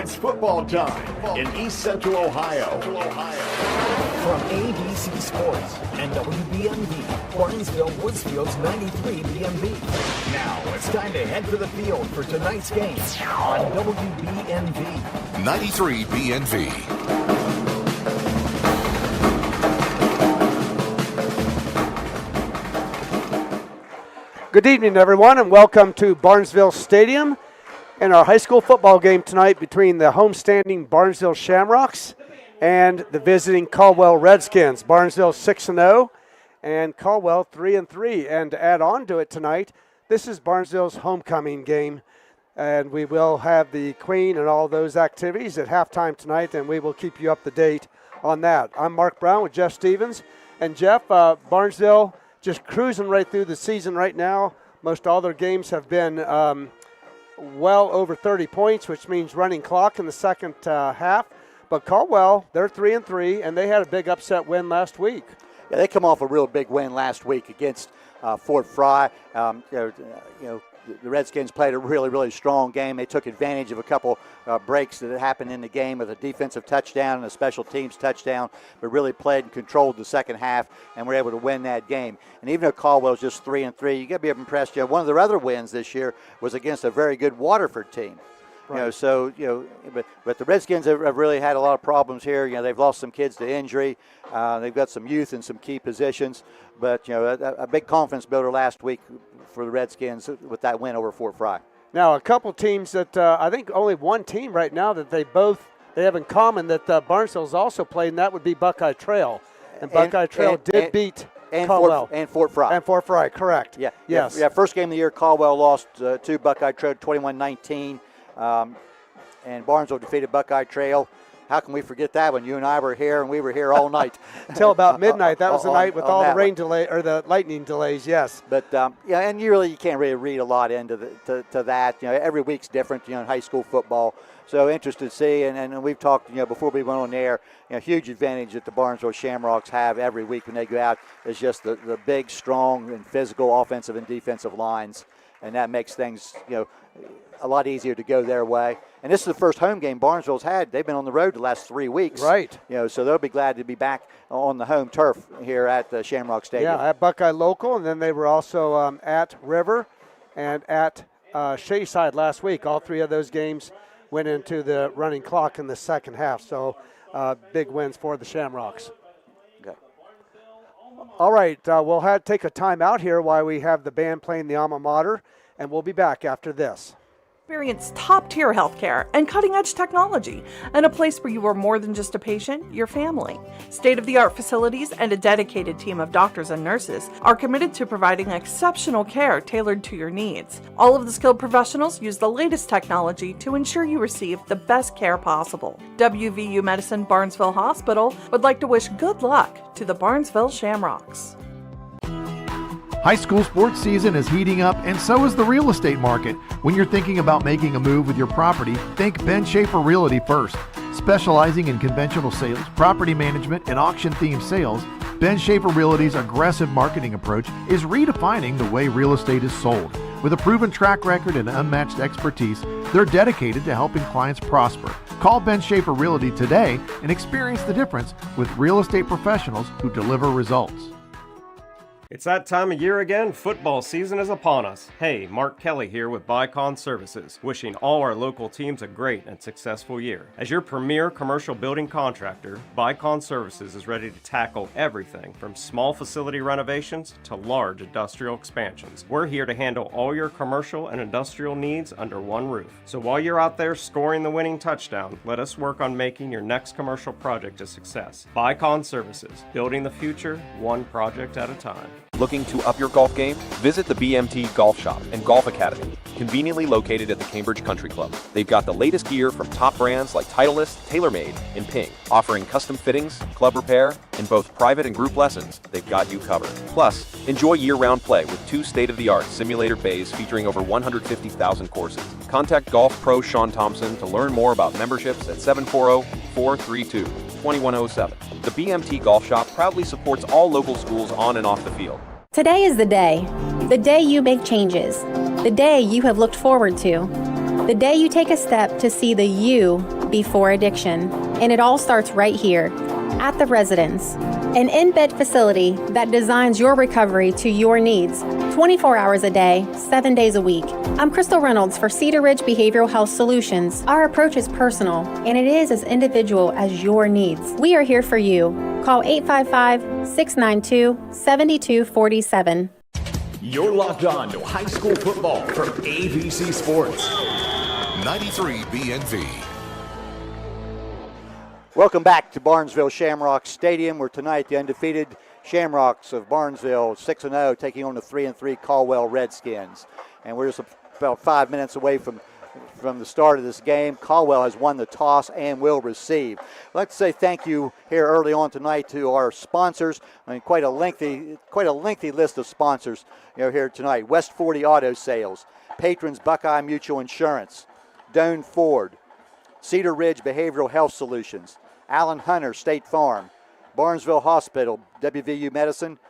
It's football time in East Central Ohio. From ABC Sports and WBNV, Barnesville Woodsfield's 93 BNV. Now it's time to head for the field for tonight's game on WBNV. 93 BNV. Good evening, everyone, and welcome to Barnesville Stadium and our high school football game tonight between the homestanding Barnesville Shamrocks and the visiting Caldwell Redskins. Barnesville 6-0 and Caldwell 3-3. And to add on to it tonight, this is Barnesville's homecoming game, and we will have the Queen and all those activities at halftime tonight, and we will keep you up to date on that. I'm Mark Brown with Jeff Stevens. And Jeff, Barnesville just cruising right through the season right now. Most all their games have been well over 30 points, which means running clock in the second half. But Caldwell, they're 3-3, and they had a big upset win last week. Yeah, they come off a real big win last week against Fort Fry. The Redskins played a really, really strong game. They took advantage of a couple breaks that had happened in the game with a defensive touchdown and a special teams touchdown, but really played and controlled the second half and were able to win that game. And even though Caldwell's just 3-3, you got to be impressed. One of their other wins this year was against a very good Waterford team. Right. But the Redskins have really had a lot of problems here. They've lost some kids to injury. They've got some youth in some key positions. But, a big confidence builder last week for the Redskins with that win over Fort Fry. Now, a couple teams that I think only one team right now that they have in common that Barnesville's also played, and that would be Buckeye Trail. And Buckeye Trail did beat Caldwell. Fort Fry. And Fort Fry, correct. Yeah. Yes. Yeah, first game of the year, Caldwell lost to Buckeye Trail 21-19. And Barnesville defeated Buckeye Trail. How can we forget that when you and I were here, and we were here all night? Until about midnight. That was the night with all the rain delay or the lightning delays, yes. But, and you can't really read a lot into to that. Every week's different, in high school football. So interested to see, and we've talked, before we went on the air, huge advantage that the Barnesville Shamrocks have every week when they go out is just the big, strong, and physical offensive and defensive lines. And that makes things, a lot easier to go their way. And this is the first home game Barnesville's had. They've been on the road the last 3 weeks. Right. So they'll be glad to be back on the home turf here at the Shamrock Stadium. Yeah, at Buckeye Local, and then they were also at River and at Shayside last week. All three of those games went into the running clock in the second half. So big wins for the Shamrocks. Okay. All right, we'll take a timeout here while we have the band playing the alma mater, and we'll be back after this. Experience top-tier healthcare and cutting-edge technology, and a place where you are more than just a patient, your family. State-of-the-art facilities and a dedicated team of doctors and nurses are committed to providing exceptional care tailored to your needs. All of the skilled professionals use the latest technology to ensure you receive the best care possible. WVU Medicine Barnesville Hospital would like to wish good luck to the Barnesville Shamrocks. High school sports season is heating up, and so is the real estate market. When you're thinking about making a move with your property, think Ben Schaefer Realty first. Specializing in conventional sales, property management, and auction-themed sales, Ben Schaefer Realty's aggressive marketing approach is redefining the way real estate is sold. With a proven track record and unmatched expertise, they're dedicated to helping clients prosper. Call Ben Schaefer Realty today and experience the difference with real estate professionals who deliver results. It's that time of year again. Football season is upon us. Hey, Mark Kelly here with Bicon Services, wishing all our local teams a great and successful year. As your premier commercial building contractor, Bicon Services is ready to tackle everything from small facility renovations to large industrial expansions. We're here to handle all your commercial and industrial needs under one roof. So while you're out there scoring the winning touchdown, let us work on making your next commercial project a success. Bicon Services, building the future one project at a time. Looking to up your golf game? Visit the BMT Golf Shop and Golf Academy, conveniently located at the Cambridge Country Club. They've got the latest gear from top brands like Titleist, TaylorMade, and Ping. Offering custom fittings, club repair, and both private and group lessons, they've got you covered. Plus, enjoy year-round play with 2 state-of-the-art simulator bays featuring over 150,000 courses. Contact Golf Pro Sean Thompson to learn more about memberships at 740-432-2107. The BMT Golf Shop proudly supports all local schools on and off the field. Today is the day you make changes, the day you have looked forward to, the day you take a step to see the you before addiction. And it all starts right here at the Residence, an in-bed facility that designs your recovery to your needs 24 hours a day, 7 days a week. I'm Crystal Reynolds for Cedar Ridge Behavioral Health Solutions. Our approach is personal, and it is as individual as your needs. We are here for you. Call 855-692-7247. You're locked on to high school football from ABC Sports. 93 BNV. Welcome back to Barnesville Shamrocks Stadium, where tonight the undefeated Shamrocks of Barnesville 6-0 taking on the 3-3 Caldwell Redskins. And we're just about 5 minutes away from the start of this game. Caldwell has won the toss and will receive. I'd like to say thank you here early on tonight to our sponsors. I mean, quite a lengthy list of sponsors, here tonight. West 40 Auto Sales, Patrons Buckeye Mutual Insurance, Doane Ford, Cedar Ridge Behavioral Health Solutions, Allen Hunter State Farm, Barnesville Hospital, WVU Medicine,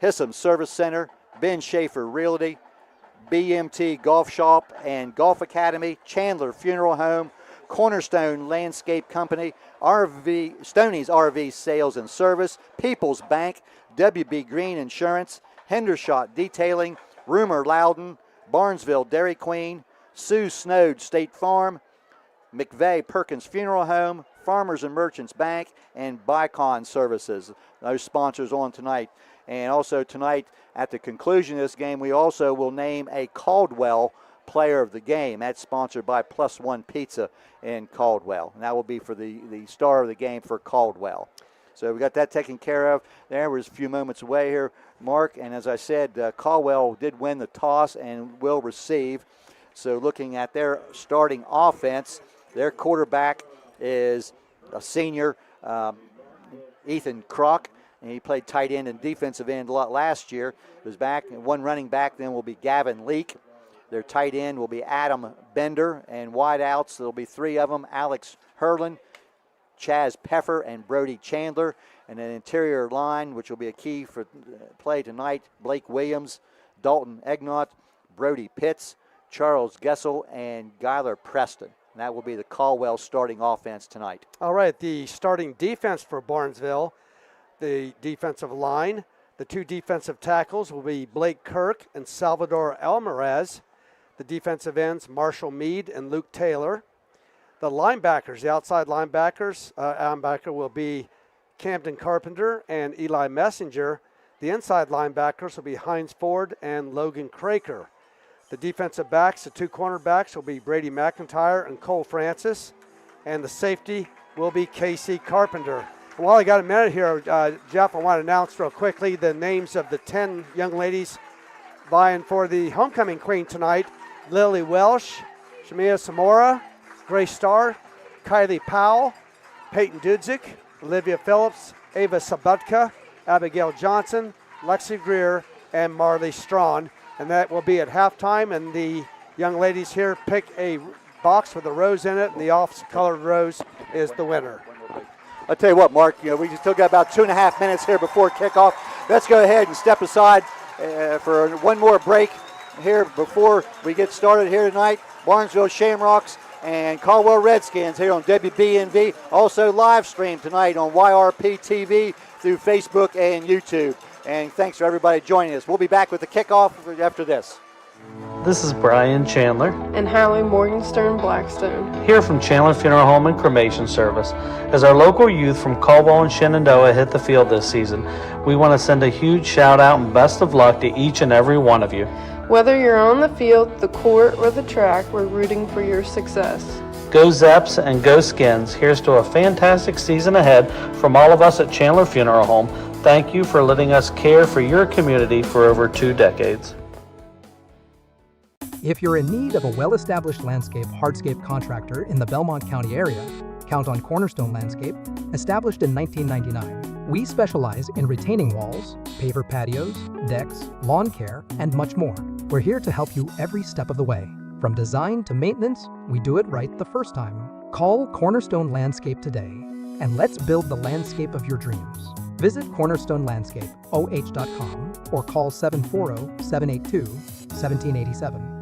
Hissam Service Center, Ben Schaefer Realty, BMT Golf Shop and Golf Academy, Chandler Funeral Home, Cornerstone Landscape Company, Stoney's RV Sales and Service, People's Bank, WB Green Insurance, Hendershot Detailing, Rumor Loudon, Barnesville Dairy Queen, Sue Snowd State Farm, McVeigh Perkins Funeral Home, Farmers and Merchants Bank, and Bicon Services. Those sponsors on tonight. And also tonight, at the conclusion of this game, we also will name a Caldwell Player of the Game. That's sponsored by Plus One Pizza in Caldwell. And that will be for the star of the game for Caldwell. So we got that taken care of. There was a few moments away here, Mark. And as I said, Caldwell did win the toss and will receive. So looking at their starting offense, their quarterback is a senior, Ethan Kroc. And he played tight end and defensive end a lot last year. He was back. One running back then will be Gavin Leake. Their tight end will be Adam Bender. And wideouts, there'll be three of them: Alex Herlin, Chaz Peffer, and Brody Chandler. And an interior line, which will be a key for play tonight: Blake Williams, Dalton Egnott, Brody Pitts, Charles Gessel, and Gyler Preston. And that will be the Caldwell starting offense tonight. All right, the starting defense for Barnesville. The defensive line, the two defensive tackles will be Blake Kirk and Salvador Almaraz. The defensive ends, Marshall Mead and Luke Taylor. The linebackers, the outside linebacker will be Camden Carpenter and Eli Messenger. The inside linebackers will be Heinz Ford and Logan Craker. The defensive backs, the two cornerbacks, will be Brady McIntyre and Cole Francis. And the safety will be Casey Carpenter. While I got a minute here, Jeff, I want to announce real quickly the names of the 10 young ladies vying for the homecoming queen tonight. Lily Welsh, Shamia Samora, Grace Starr, Kylie Powell, Peyton Dudzik, Olivia Phillips, Ava Sabutka, Abigail Johnson, Lexi Greer, and Marley Strawn. And that will be at halftime, and the young ladies here pick a box with a rose in it, and the off-colored rose is the winner. I'll tell you what, Mark, we still got about 2.5 minutes here before kickoff. Let's go ahead and step aside for one more break here before we get started here tonight. Barnesville Shamrocks and Caldwell Redskins here on WBNV. Also live stream tonight on YRP TV through Facebook and YouTube. And thanks for everybody joining us. We'll be back with the kickoff after this. This is Brian Chandler and Hallie Morgenstern Blackstone here from Chandler Funeral Home and Cremation Service. As our local youth from Caldwell and Shenandoah hit the field this season, we want to send a huge shout out and best of luck to each and every one of you. Whether you're on the field, the court, or the track, we're rooting for your success. Go Zeps and go Skins. Here's to a fantastic season ahead from all of us at Chandler Funeral Home. Thank you for letting us care for your community for over 2 decades. If you're in need of a well-established landscape hardscape contractor in the Belmont County area, count on Cornerstone Landscape. Established in 1999, we specialize in retaining walls, paver patios, decks, lawn care, and much more. We're here to help you every step of the way. From design to maintenance, we do it right the first time. Call Cornerstone Landscape today, and let's build the landscape of your dreams. Visit cornerstonelandscapeoh.com or call 740-782-1787.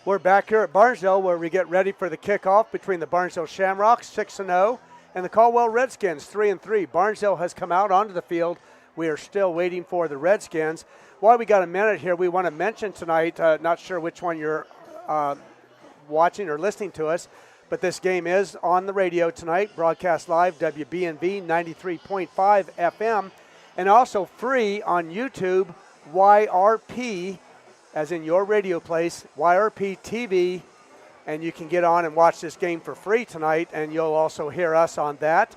We're back here at Barnesville where we get ready for the kickoff between the Barnesville Shamrocks, 6-0, and the Caldwell Redskins, 3-3. Barnesville has come out onto the field. We are still waiting for the Redskins. While we got a minute here, we want to mention tonight, not sure which one you're watching or listening to us, but this game is on the radio tonight, broadcast live, WBNV 93.5 FM, and also free on YouTube, YRP, as in your radio place, YRP TV, and you can get on and watch this game for free tonight, and you'll also hear us on that.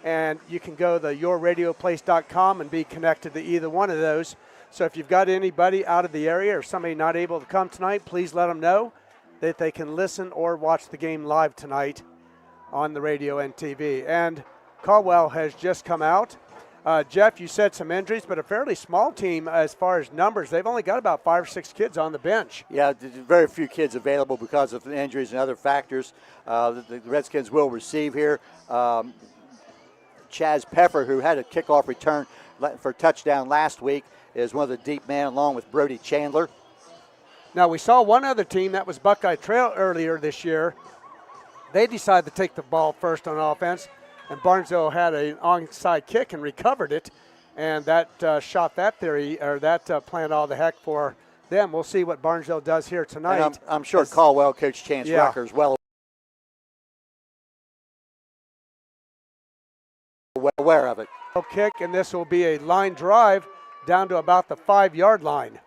And you can go to yourradioplace.com and be connected to either one of those. So if you've got anybody out of the area or somebody not able to come tonight, please let them know that they can listen or watch the game live tonight on the radio and TV. And Caldwell has just come out. Jeff, you said some injuries, but a fairly small team as far as numbers. They've only got about 5 or 6 kids on the bench. Yeah, very few kids available because of injuries and other factors. The Redskins will receive here. Chaz Peffer, who had a kickoff return for a touchdown last week, is one of the deep men along with Brody Chandler. Now, we saw one other team, that was Buckeye Trail earlier this year. They decided to take the ball first on offense, and Barnesville had an onside kick and recovered it, and that shot that theory, or that plan all the heck for them. We'll see what Barnesville does here tonight. And I'm sure Caldwell coach Chance Rucker is well aware of it. Kick, and this will be a line drive down to about the 5-yard line.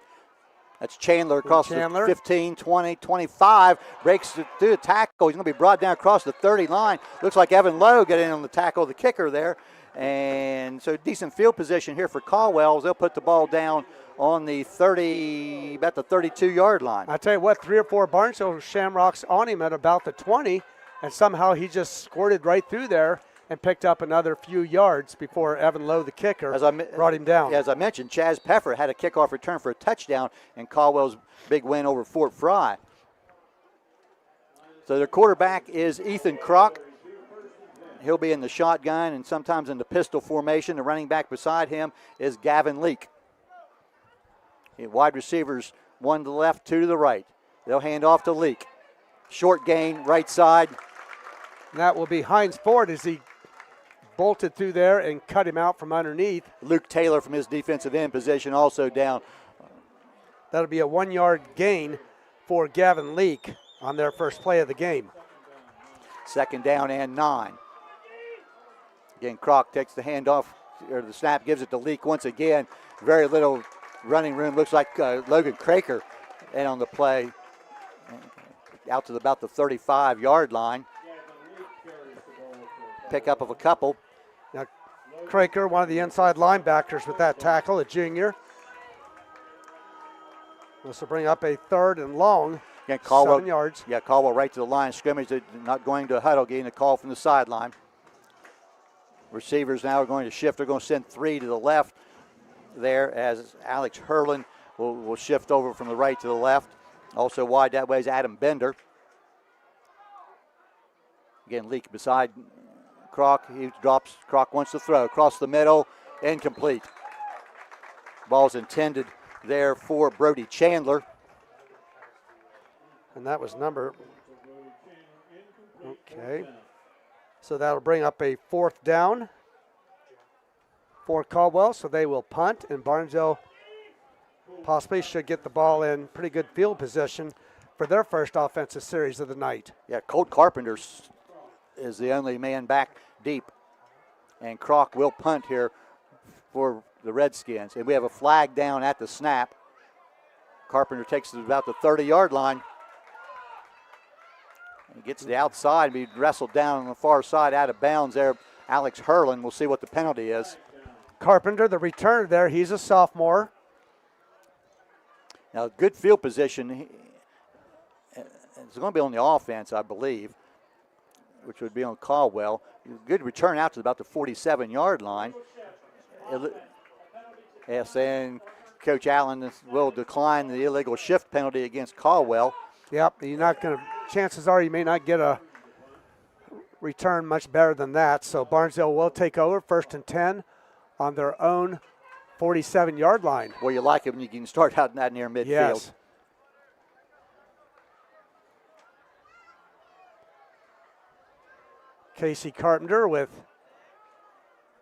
That's Chandler across the 15, 20, 25. Breaks through the tackle. He's going to be brought down across the 30 line. Looks like Evan Lowe got in on the tackle, the kicker there. And so decent field position here for Caldwell. They'll put the ball down on the 30, about the 32-yard line. I tell you what, 3 or 4 Barnesville Shamrocks on him at about the 20, and somehow he just squirted right through there and picked up another few yards before Evan Lowe, the kicker, brought him down. Yeah, as I mentioned, Chaz Peffer had a kickoff return for a touchdown in Caldwell's big win over Fort Fry. So their quarterback is Ethan Kroc. He'll be in the shotgun and sometimes in the pistol formation. The running back beside him is Gavin Leake. Wide receivers, 1 to the left, 2 to the right. They'll hand off to Leake. Short gain, right side. And that will be Hines Ford as he bolted through there and cut him out from underneath. Luke Taylor from his defensive end position also down. That'll be a 1-yard gain for Gavin Leake on their first play of the game. 2nd down and 9. Again, Kroc takes the handoff, or the snap, gives it to Leake once again. Very little running room. Looks like Logan Craker in on the play. Out to about the 35-yard line. Pick up of a couple. Now, Craker, one of the inside linebackers with that tackle, a junior. This will bring up a 3rd and long, yeah, Caldwell, 7 yards. Yeah, Caldwell right to the line of scrimmage. They're not going to a huddle, getting a call from the sideline. Receivers now are going to shift. They're going to send 3 to the left there as Alex Hurlin will shift over from the right to the left. Also wide that way is Adam Bender. Again, Leake beside Kroc. He drops. Kroc wants to throw across the middle. Incomplete. Ball's intended there for Brody Chandler. And that was number. Okay. So that'll bring up a 4th down for Caldwell. So they will punt, and Barnesville possibly should get the ball in pretty good field position for their first offensive series of the night. Yeah, Colt Carpenter is the only man back deep. And Kroc will punt here for the Redskins. And we have a flag down at the snap. Carpenter takes it to about the 30-yard line. He gets to the outside and be wrestled down on the far side out of bounds there. Alex Hurlin, we'll see what the penalty is. Carpenter, the returner there, he's a sophomore. Now, good field position. It's going to be on the offense, I believe, which would be on Caldwell. Good return out to about the 47-yard line. Yes, and Coach Allen will decline the illegal shift penalty against Caldwell. Yep, you're not going to. Chances are you may not get a return much better than that. So Barnesville will take over 1st and 10 on their own 47-yard line. Well, you like it when you can start out that near midfield. Yes. Casey Carpenter with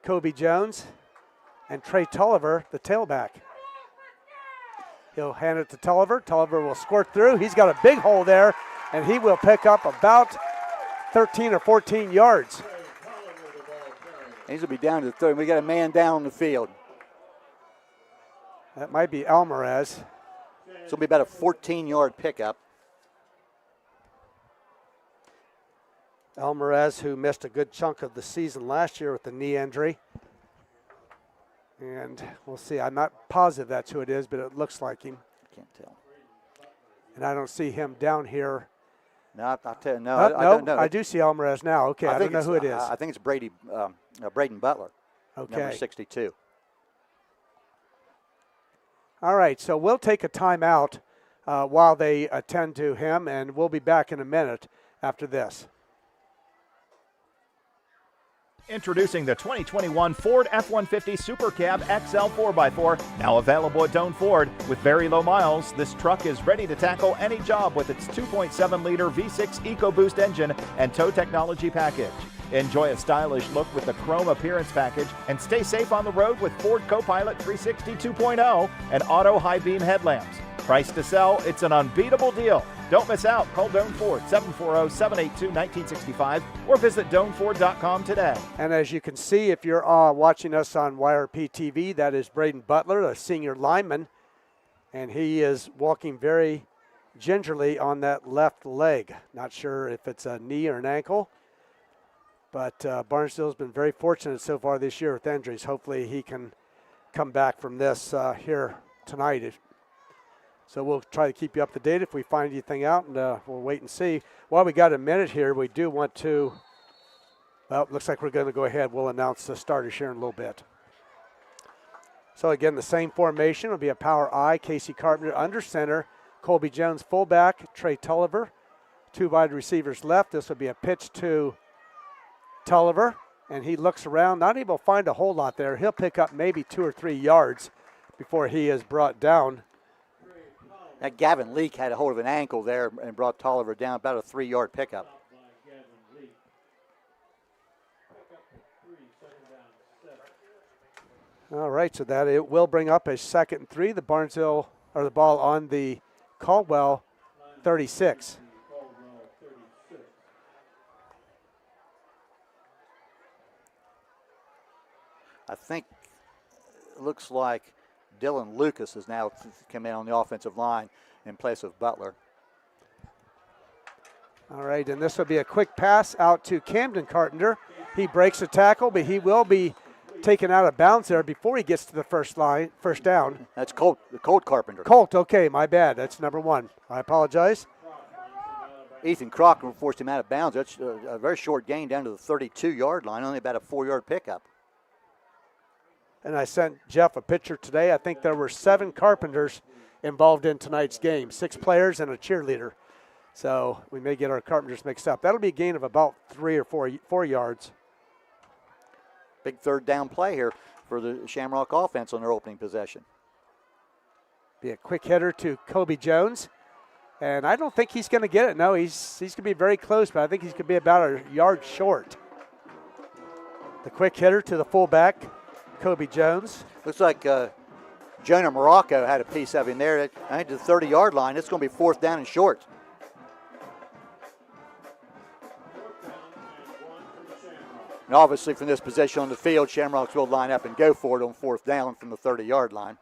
Kobe Jones and Trey Tulliver, the tailback. He'll hand it to Tulliver. Tulliver will squirt through. He's got a big hole there, and he will pick up about 13 or 14 yards. He's going to be down to the 30. We got a man down on the field. That might be Almaraz. It's going to be about a 14-yard pickup. Almaraz, who missed a good chunk of the season last year with the knee injury. And we'll see. I'm not positive that's who it is, but it looks like him. Can't tell. And I don't see him down here. No, I'll tell you, no, I I don't know. I do see Almaraz now. Okay, I don't know who it is. I think it's Braden Butler, okay. number 62. All right, so we'll take a timeout while they attend to him, and we'll be back in a minute after this. Introducing the 2021 Ford F-150 Super Cab XL 4x4, now available at Doane Ford. With very low miles, this truck is ready to tackle any job with its 2.7-liter V6 EcoBoost engine and tow technology package. Enjoy a stylish look with the chrome appearance package and stay safe on the road with Ford Copilot 360 2.0 and auto high beam headlamps. Price to sell, it's an unbeatable deal. Don't miss out. Call Doane Ford, 740-782-1965, or visit DoaneFord.com today. And as you can see, if you're watching us on YRP TV, that is Braden Butler, a senior lineman, and he is walking very gingerly on that left leg. Not sure if it's a knee or an ankle, but Barnesville's been very fortunate so far this year with injuries. Hopefully he can come back from this here tonight. So we'll try to keep you up to date if we find anything out, and we'll wait and see. While we got a minute here, we do want to, well, it looks like we're going to go ahead. We'll announce the starters here in a little bit. So again, the same formation will be a power I, Casey Carpenter under center, Colby Jones fullback, Trey Tulliver, two wide receivers left. This will be a pitch to Tulliver, and he looks around, not able to find a whole lot there. He'll pick up maybe 2 or 3 yards before he is brought down. That Gavin Leake had a hold of an ankle there and brought Tolliver down, about a 3-yard pickup. All right, so that it will bring up a 2nd and 3. The Barnesville, or the ball on the Caldwell 36. I think it looks like Dylan Lucas has now come in on the offensive line in place of Butler. All right, and this will be a quick pass out to Camden Carpenter. He breaks a tackle, but he will be taken out of bounds there before he gets to the first down. That's Colt Carpenter. Colt, okay, my bad. That's number 1. I apologize. Ethan Crocker forced him out of bounds. That's a very short gain down to the 32-yard line, only about a 4-yard pickup. And I sent Jeff a picture today. I think there were 7 Carpenters involved in tonight's game, 6 players and a cheerleader. So we may get our Carpenters mixed up. That'll be a gain of about 3 or 4 yards. Big 3rd down play here for the Shamrock offense on their opening possession. Be a quick hitter to Kobe Jones. And I don't think he's going to get it. No, he's going to be very close, but I think he's going to be about a yard short. The quick hitter to the fullback, Kobe Jones. Looks like Jonah Morocco had a piece of him there. I think to the 30-yard line. It's going to be 4th down and short. And obviously from this position on the field, Shamrocks will line up and go for it on 4th down from the 30-yard line.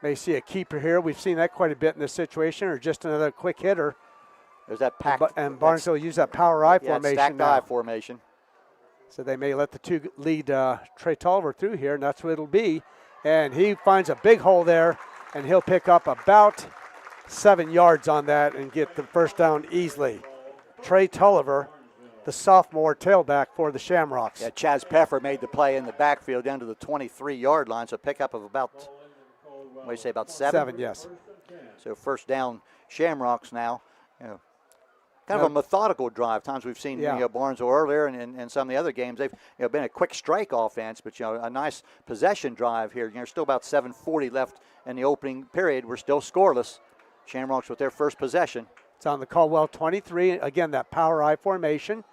May see a keeper here. We've seen that quite a bit in this situation, or just another quick hitter. There's that pack. And Barnesville use that power I formation stacked now. I formation. So they may let the 2 lead Trey Tulliver through here, and that's what it'll be. And he finds a big hole there, and he'll pick up about 7 yards on that and get the first down easily. Trey Tulliver, the sophomore tailback for the Shamrocks. Yeah, Chaz Peffer made the play in the backfield down to the 23-yard line, so pickup of about, what do you say, about 7? 7, yes. So first down Shamrocks now. You know, kind of a methodical drive. Times we've seen Barnesville earlier and some of the other games. They've been a quick strike offense, but a nice possession drive here. Still about 7:40 left in the opening period. We're still scoreless. Shamrocks with their first possession. It's on the Caldwell 23. Again, that power I formation.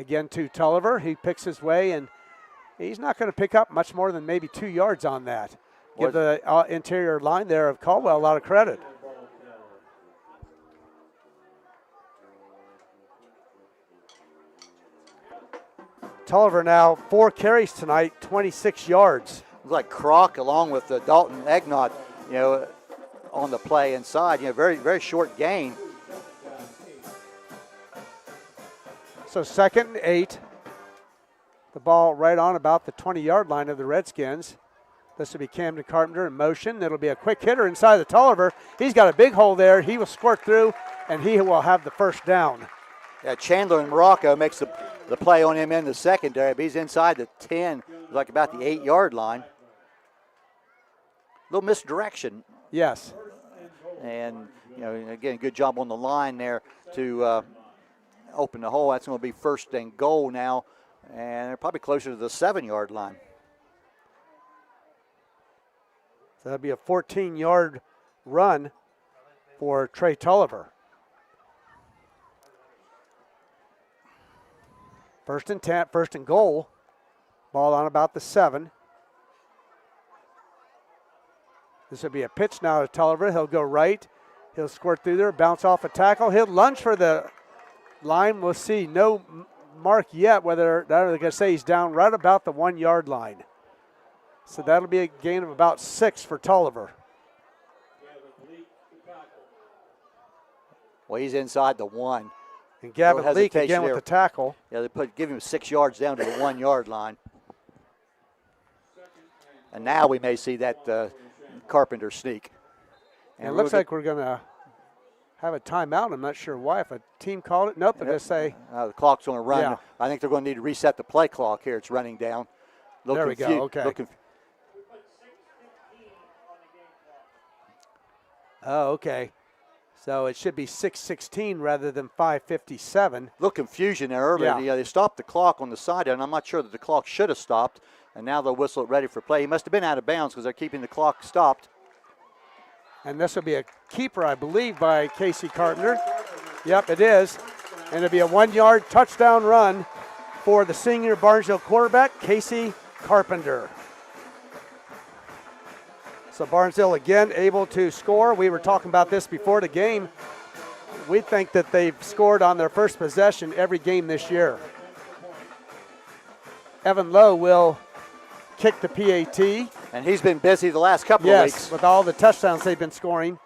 Again to Tulliver. He picks his way, and he's not going to pick up much more than maybe 2 yards on that. Give the interior line there of Caldwell a lot of credit. Tulliver now 4 carries tonight, 26 yards. Looks like Croc along with Dalton Egnott, on the play inside. Very, very short gain. So 2nd and 8. The ball right on about the 20-yard line of the Redskins. This will be Camden Carpenter in motion. It'll be a quick hitter inside the Tulliver. He's got a big hole there. He will squirt through, and he will have the first down. Yeah, Chandler in Morocco makes the play on him in the secondary, but he's inside the 10, like about the 8-yard line. A little misdirection. Yes. And, again, good job on the line there to open the hole. That's going to be 1st and goal now, and they're probably closer to the 7-yard line. So that'll be a 14-yard run for Trey Tulliver. 1st and 10, 1st and goal. Ball on about the 7. This will be a pitch now to Tulliver. He'll go right. He'll squirt through there, bounce off a tackle. He'll lunge for the line. We'll see. No mark yet whether they're going to say he's down right about the 1-yard line. So that'll be a gain of about 6 for Tulliver. Well, he's inside the 1. And Gavin Leake again with the tackle. Yeah, give him 6 yards down to the 1-yard line. And now we may see that Carpenter sneak. And it looks like we're going to have a timeout. I'm not sure why. If a team called it, nope, they're going to say. The clock's going to run. Yeah. I think they're going to need to reset the play clock here. It's running down. There we go, okay. Oh, okay. So it should be 6:16 rather than 5:57. Little confusion there earlier. Yeah. They stopped the clock on the side, and I'm not sure that the clock should have stopped. And now they'll whistle it ready for play. He must have been out of bounds because they're keeping the clock stopped. And this will be a keeper, I believe, by Casey Carpenter. Yep, it is. And it'll be a 1-yard touchdown run for the senior Barnesville quarterback, Casey Carpenter. So Barnesville again able to score. We were talking about this before the game. We think that they've scored on their first possession every game this year. Evan Lowe will kick the PAT. And he's been busy the last couple of weeks. Yes, with all the touchdowns they've been scoring.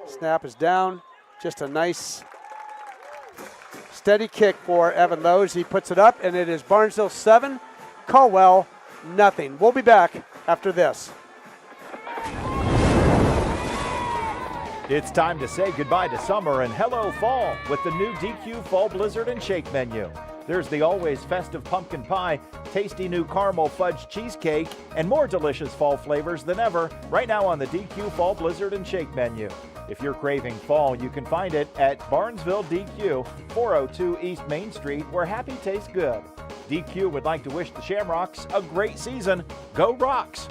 Snap is down. Just a nice steady kick for Evan Lowe as he puts it up, and it is Barnesville 7, Caldwell nothing. We'll be back after this. It's time to say goodbye to summer and hello fall with the new DQ Fall Blizzard and Shake menu. There's the always festive pumpkin pie, tasty new caramel fudge cheesecake, and more delicious fall flavors than ever right now on the DQ Fall Blizzard and Shake menu. If you're craving fall, you can find it at Barnesville DQ, 402 East Main Street, where happy tastes good. DQ would like to wish the Shamrocks a great season. Go Rocks!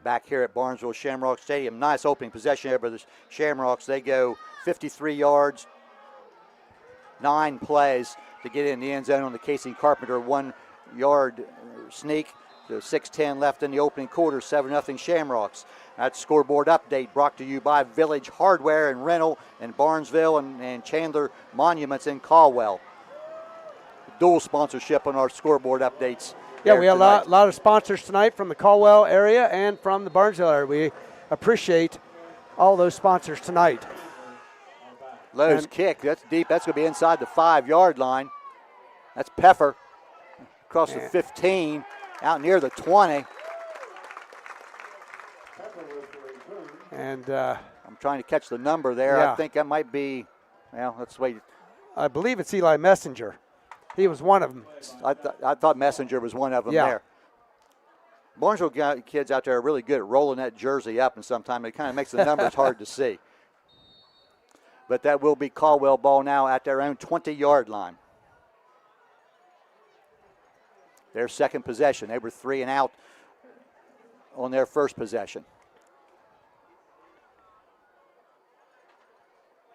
Back here at Barnesville Shamrock Stadium. Nice opening possession there by the Shamrocks. They go 53 yards, 9 plays to get in the end zone on the Casey Carpenter 1-yard sneak. So 6:10 left in the opening quarter, 7-0 Shamrocks. That's scoreboard update brought to you by Village Hardware and Rental in Barnesville and Chandler Monuments in Caldwell. Dual sponsorship on our scoreboard updates. Yeah, we have a lot of sponsors tonight from the Caldwell area and from the Barnesville area. We appreciate all those sponsors tonight. Lowe's kick, that's deep. That's going to be inside the 5-yard line. That's Peffer across the 15, out near the 20. And I'm trying to catch the number there. Yeah. I think that might be, well, let's wait. I believe it's Eli Messenger. He was one of them. I thought Messenger was one of them there. Barnesville kids out there are really good at rolling that jersey up, and sometimes it kind of makes the numbers hard to see. But that will be Caldwell ball now at their own 20-yard line. Their second possession. They were 3 and out on their first possession.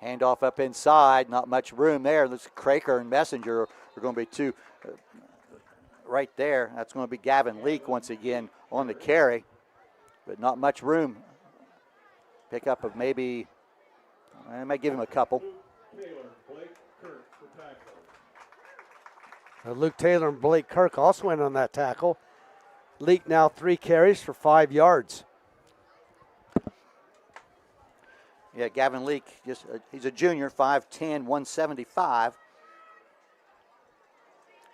Handoff up inside, not much room there. This Craker and Messenger are going to be two right there. That's going to be Gavin Leake once again on the carry, but not much room. Pick up of maybe, I might give him a couple. Luke Taylor and Blake Kirk also went on that tackle. Leake now 3 carries for 5 yards. Yeah, Gavin Leake, he's a junior, 5'10", 175.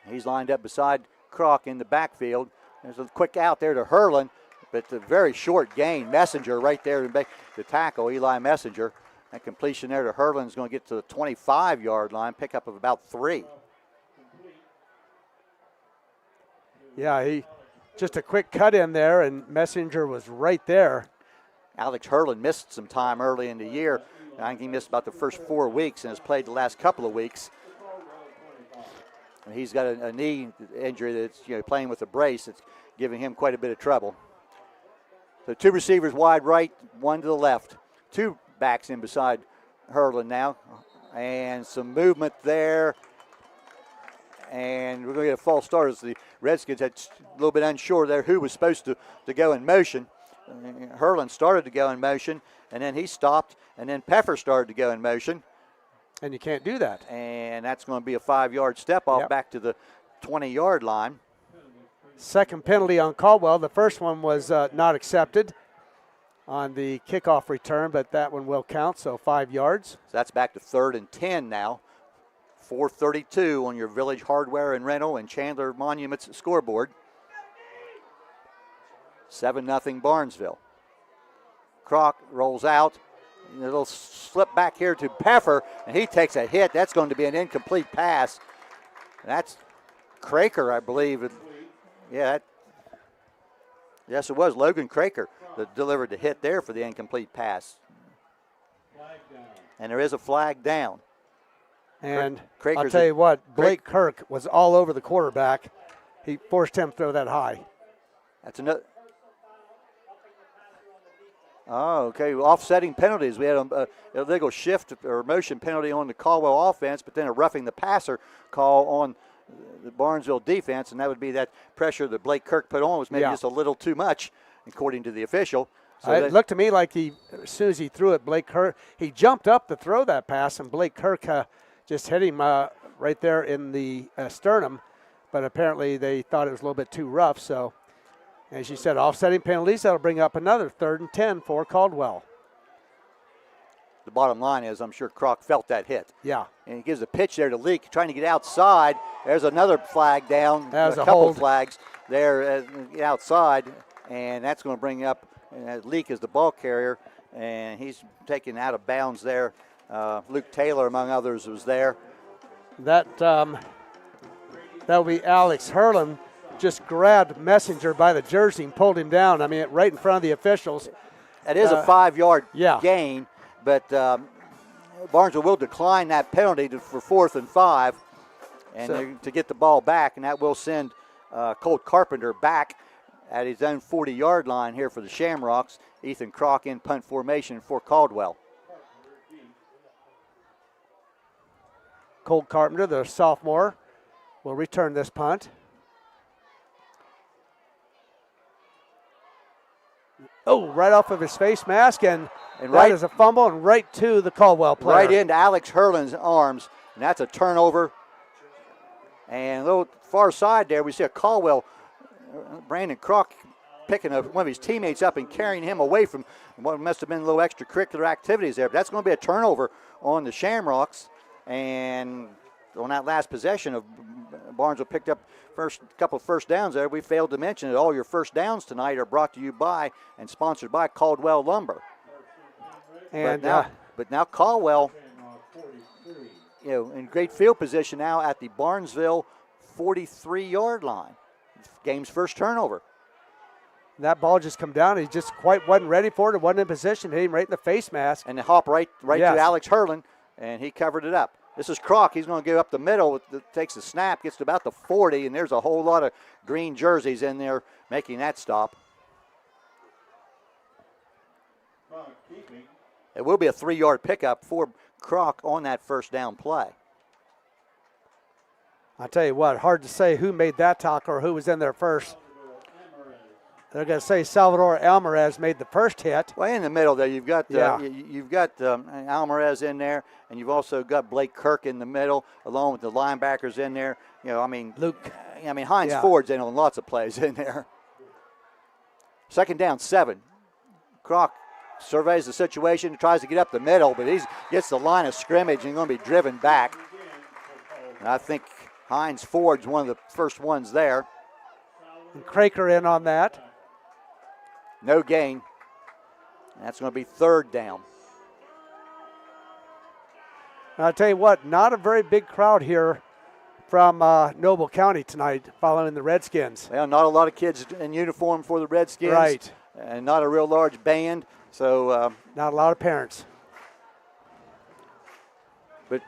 He's lined up beside Croc in the backfield. There's a quick out there to Hurlin, but a very short gain. Messenger right there to make the tackle, Eli Messenger. That completion there to Hurlin is going to get to the 25-yard line, pickup of about 3. Yeah, just a quick cut in there, and Messenger was right there. Alex Hurlin missed some time early in the year. I think he missed about the first 4 weeks and has played the last couple of weeks. And he's got a knee injury that's playing with a brace. It's giving him quite a bit of trouble. So 2 receivers wide right, 1 to the left. 2 backs in beside Hurlin now. And some movement there. And we're going to get a false start as the Redskins had a little bit unsure there who was supposed to go in motion. Hurlin started to go in motion, and then he stopped, and then Peffer started to go in motion. And you can't do that. And that's going to be a 5-yard step off back to the 20-yard line. Second penalty on Caldwell. The first one was not accepted on the kickoff return, but that one will count, so 5 yards. So that's back to 3rd and 10 now. 4:32 on your Village Hardware and Rental and Chandler Monuments scoreboard. 7-0 Barnesville. Croc rolls out. A little slip back here to Peffer, and he takes a hit. That's going to be an incomplete pass. That's Craker, I believe. Yeah, yes, it was Logan Craker that delivered the hit there for the incomplete pass. And there is a flag down. And Craker's I'll tell you what, Blake Kirk was all over the quarterback. He forced him to throw that high. That's another. Oh, okay. Offsetting penalties. We had a illegal shift or motion penalty on the Caldwell offense, but then a roughing the passer call on the Barnesville defense, and that would be that pressure that Blake Kirk put on was maybe just a little too much, according to the official. So it looked to me like as soon as he threw it, Blake Kirk, he jumped up to throw that pass, and Blake Kirk just hit him right there in the sternum, but apparently they thought it was a little bit too rough. So, as you said, offsetting penalties, that'll bring up another 3rd and 10 for Caldwell. The bottom line is I'm sure Croc felt that hit. Yeah. And he gives a pitch there to Leak, trying to get outside. There's another flag down. That was a couple hold. Flags there outside, and that's going to bring up Leak as the ball carrier, and he's taken out of bounds there. Luke Taylor, among others, was there. That'll be Alex Hurlin. Just grabbed Messenger by the jersey and pulled him down. I mean, right in front of the officials. That is a 5-yard gain, but Barnesville will decline that penalty for 4th and 5 and to get the ball back, and that will send Colt Carpenter back at his own 40-yard line here for the Shamrocks. Ethan Croc in punt formation for Caldwell. Colt Carpenter, the sophomore, will return this punt. Oh, right off of his face mask, and that is a fumble, and right to the Caldwell player. Right into Alex Hurlin's arms, and that's a turnover. And a little far side there, we see a Caldwell, Brandon Croc picking one of his teammates up and carrying him away from what must have been a little extracurricular activities there. But that's going to be a turnover on the Shamrocks. And on that last possession of Barnesville picked up couple of first downs there. We failed to mention that all your first downs tonight are brought to you by and sponsored by Caldwell Lumber. And but now Caldwell, in great field position now at the Barnesville 43-yard line. Game's first turnover. That ball just come down. He just quite wasn't ready for it. It wasn't in position. Hit him right in the face mask. And the hop right to Alex Hurlin, and he covered it up. This is Croc. He's going to go up the middle. Takes the snap, gets to about the 40, and there's a whole lot of green jerseys in there making that stop. It will be a 3-yard pickup for Kroc on that first down play. I'll tell you what, hard to say who made that tackle or who was in there first. They're going to say Salvador Alvarez made the first hit. Well, in the middle there, you've got Alvarez in there, and you've also got Blake Kirk in the middle, along with the linebackers in there. Luke. Hines Ford's in on lots of plays in there. Second down, 7. Kroc surveys the situation, tries to get up the middle, but he gets the line of scrimmage and going to be driven back. And I think Hines Ford's one of the first ones there. And Craker in on that. No gain. That's going to be third down. And I'll tell you what, not a very big crowd here from Noble County tonight following the Redskins. Well, not a lot of kids in uniform for the Redskins. Right. And not a real large band. So not a lot of parents. But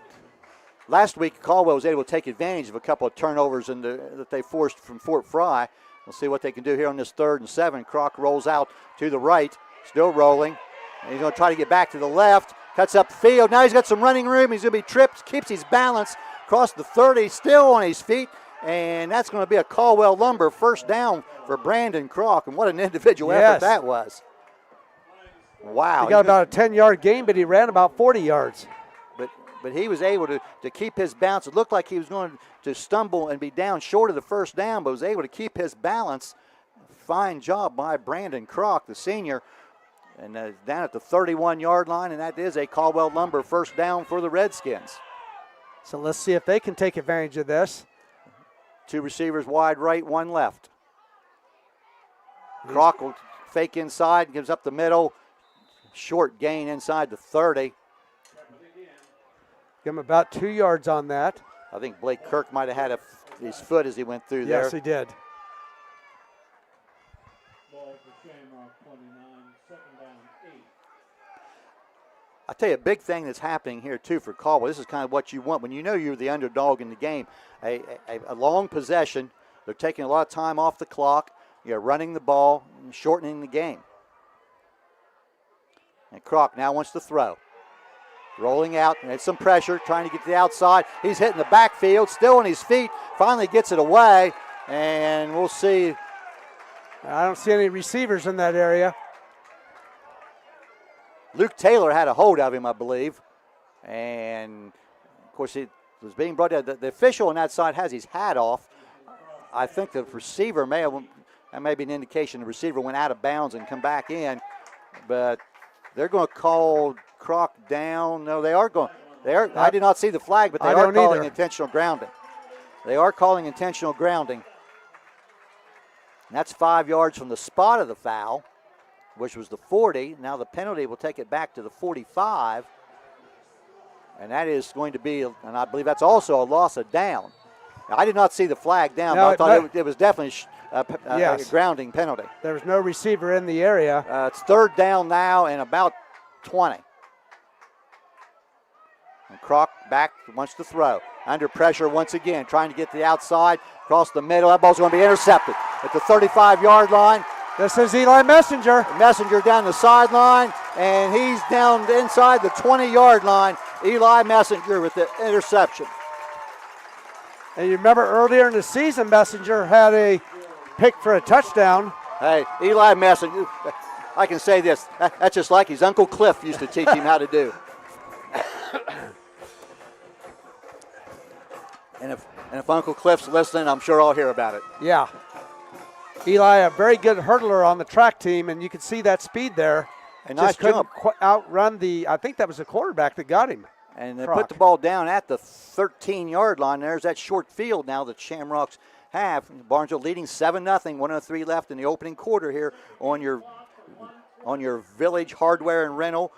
last week, Caldwell was able to take advantage of a couple of turnovers that they forced from Fort Fry. We'll see what they can do here on this 3rd and 7. Kroc rolls out to the right, still rolling. And he's going to try to get back to the left, cuts up field. Now he's got some running room. He's going to be tripped, keeps his balance, across the 30, still on his feet. And that's going to be a Caldwell Lumber first down for Brandon Kroc. And what an individual effort that was. Wow. He got about a 10-yard gain, but he ran about 40 yards. But he was able to keep his balance. It looked like he was going to stumble and be down short of the first down, but was able to keep his balance. Fine job by Brandon Kroc, the senior. And down at the 31-yard line, and that is a Caldwell Lumber first down for the Redskins. So let's see if they can take advantage of this. 2 receivers wide right, 1 left. Kroc will fake inside, gives up the middle. Short gain inside the 30. Give him about 2 yards on that. I think Blake Kirk might have had his foot as he went through there. Yes, he did. I tell you, a big thing that's happening here, too, for Caldwell. This is kind of what you want when you know you're the underdog in the game. A long possession. They're taking a lot of time off the clock. You're running the ball and shortening the game. And Kroc now wants to throw. Rolling out, and it's some pressure, trying to get to the outside. He's hitting the backfield, still on his feet. Finally gets it away, and we'll see. I don't see any receivers in that area. Luke Taylor had a hold of him, I believe. And, of course, it was being brought down. The official on that side has his hat off. I think the receiver that may be an indication the receiver went out of bounds and come back in. But they're going to call Kroc down. No, they are going. I did not see the flag, but they are calling intentional grounding. They are calling intentional grounding. And that's 5 yards from the spot of the foul, which was the 40. Now the penalty will take it back to the 45. And that is going to be, and I believe that's also a loss of down. Now, I did not see the flag down, but I thought it was definitely a grounding penalty. There was no receiver in the area. It's 3rd down now and about 20. And Kroc back, wants to throw. Under pressure once again, trying to get to the outside, across the middle. That ball's going to be intercepted at the 35-yard line. This is Eli Messenger. Messenger down the sideline, and he's down inside the 20-yard line. Eli Messenger with the interception. And you remember earlier in the season, Messenger had a pick for a touchdown. Hey, Eli Messenger, I can say this. That's just like his Uncle Cliff used to teach him how to do. And if Uncle Cliff's listening, I'm sure I'll hear about it. Yeah. Eli, a very good hurdler on the track team, and you can see that speed there. A nice jump. Outrun I think that was the quarterback that got him. And they put the ball down at the 13-yard line. There's that short field now that Shamrocks have. Barnesville leading 7-0, 1:03 left in the opening quarter here on your Village Hardware and Rental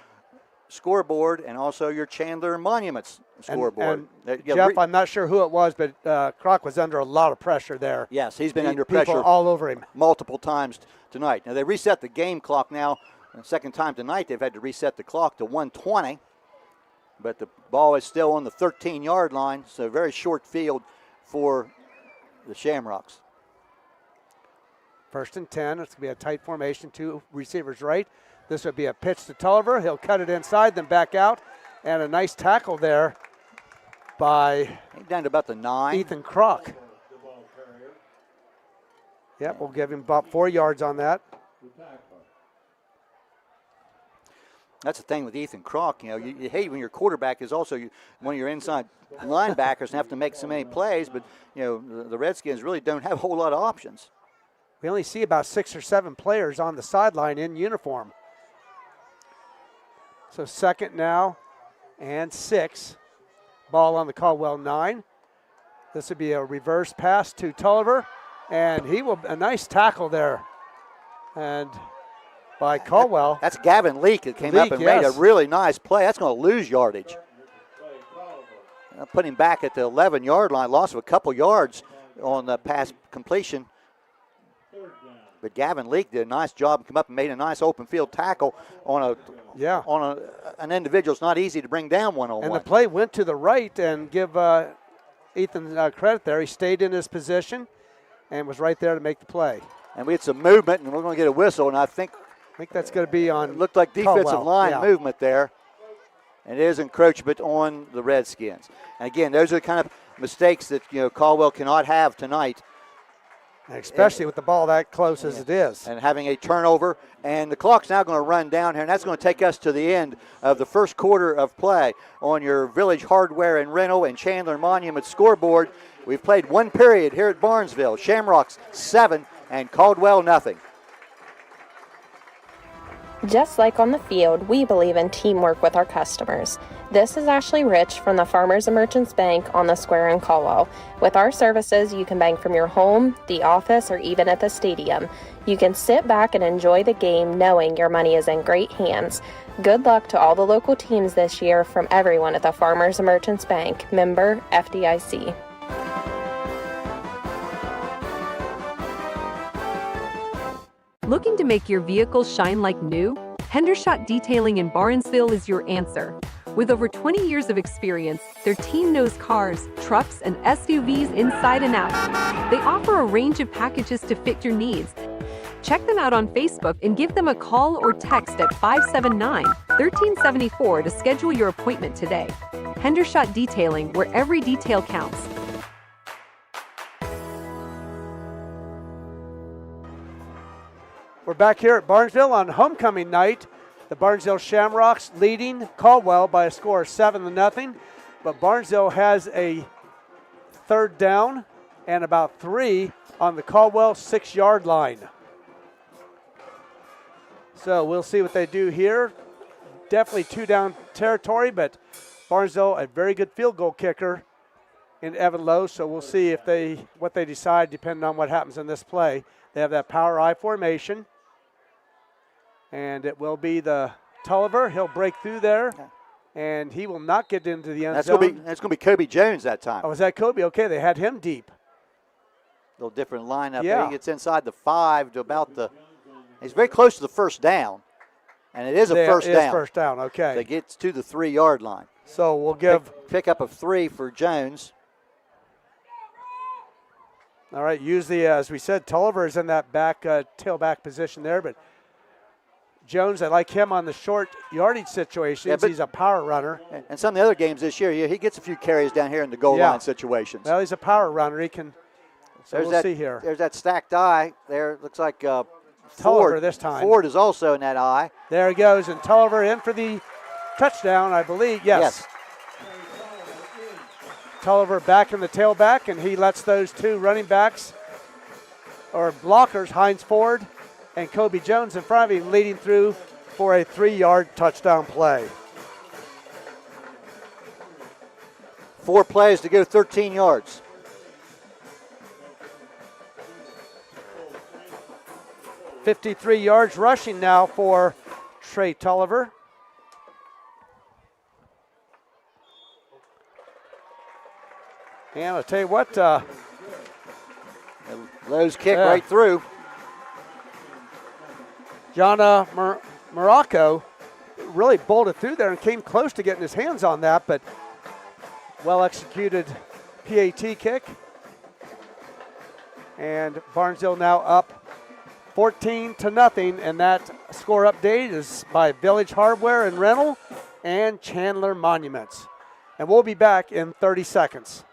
scoreboard, and also your Chandler Monuments scoreboard. And Jeff, I'm not sure who it was, but Kroc was under a lot of pressure there. Yes, he's been under pressure all over him multiple times tonight. Now they reset the game clock now. The second time tonight they've had to reset the clock to 1:20, but the ball is still on the 13-yard line, so very short field for the Shamrocks. 1st and 10. It's going to be a tight formation, 2 receivers right. This would be a pitch to Tulliver. He'll cut it inside, then back out. And a nice tackle there by down to about the 9. Ethan Kroc. Yep, we'll give him about 4 yards on that. That's the thing with Ethan Kroc. You know, you hate when your quarterback is also one of your inside linebackers and have to make so many plays, but, you know, the Redskins really don't have a whole lot of options. We only see about 6 or 7 players on the sideline in uniform. So second now and 6. Ball on the Caldwell 9. This would be a reverse pass to Tulliver, and a nice tackle there. And by Caldwell. That's Gavin Leake that came up and made a really nice play. That's going to lose yardage. Put him back at the 11-yard line, loss of a couple yards on the pass completion. But Gavin Leake did a nice job and come up and made a nice open field tackle on an individual. It's not easy to bring down one-on-one. And the play went to the right, and give Ethan credit there. He stayed in his position and was right there to make the play. And we had some movement, and we're going to get a whistle, and I think that's going to be on. It looked like defensive Caldwell. line movement there. And it is encroachment on the Redskins. And again, those are the kind of mistakes that, you know, Caldwell cannot have tonight. Especially with the ball that close as it is. And having a turnover. And the clock's now going to run down here, and that's going to take us to the end of the first quarter of play on your Village Hardware and Rental and Chandler Monument scoreboard. We've played one period here at Barnesville. Shamrocks 7 and Caldwell nothing. Just like on the field, we believe in teamwork with our customers. This is Ashley Rich from the Farmers and Merchants Bank on the Square in Caldwell. With our services, you can bank from your home, the office, or even at the stadium. You can sit back and enjoy the game knowing your money is in great hands. Good luck to all the local teams this year from everyone at the Farmers and Merchants Bank, member FDIC. Looking to make your vehicle shine like new? Hendershot Detailing in Barnesville is your answer. With over 20 years of experience, their team knows cars, trucks, and SUVs inside and out. They offer a range of packages to fit your needs. Check them out on Facebook and give them a call or text at 579-1374 to schedule your appointment today. Hendershot Detailing, where every detail counts. We're back here at Barnesville on homecoming night. The Barnesville Shamrocks leading Caldwell by a score of 7-0. But Barnesville has a third down and about 3 on the Caldwell 6-yard line. So we'll see what they do here. Definitely 2-down territory, but Barnesville a very good field goal kicker in Evan Lowe. So we'll see if what they decide depending on what happens in this play. They have that power I formation. And it will be the Tulliver. He'll break through there, and he will not get into the end zone. That's going to be Kobe Jones that time. Oh, was that Kobe? Okay, they had him deep. A little different lineup. Yeah. He gets inside the 5 to about the – he's very close to the first down, and it is a first down. It is first down, okay. So it gets to the 3-yard line. So we'll give – Pick up of 3 for Jones. All right, usually, as we said, Tulliver is in that back tailback position there, but Jones, I like him on the short yardage situations. He's a power runner. And some of the other games this year, he gets a few carries down here in the goal line situations. Well, he's a power runner. He can. So we'll see here. There's that stacked eye there. Looks like Tulliver this time. Ford is also in that eye. There he goes, and Tulliver in for the touchdown, I believe. Yes. Tulliver back in the tailback, and he lets those 2 running backs or blockers, Hines Ford and Kobe Jones, in front of him, leading through for a 3-yard touchdown play. 4 plays to go 13 yards. $53 yards rushing now for Trey Tulliver. And I'll tell you what. Lowe's kick right through. John Morocco really bolted through there and came close to getting his hands on that, but well-executed PAT kick. And Barnesville now up 14-0, and that score update is by Village Hardware and Rental and Chandler Monuments. And we'll be back in 30 seconds.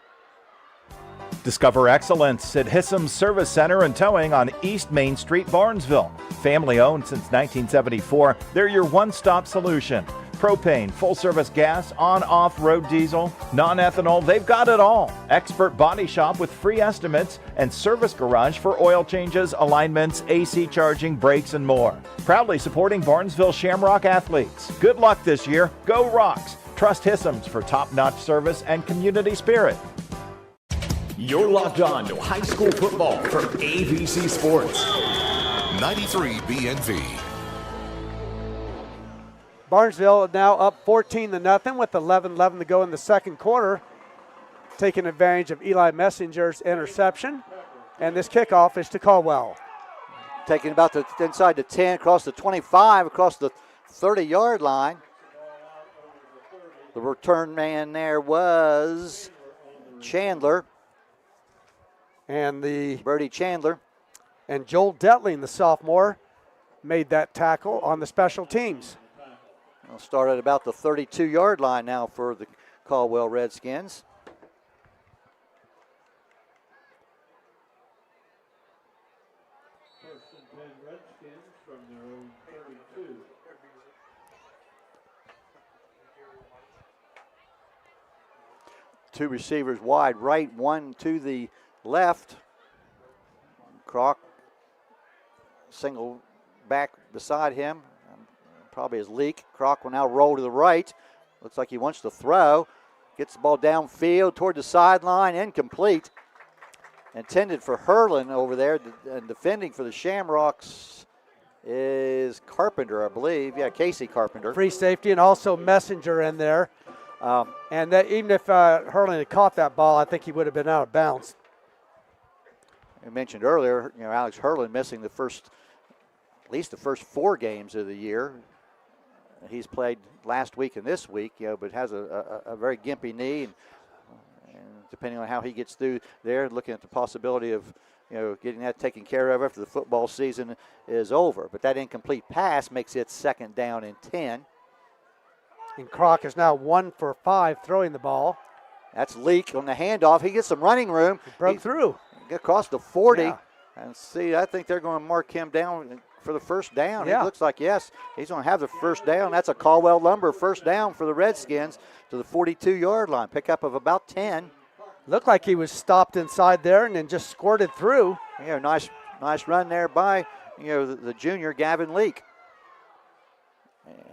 Discover excellence at Hissam Service Center and Towing on East Main Street, Barnesville. Family owned since 1974, they're your one-stop solution. Propane, full-service gas, on-off-road diesel, non-ethanol, they've got it all. Expert body shop with free estimates and service garage for oil changes, alignments, AC charging, brakes, and more. Proudly supporting Barnesville Shamrock athletes. Good luck this year. Go Rocks. Trust Hissam's for top-notch service and community spirit. You're locked on to high school football from ABC Sports. 93 BNV. Barnesville now up 14-0 with 11:11 to go in the second quarter, taking advantage of Eli Messenger's interception. And this kickoff is to Caldwell. Taking about the inside the 10, across the 25, across the 30-yard line. The return man there was Chandler. And Brody Chandler. And Joel Detling, the sophomore, made that tackle on the special teams. We'll start at about the 32-yard line now for the Caldwell Redskins. Two receivers wide right, one to the left. Croc single back beside him. Probably his leak. Croc will now roll to the right. Looks like he wants to throw. Gets the ball downfield toward the sideline. Incomplete. Intended for Hurlin over there. And defending for the Shamrocks is Carpenter, I believe. Yeah, Casey Carpenter. Free safety and also Messenger in there. And that, even if Hurlin had caught that ball, I think he would have been out of bounds. I mentioned earlier, Alex Hurlin missing at least the first 4 games of the year. He's played last week and this week, but has a very gimpy knee, and depending on how he gets through there, looking at the possibility of getting that taken care of after the football season is over. But that incomplete pass makes it 2nd down and 10. And Croc is now 1 for 5 throwing the ball. That's Leak on the handoff. He gets some running room. He broke through. Across the 40. Yeah. And see, I think they're going to mark him down for the first down. Yeah. It looks like, yes, he's going to have the first down. That's a Caldwell Lumber first down for the Redskins to the 42-yard line. Pickup of about 10. Looked like he was stopped inside there and then just squirted through. Yeah, nice run there by, the junior Gavin Leak.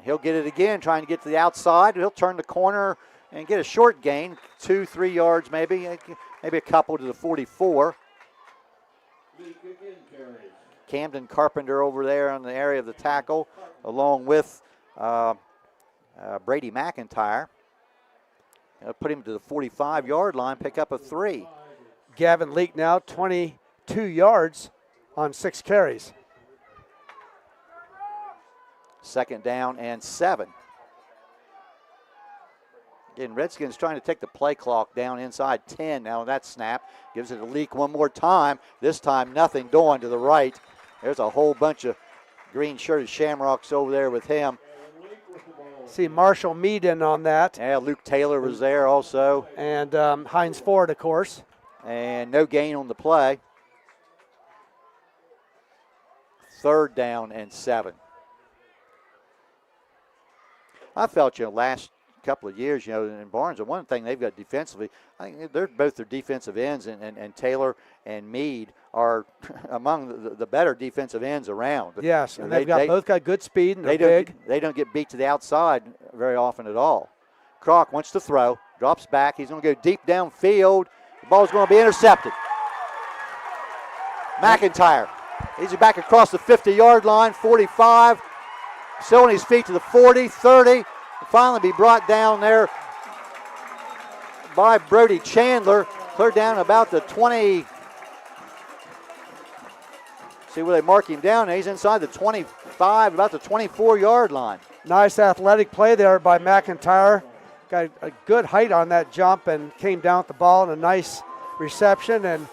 He'll get it again, trying to get to the outside. He'll turn the corner and get a short gain, 2-3 yards maybe a couple to the 44. Camden Carpenter over there in the area of the tackle, along with Brady McIntyre. Put him to the 45-yard line, pick up a 3. Gavin Leak now 22 yards on 6 carries. 2nd down and 7. Again, Redskins trying to take the play clock down inside 10. Now that snap gives it a Leak one more time. This time nothing doing to the right. There's a whole bunch of green-shirted Shamrocks over there with him. See Marshall Mead in on that. Yeah, Luke Taylor was there also. And Hines Ford, of course. And no gain on the play. 3rd down and 7. I felt, last couple of years, in Barnes, and one thing they've got defensively, I think they're both their defensive ends, and Taylor and Mead are among the better defensive ends around. Yes, and they've both got good speed, and they're big. They don't get beat to the outside very often at all. Croc wants to throw, drops back. He's going to go deep downfield. The ball's going to be intercepted. McIntyre, he's back across the 50-yard line, 45. Still on his feet to the 40, 30. Finally be brought down there by Brody Chandler. Clear down about the 20. See where they mark him down. He's inside the 25, about the 24-yard line. Nice athletic play there by McIntyre. Got a good height on that jump and came down with the ball and a nice reception. And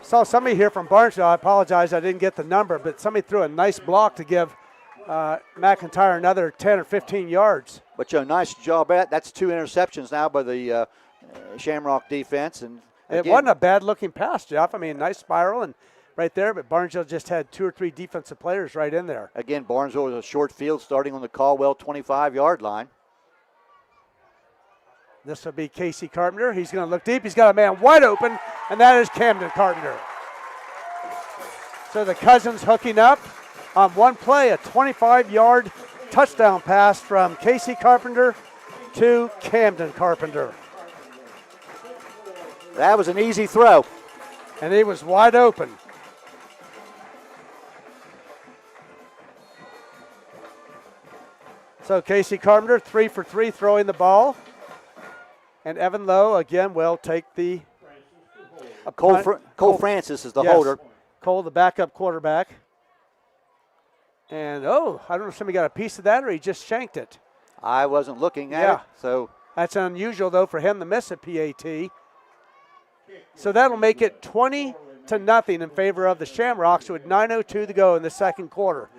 saw somebody here from Barnesville. I apologize, I didn't get the number, but somebody threw a nice block to give McIntyre another 10 or 15 yards. But, nice job. That's 2 interceptions now by the Shamrock defense. And it wasn't a bad-looking pass, Jeff. I mean, nice spiral and right there, but Barnesville just had 2 or 3 defensive players right in there. Again, Barnesville was a short field starting on the Caldwell 25-yard line. This will be Casey Carpenter. He's going to look deep. He's got a man wide open, and that is Camden Carpenter. So the Cousins hooking up on one play, a 25-yard touchdown pass from Casey Carpenter to Camden Carpenter. That was an easy throw. And he was wide open. So Casey Carpenter, 3 for 3 throwing the ball. And Evan Lowe, again, will take the... Cole Francis is the holder. Cole, the backup quarterback. And, I don't know if somebody got a piece of that or he just shanked it. I wasn't looking at it, so... That's unusual, though, for him to miss a PAT. So that'll make it 20-0 in favor of the Shamrocks with 9:02 to go in the second quarter.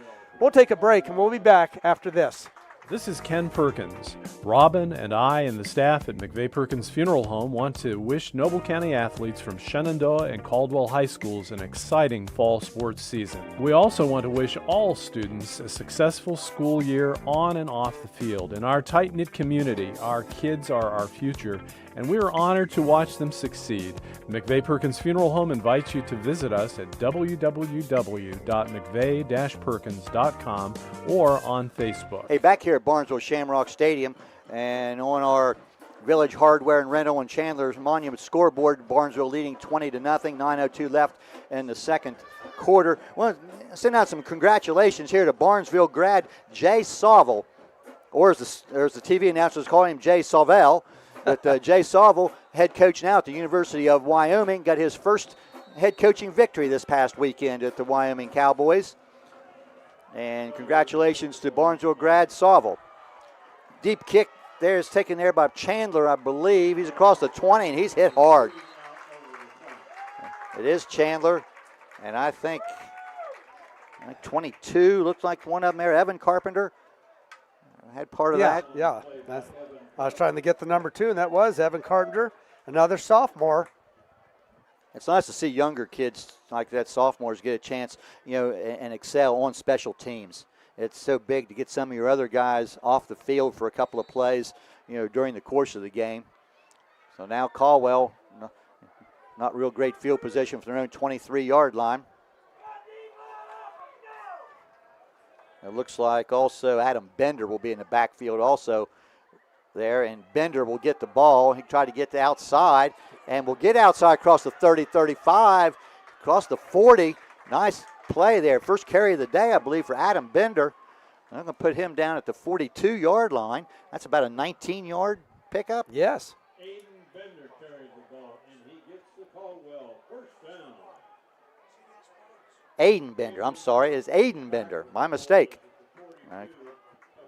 We'll take a break, and we'll be back after this. This is Ken Perkins. Robin and I and the staff at McVeigh Perkins Funeral Home want to wish Noble County athletes from Shenandoah and Caldwell High Schools an exciting fall sports season. We also want to wish all students a successful school year on and off the field. In our tight-knit community, our kids are our future, and we are honored to watch them succeed. McVeigh Perkins Funeral Home invites you to visit us at www.mcveigh-perkins.com or on Facebook. Hey, back here at Barnesville Shamrock Stadium and on our Village Hardware and Rental and Chandler's Monument scoreboard, Barnesville leading 20-0, 9:02 left in the second quarter. I want to send out some congratulations here to Barnesville grad Jay Sauvel, or as the TV announcers call him, Jay Sauvel. But Jay Sauvel, head coach now at the University of Wyoming, got his first head coaching victory this past weekend at the Wyoming Cowboys. And congratulations to Barnesville grad Sauvel. Deep kick there is taken there by Chandler, I believe. He's across the 20, and he's hit hard. It is Chandler, and I think 22, looks like one of them there, Evan Carpenter, had part of that. Yeah, I was trying to get the number 2, and that was Evan Carpenter, another sophomore. It's nice to see younger kids like that, sophomores, get a chance, and excel on special teams. It's so big to get some of your other guys off the field for a couple of plays, during the course of the game. So now Caldwell, not real great field position from their own 23-yard line. It looks like also Adam Bender will be in the backfield also there, and Bender will get the ball. He tried to get to outside, and will get outside across the 30, 35, across the 40. Nice play there. First carry of the day, I believe, for Adam Bender. I'm going to put him down at the 42-yard line. That's about a 19-yard pickup. Yes. Aiden Bender carries the ball, and he gets the Caldwell first down. Aiden Bender, I'm sorry, it's Aiden Bender. My mistake. I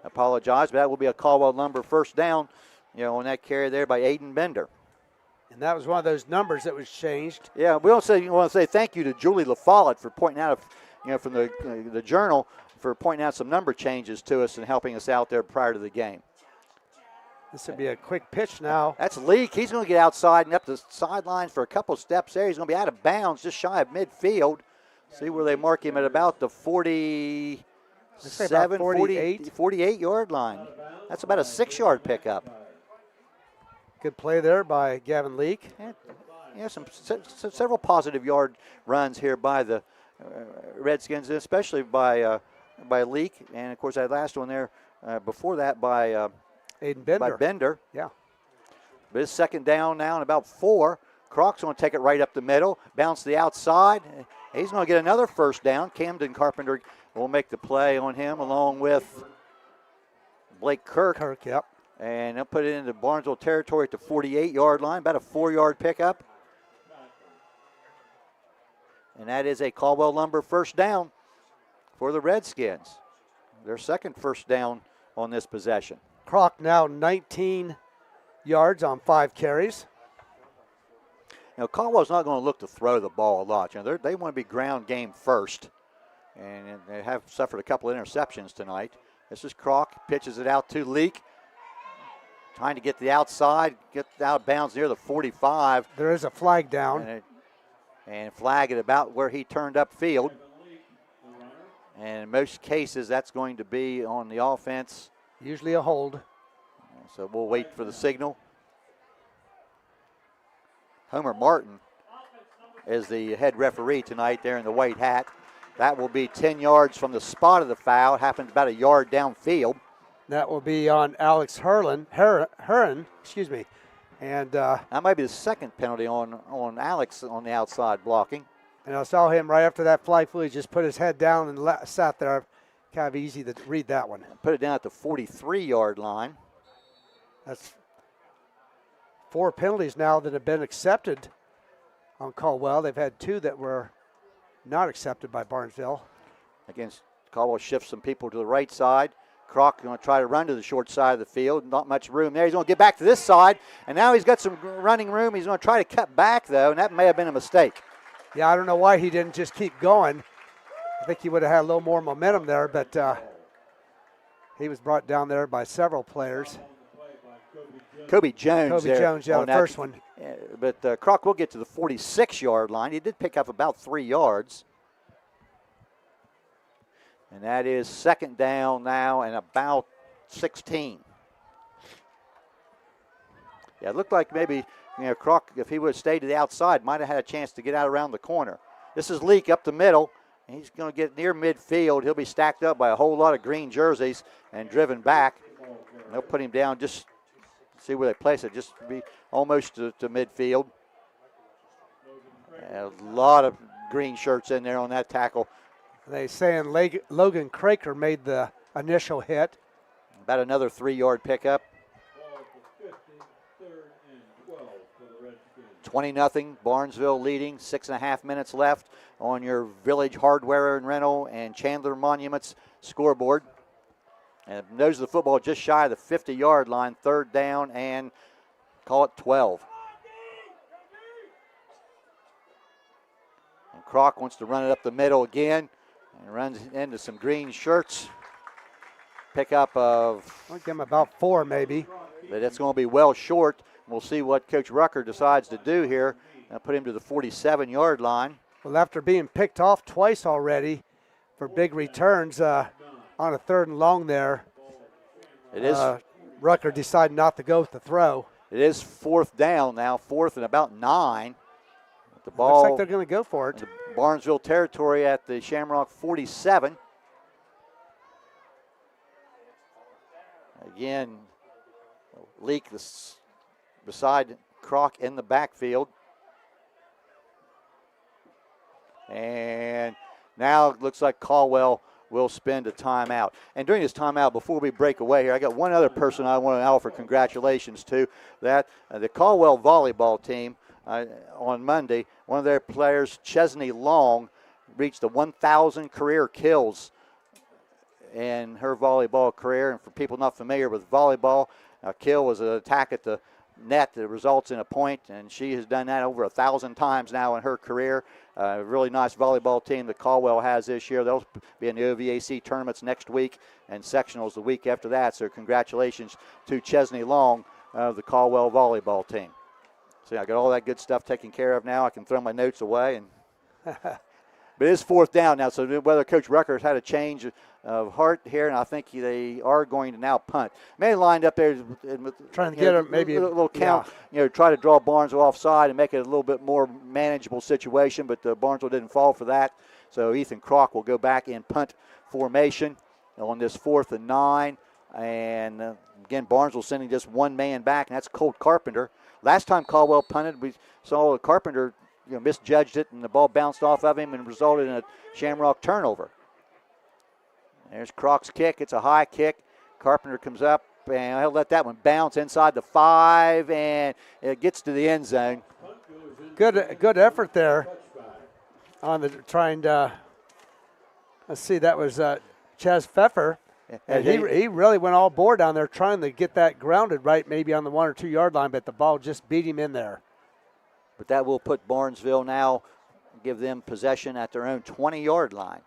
apologize, but that will be a Caldwell number first down, on that carry there by Aiden Bender. And that was one of those numbers that was changed. Yeah, we want to say thank you to Julie LaFollette for pointing out, from the Journal, for pointing out some number changes to us and helping us out there prior to the game. This would be a quick pitch now. That's Leak. He's going to get outside and up the sidelines for a couple steps there. He's going to be out of bounds, just shy of midfield. See where they mark him at about the 48 yard line. That's about a 6-yard pickup. Good play there by Gavin Leak. Yeah, several positive yard runs here by the Redskins, especially by Leak, and of course that last one there before that by Aiden Bender. By Bender. Yeah. But it's second down now and about 4. Croc's going to take it right up the middle, bounce to the outside. He's going to get another first down. Camden Carpenter will make the play on him along with Blake Kirk. Kirk, yep. And they'll put it into Barnesville territory at the 48-yard line, about a 4-yard pickup. And that is a Caldwell Lumber first down for the Redskins. Their second first down on this possession. Croc now 19 yards on 5 carries. Caldwell's not going to look to throw the ball a lot. They want to be ground game first. And they have suffered a couple of interceptions tonight. This is Crock, pitches it out to Leak. Trying to get the outside, get out of bounds near the 45. There is a flag down. And flag it about where he turned upfield. And in most cases, that's going to be on the offense. Usually a hold. So we'll wait for the signal. Homer Martin is the head referee tonight there in the white hat. That will be 10 yards from the spot of the foul. It happened about a yard downfield. That will be on Alex Heron, excuse me. And that might be the second penalty on Alex on the outside blocking. And I saw him right after that flag flew. He just put his head down and sat there. Kind of easy to read that one. Put it down at the 43-yard line. That's 4 penalties now that have been accepted on Caldwell. They've had 2 that were not accepted by Barnesville. Against Caldwell shifts some people to the right side. Crock going to try to run to the short side of the field. Not much room there. He's going to get back to this side, and now he's got some running room. He's going to try to cut back, though, and that may have been a mistake. Yeah, I don't know why he didn't just keep going. I think he would have had a little more momentum there, but he was brought down there by several players. Kobe Jones yeah, the first one. But Crock will get to the 46-yard line. He did pick up about 3 yards. And that is second down now and about 16. Yeah, it looked like maybe, Crock, if he would have stayed to the outside, might have had a chance to get out around the corner. This is Leak up the middle. And he's going to get near midfield. He'll be stacked up by a whole lot of green jerseys and driven back. And they'll put him down, just see where they place it, just to be almost to midfield. A lot of green shirts in there on that tackle. They saying Logan Craker made the initial hit. About another 3-yard pickup. 20-0, Barnesville leading, 6.5 minutes left on your Village Hardware and Rental and Chandler Monuments scoreboard. And nose of the football just shy of the 50-yard line, third down and call it 12. And Crock wants to run it up the middle again and runs into some green shirts. Pickup of... I'll give him about 4 maybe. But it's going to be well short. We'll see what Coach Rucker decides to do here. Put him to the 47-yard line. Well, after being picked off twice already for big returns on a 3rd and long there, it is. Rucker decided not to go with the throw. It is 4th down now, 4th and about 9. The ball looks like they're going to go for it. The Barnesville territory at the Shamrock 47. Again, Leak beside Crock in the backfield. And now it looks like Caldwell will spend a timeout. And during this timeout, before we break away here, I got one other person I want to offer congratulations to. That the Caldwell volleyball team on Monday, one of their players, Chesney Long, reached the 1,000 career kills in her volleyball career. And for people not familiar with volleyball, a kill was an attack at the net that results in a point, and she has done that over 1,000 times now in her career. A really nice volleyball team that Caldwell has this year. They'll be in the OVAC tournaments next week and sectionals the week after that. So congratulations to Chesney Long of the Caldwell volleyball team. See, I got all that good stuff taken care of now. I can throw my notes away. And but it is 4th down now, so whether Coach Rucker has had a change of heart here, and I think they are going to now punt. May lined up there trying to get him maybe a little count, try to draw Barnesville offside and make it a little bit more manageable situation, but Barnesville didn't fall for that. So Ethan Crock will go back in punt formation on this 4th and 9. And again, Barnesville sending just one man back, and that's Colt Carpenter. Last time Caldwell punted, we saw Carpenter misjudged it, and the ball bounced off of him and resulted in a Shamrock turnover. There's Crock's kick. It's a high kick. Carpenter comes up, and he'll let that one bounce inside the 5, and it gets to the end zone. Good effort there on the trying to. Let's see, that was Chaz Pfeffer. And he really went all board down there trying to get that grounded right, maybe on the 1 or 2 yard line, but the ball just beat him in there. But that will put Barnesville now, give them possession at their own 20-yard line.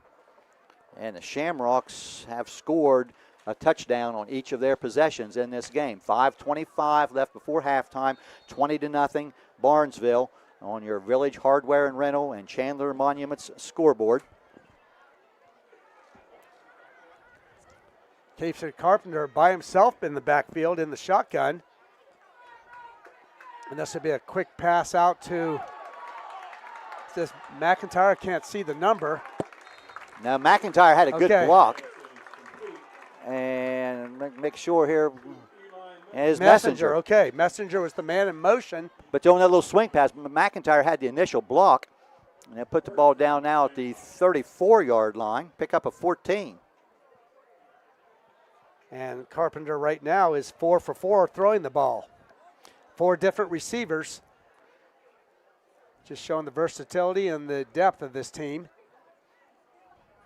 And the Shamrocks have scored a touchdown on each of their possessions in this game. 5:25 left before halftime, 20-0 Barnesville on your Village Hardware and Rental and Chandler Monuments scoreboard. Casey Carpenter by himself in the backfield in the shotgun. And this will be a quick pass out to this McIntyre. Can't see the number. Now McIntyre had a good Okay. block. And make sure here. And his Messenger. Okay, Messenger was the man in motion. But on that little swing pass, McIntyre had the initial block. And they put the ball down now at the 34-yard line. Pick up a 14. And Carpenter right now is 4 for 4 throwing the ball. 4 different receivers. Just showing the versatility and the depth of this team.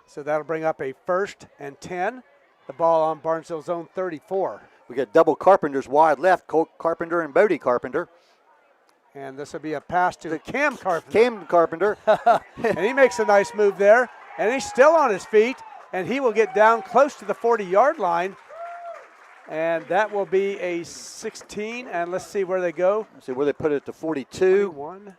So that'll bring up a 1st and 10. The ball on Barnesville's own 34. We got double Carpenters wide left, Colt Carpenter and Bodie Carpenter. And this will be a pass to Cam Carpenter. Cam Carpenter. And he makes a nice move there. And he's still on his feet. And he will get down close to the 40-yard line. And that will be a 16. And let's see where they go. Let's see where they put it to 42. 21.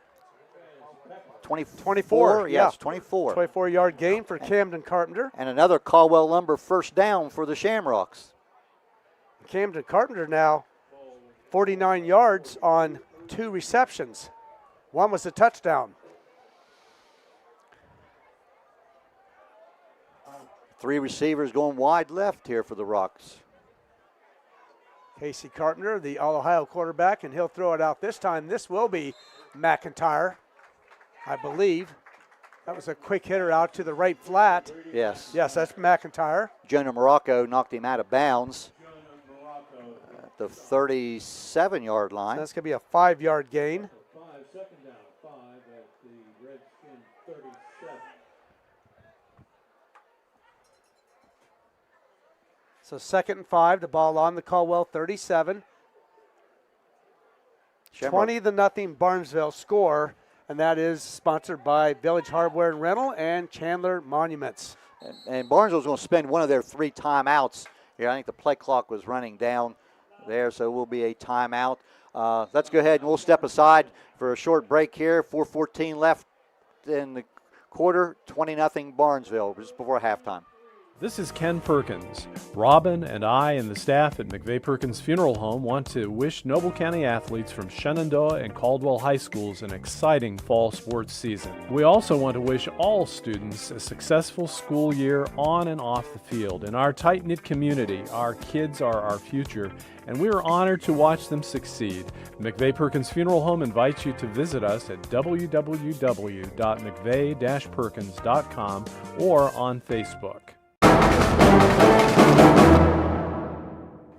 24. Yes, 24. 24-yard gain for Camden Carpenter. And another Caldwell Lumber first down for the Shamrocks. Camden Carpenter now 49 yards on 2 receptions. One was a touchdown. 3 receivers going wide left here for the Rocks. Casey Carpenter, the All-Ohio quarterback, and he'll throw it out this time. This will be McIntyre, I believe. That was a quick hitter out to the right flat. Yes. Yes, that's McIntyre. Jonah Morocco knocked him out of bounds at the 37-yard line. So that's going to be a 5-yard gain. 2nd down, 5 at the Redskin 37. So 2nd and 5, the ball on the Caldwell 37. Shamrock. 20-0 Barnesville score, and that is sponsored by Village Hardware and Rental and Chandler Monuments. And Barnesville's going to spend one of their 3 timeouts here. I think the play clock was running down there, so it will be a timeout. Let's go ahead and we'll step aside for a short break here. 4:14 left in the quarter, 20-0 Barnesville, just before halftime. This is Ken Perkins. Robin and I and the staff at McVeigh Perkins Funeral Home want to wish Noble County athletes from Shenandoah and Caldwell High Schools an exciting fall sports season. We also want to wish all students a successful school year on and off the field. In our tight-knit community, our kids are our future, and we are honored to watch them succeed. McVeigh Perkins Funeral Home invites you to visit us at www.mcveigh-perkins.com or on Facebook.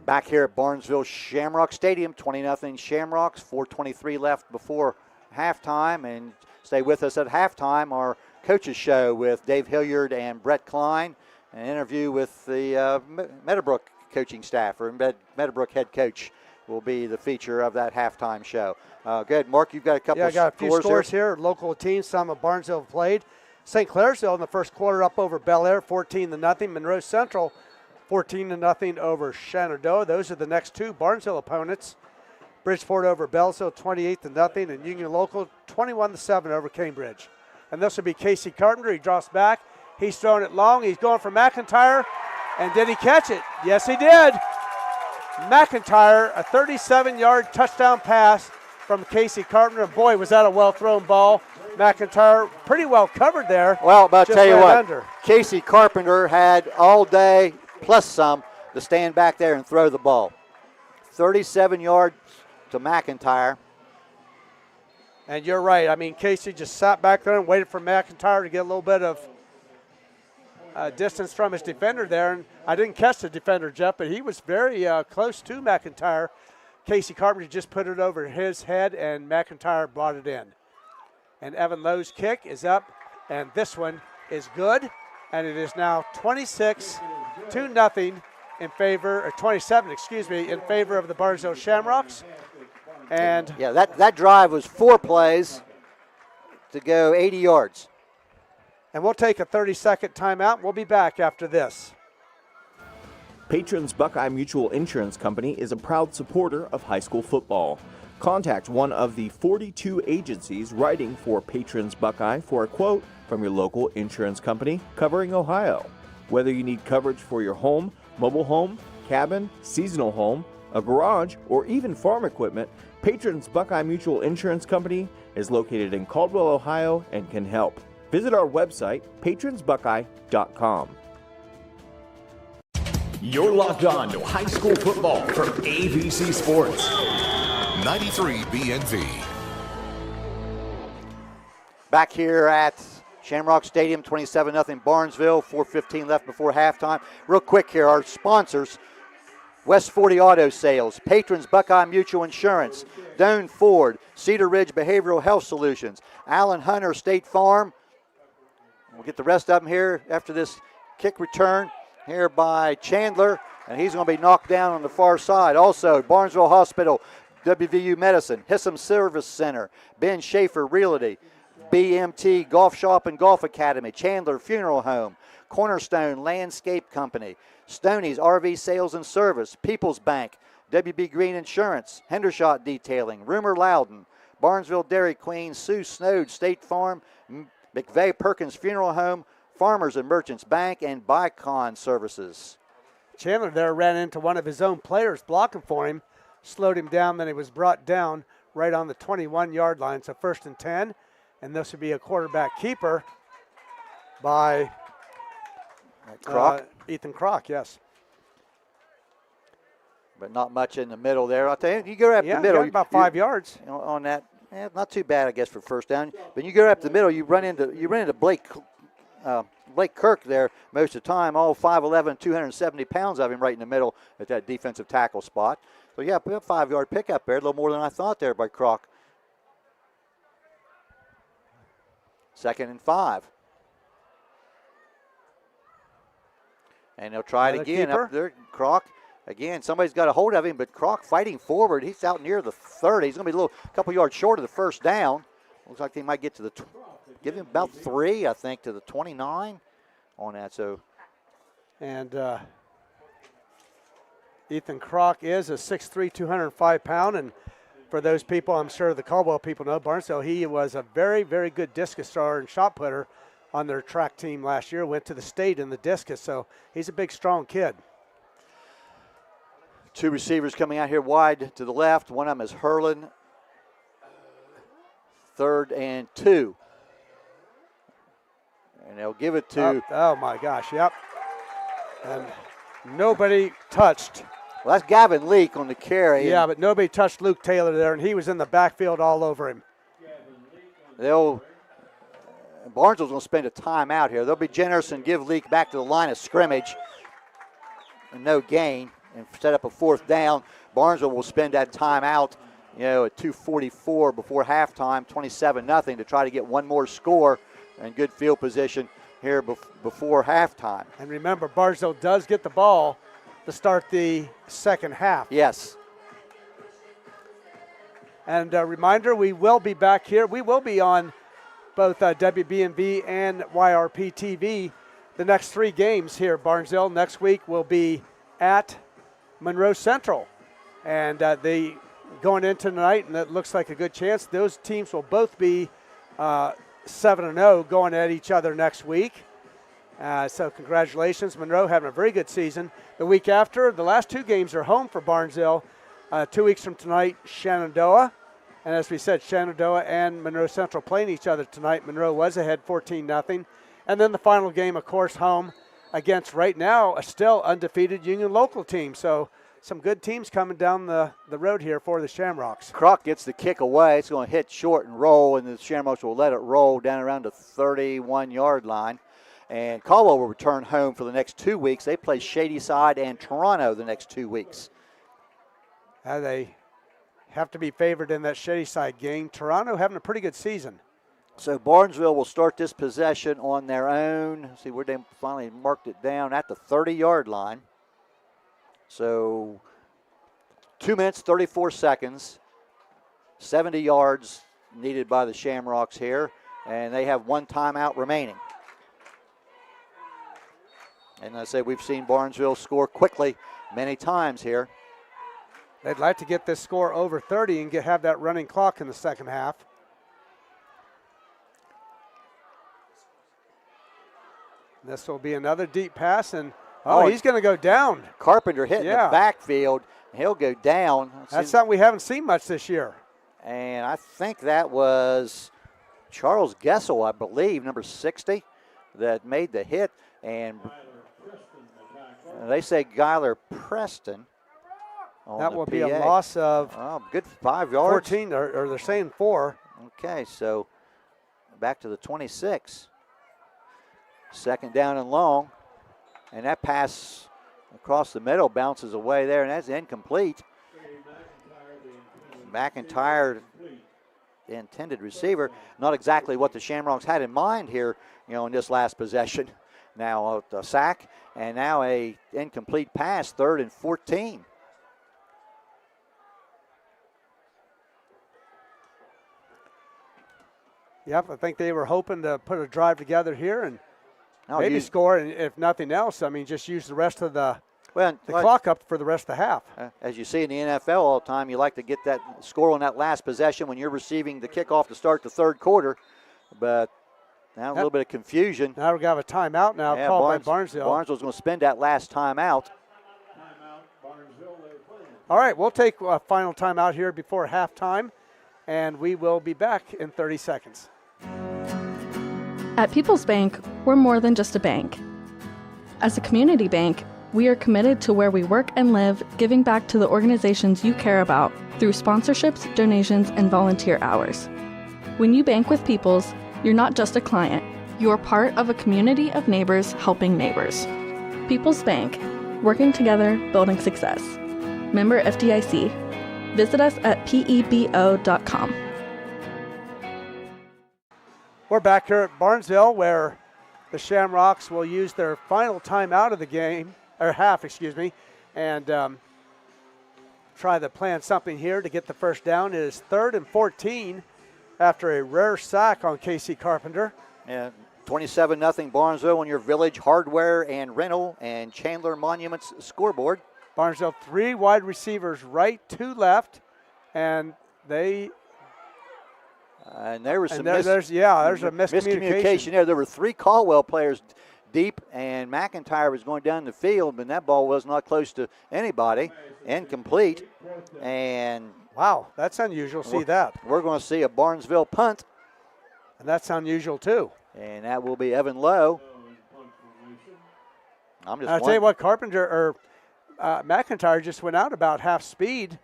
Back here at Barnesville Shamrock Stadium, 20-0 Shamrocks, 4:23 left before halftime. And stay with us at halftime, our coaches show with Dave Hilliard and Brett Klein, an interview with the Meadowbrook coaching staff, or Meadowbrook head coach will be the feature of that halftime show. Good, Mark, you've got a couple I got a few scores here. Local teams, some of Barnesville played. St. Clairsville in the first quarter up over Bel Air, 14-0. Monroe Central, 14-0 over Shenandoah. Those are the next 2 Barnesville opponents. Bridgeport over Bellsville, 28-0, and Union Local, 21-7 over Cambridge. And this will be Casey Carpenter. He drops back. He's throwing it long. He's going for McIntyre. And did he catch it? Yes, he did. McIntyre, a 37-yard touchdown pass from Casey Carpenter. Boy, was that a well-thrown ball. McIntyre pretty well covered there. Well, but I'll tell you what, under. Casey Carpenter had all day plus some to stand back there and throw the ball. 37 yards to McIntyre. And you're right. I mean, Casey just sat back there and waited for McIntyre to get a little bit of distance from his defender there. And I didn't catch the defender, Jeff, but he was very close to McIntyre. Casey Carpenter just put it over his head, and McIntyre brought it in. And Evan Lowe's kick is up, and this one is good. And it is now 26-0 in favor, or 27, in favor of the Barnesville Shamrocks. And yeah, that drive was 4 plays to go 80 yards. And we'll take a 30-second timeout. We'll be back after this. Patrons Buckeye Mutual Insurance Company is a proud supporter of high school football. Contact one of the 42 agencies writing for Patrons Buckeye for a quote from your local insurance company covering Ohio. Whether you need coverage for your home, mobile home, cabin, seasonal home, a garage, or even farm equipment, Patrons Buckeye Mutual Insurance Company is located in Caldwell, Ohio, and can help. Visit our website, patronsbuckeye.com. You're locked on to high school football from ABC Sports. 93 BNV. Back here at Shamrock Stadium, 27-0 Barnesville, 4:15 left before halftime. Real quick here, our sponsors, West 40 Auto Sales, Patrons Buckeye Mutual Insurance, Doane Ford, Cedar Ridge Behavioral Health Solutions, Allen Hunter State Farm. We'll get the rest of them here after this kick return here by Chandler, and he's going to be knocked down on the far side. Also, Barnesville Hospital, WVU Medicine, Hissam Service Center, Ben Schaefer Realty, BMT Golf Shop and Golf Academy, Chandler Funeral Home, Cornerstone Landscape Company, Stoney's RV Sales and Service, People's Bank, WB Green Insurance, Hendershot Detailing, Rumor Loudon, Barnesville Dairy Queen, Sue Snowd State Farm, McVeigh Perkins Funeral Home, Farmers and Merchants Bank, and Bicon Services. Chandler there ran into one of his own players blocking for him, slowed him down, then he was brought down right on the 21-yard line. So 1st and 10, and this would be a quarterback keeper by Kroc. Ethan Kroc, yes. But not much in the middle there. I'll tell you, you go up the middle. About 5 yards on that. Not too bad, I guess, for first down. But you go up the middle, you run into Blake Kirk there most of the time. All 5'11", 270 pounds of him right in the middle at that defensive tackle spot. So yeah, put a 5-yard pickup there, a little more than I thought there by Kroc. 2nd and 5. And they'll try it again up there. Kroc. Again, somebody's got a hold of him, but Kroc fighting forward. He's out near the 30. He's going to be a couple yards short of the first down. Looks like they might get to give him about 3, I think, to the 29 on that. So, and Ethan Kroc is a 6'3", 205-pound, and for those people, I'm sure the Caldwell people know, Barnesville, he was a very, very good discus thrower and shot putter on their track team last year. Went to the state in the discus, so he's a big, strong kid. 2 receivers coming out here wide to the left. One of them is Hurlin. 3rd and 2. And they'll give it to... Oh, my gosh, yep. And nobody touched. Well, that's Gavin Leake on the carry. Yeah, but nobody touched Luke Taylor there, and he was in the backfield all over him. Barnesville's going to spend a timeout here. They'll be generous and give Leake back to the line of scrimmage. And no gain. And set up a 4th down. Barnesville will spend that timeout, at 2:44 before halftime, 27-0, to try to get one more score and good field position here before halftime. And remember, Barnesville does get the ball to start the second half. Yes. And a reminder, we will be back here. We will be on both WBNV and YRP TV the next 3 games here at Barnesville. Next week will be at Monroe Central, and they going into tonight, and it looks like a good chance. Those teams will both be 7-0 going at each other next week. So congratulations, Monroe having a very good season. The week after, the last 2 games are home for Barnesville. 2 weeks from tonight, Shenandoah. And as we said, Shenandoah and Monroe Central playing each other tonight. Monroe was ahead 14-0. And then the final game, of course, home against right now a still undefeated Union local team. So some good teams coming down the road here for the Shamrocks. Kroc gets the kick away. It's going to hit short and roll, and the Shamrocks will let it roll down around the 31-yard line. And Caldwell will return home for the next 2 weeks. They play Shadyside and Toronto the next 2 weeks. They have to be favored in that Shadyside game. Toronto having a pretty good season. So Barnesville will start this possession on their own. Let's see where they finally marked it down at the 30-yard line. So 2 minutes, 34 seconds, 70 yards needed by the Shamrocks here, and they have 1 timeout remaining. And I say we've seen Barnesville score quickly many times here. They'd like to get this score over 30 and have that running clock in the second half. This will be another deep pass, and he's going to go down. Carpenter hitting the backfield. He'll go down. That's something we haven't seen much this year. And I think that was Charles Gessel, I believe, number 60, that made the hit. And they say Gyler Preston. That will be a loss of good 5 yards. 14, or they're saying 4. Okay, so back to the 26. Second down and long. And that pass across the middle bounces away there, and that's incomplete. McIntyre, the intended receiver, not exactly what the Shamrocks had in mind here, in this last possession. Now a sack, and now a incomplete pass, 3rd and 14. Yep, I think they were hoping to put a drive together here and maybe score, and if nothing else, just use the rest of the clock up for the rest of the half. As you see in the NFL all the time, you like to get that score on that last possession when you're receiving the kickoff to start the third quarter. But now a little bit of confusion. Now we've got a timeout now called by Barnesville. Barnesville's going to spend that last timeout. All right, we'll take a final timeout here before halftime, and we will be back in 30 seconds. At People's Bank, we're more than just a bank. As a community bank, we are committed to where we work and live, giving back to the organizations you care about through sponsorships, donations, and volunteer hours. When you bank with People's, you're not just a client, you're part of a community of neighbors helping neighbors. People's Bank, working together, building success. Member FDIC. Visit us at pebo.com. We're back here at Barnesville, where the Shamrocks will use their final timeout of the game, or half, and try to plan something here to get the first down. It is 3rd and 14 after a rare sack on Casey Carpenter. Yeah, 27-0 Barnesville on your Village Hardware and Rental and Chandler Monuments scoreboard. Barnesville 3 wide receivers right, 2 left, and they... and there was some there's a miscommunication there. There were 3 Caldwell players deep, and McIntyre was going down the field, but that ball was not close to anybody. Incomplete. And wow, that's unusual. See that. We're going to see a Barnesville punt. And that's unusual too. And that will be Evan Lowe. I'll tell you what, McIntyre just went out about half speed.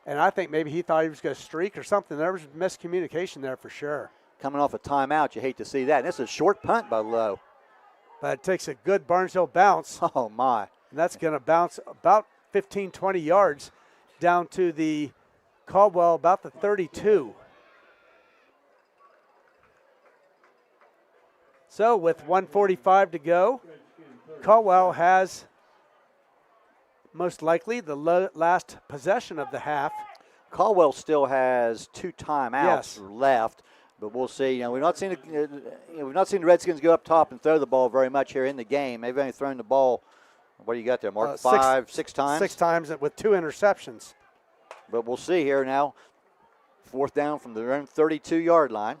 And I think maybe he thought he was going to streak or something. There was miscommunication there for sure. Coming off a timeout, you hate to see that. And this is a short punt by Lowe. But it takes a good Barnesville bounce. Oh, my. And that's going to bounce about 15, 20 yards down to the Caldwell, about the 32. So with 1:45 to go, Caldwell has most likely the last possession of the half. Caldwell still has 2 timeouts left, but we'll see. We've not seen the Redskins go up top and throw the ball very much here in the game. They've only thrown the ball. What do you got there, Mark? 6 times. 6 times with 2 interceptions. But we'll see here now. 4th down from their own 32-yard line.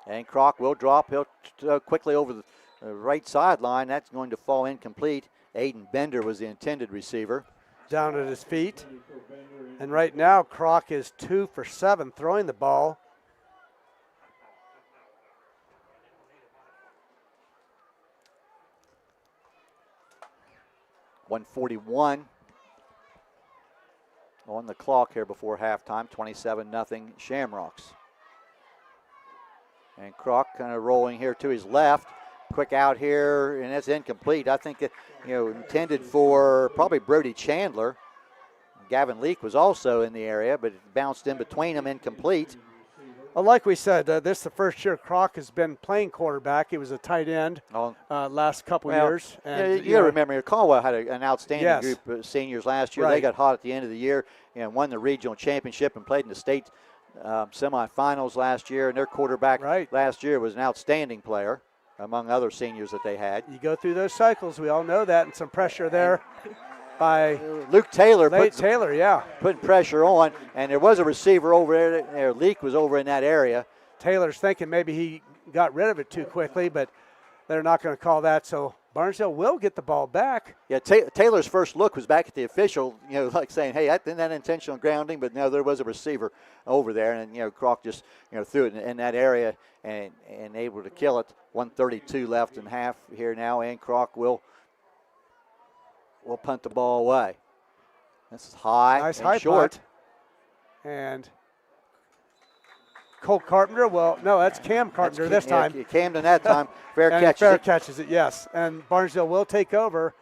And Kroc will drop. He'll quickly over the right sideline. That's going to fall incomplete. Aiden Bender was the intended receiver. Down at his feet. And right now, Kroc is 2 for 7 throwing the ball. .141 on the clock here before halftime. 27-0 Shamrocks. And Kroc kind of rolling here to his left. Quick out here, and that's incomplete. I think that, intended for probably Brody Chandler. Gavin Leake was also in the area, but it bounced in between them, incomplete. Well, like we said, this is the first year Kroc has been playing quarterback. He was a tight end last couple years. And, you got to remember, Caldwell had an outstanding group of seniors last year. They got hot at the end of the year and won the regional championship and played in the state semifinals last year. And their quarterback last year was an outstanding player. among other seniors that they had. You go through those cycles. We all know that, and some pressure there by Luke Taylor. Yeah. Putting pressure on, and there was a receiver over there. Leak was over in that area. Taylor's thinking maybe he got rid of it too quickly, but they're not going to call that, so Barnesville will get the ball back. Yeah, Taylor's first look was back at the official, like saying, hey, isn't that intentional grounding? But no, there was a receiver over there, and, Kroc just, threw it in that area and able to kill it. 1:32 left in half here now, and Kroc will punt the ball away. This is high nice and high short. Punt. And Colt Carpenter, no, that's Cam Carpenter this time. Yeah, Camden that time. Fair catches it, yes. And Barnesville will take over.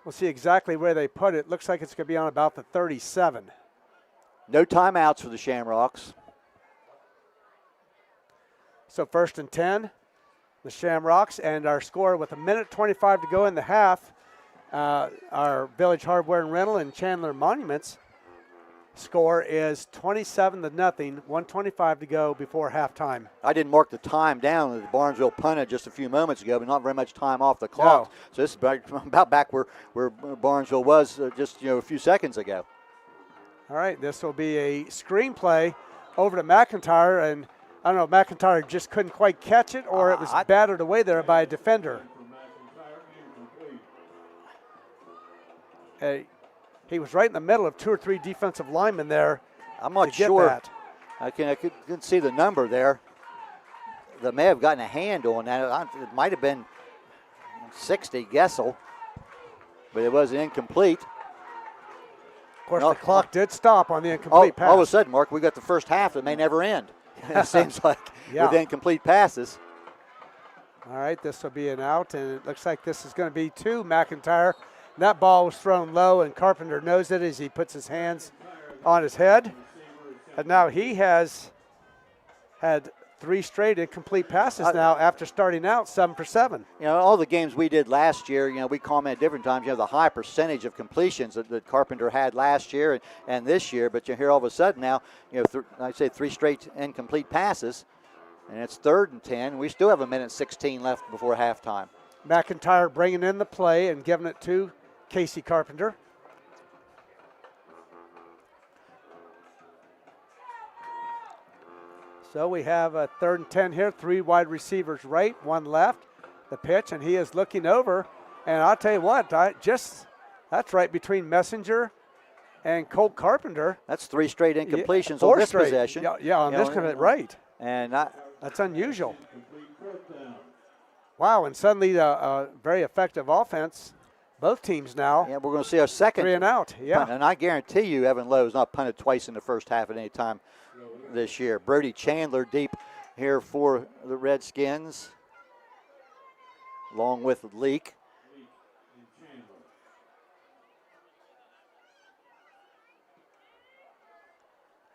We'll see exactly where they put it. Looks like it's going to be on about the 37. No timeouts for the Shamrocks. So 1st and 10, the Shamrocks, and our score with 1:25 to go in the half. Our Village Hardware and Rental and Chandler Monuments score is 27-0, 1:25 to go before halftime. I didn't mark the time down. The Barnesville punted just a few moments ago, but not very much time off the clock. No. So this is about back where Barnesville was just a few seconds ago. All right, this will be a screenplay over to McIntyre, and I don't know, McIntyre just couldn't quite catch it, or it was battered away there by a defender. He was right in the middle of 2 or 3 defensive linemen there. I'm not sure. I couldn't see the number there. They may have gotten a hand on that. It might have been 60 Gessel, but it was incomplete. Of course, the clock did stop on the incomplete pass. All of a sudden, Mark, we got the first half that may never end. It seems like with incomplete passes. All right, this will be an out, and it looks like this is going to be to McIntyre. That ball was thrown low, and Carpenter knows it as he puts his hands on his head. And now he has had 3 straight incomplete passes now after starting out 7 for 7. All the games we did last year, we commented different times, the high percentage of completions that Carpenter had last year and this year. But you hear all of a sudden now, I'd say 3 straight incomplete passes, and it's 3rd and 10. We still have 1:16 left before halftime. McIntyre bringing in the play and giving it to Casey Carpenter. So we have a 3rd and 10 here, 3 wide receivers right, 1 left. The pitch, and he is looking over. And I'll tell you what, that's right between Messenger and Colt Carpenter. That's 3 straight incompletions on this possession. Yeah, on this right. And that's unusual. Wow, and suddenly a very effective offense. Both teams now. Yeah, we're going to see our second 3 and out. Yeah. Punt. And I guarantee you Evan Lowe has not punted twice in the first half at any time this year. Brody Chandler deep here for the Redskins, along with Leak.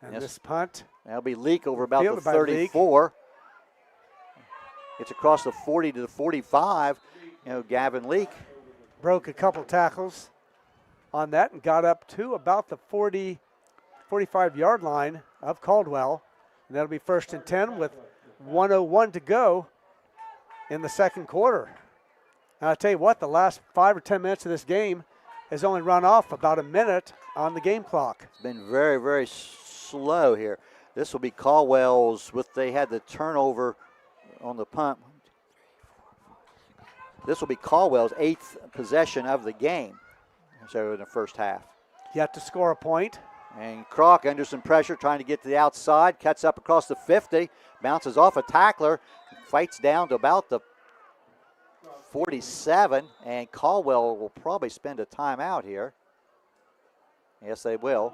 And this punt. That'll be Leak over about the 34. It's across the 40 to the 45. Gavin Leak broke a couple tackles on that and got up to about the 45-yard line of Caldwell. And that'll be 1st and 10 with 1:01 to go in the second quarter. And I'll tell you what, the last 5 or 10 minutes of this game has only run off about a minute on the game clock. It's been very, very slow here. This will be Caldwell's, they had the turnover on the punt. This will be Caldwell's 8th possession of the game, so in the first half. Yet to score a point. And Kroc under some pressure, trying to get to the outside, cuts up across the 50, bounces off a tackler, fights down to about the 47, and Caldwell will probably spend a timeout here. Yes, they will.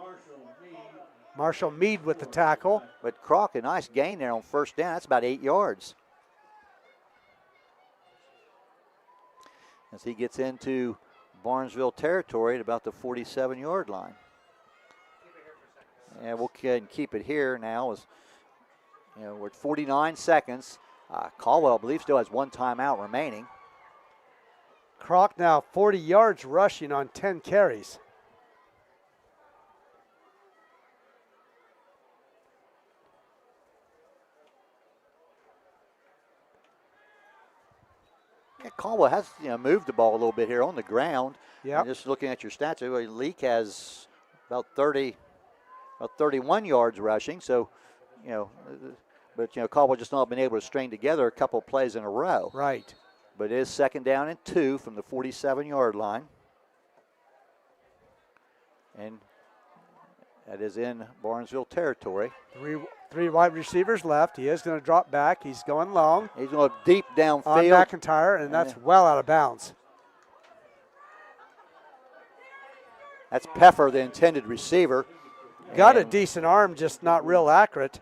Marshall Mead with the tackle. But Kroc, a nice gain there on 1st down. That's about 8 yards. As he gets into Barnesville territory at about the 47-yard line. And we'll go ahead and keep it here now. We're at 49 seconds. Caldwell, I believe, still has 1 timeout remaining. Kroc now 40 yards rushing on 10 carries. Caldwell has moved the ball a little bit here on the ground. Yeah. Just looking at your stats, Leak has about 31 yards rushing. So, but Caldwell just not been able to string together a couple plays in a row. Right. But it is 2nd down and 2 from the 47-yard line. And that is in Barnesville territory. Three wide receivers left. He is going to drop back. He's going long. He's going deep downfield. On McIntyre, and that's well out of bounds. That's Peffer, the intended receiver. Got a decent arm, just not real accurate.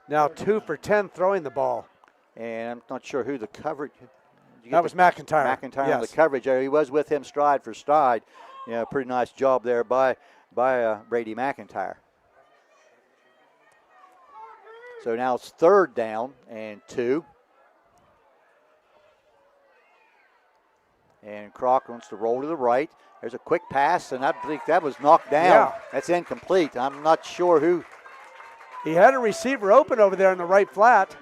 Now 2 for 10 throwing the ball. And I'm not sure who the coverage. That was McIntyre. McIntyre yes. on the coverage there. He was with him stride for stride. Pretty nice job there by Brady McIntyre. So now it's 3rd down and 2. And Croc wants to roll to the right. There's a quick pass, and I think that was knocked down. Yeah. That's incomplete. I'm not sure who. He had a receiver open over there in the right flat.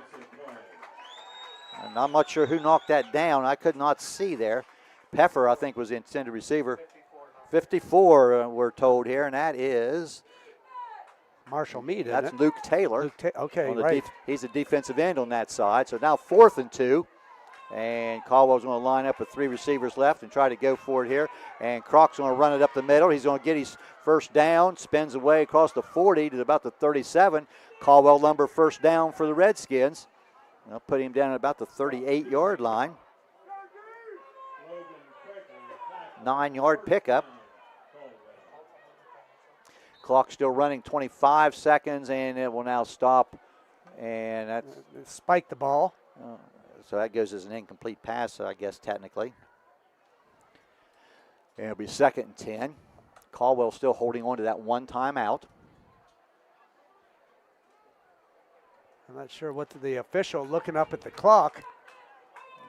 And I'm not sure who knocked that down. I could not see there. Peffer, I think, was the intended receiver. 54, we're told here, and that is Marshall Mead. That's Luke Taylor. Okay, right. He's a defensive end on that side. So now 4th and 2. And Caldwell's going to line up with 3 receivers left and try to go for it here. And Croc's going to run it up the middle. He's going to get his first down, spins away across the 40 to about the 37. Caldwell lumber first down for the Redskins. They'll put him down at about the 38-yard line. 9-yard pickup. Clock still running, 25 seconds, and it will now stop. And that's spike the ball. So that goes as an incomplete pass, I guess, technically. And it'll be 2nd and 10. Caldwell still holding on to that 1 timeout. I'm not sure what the official looking up at the clock.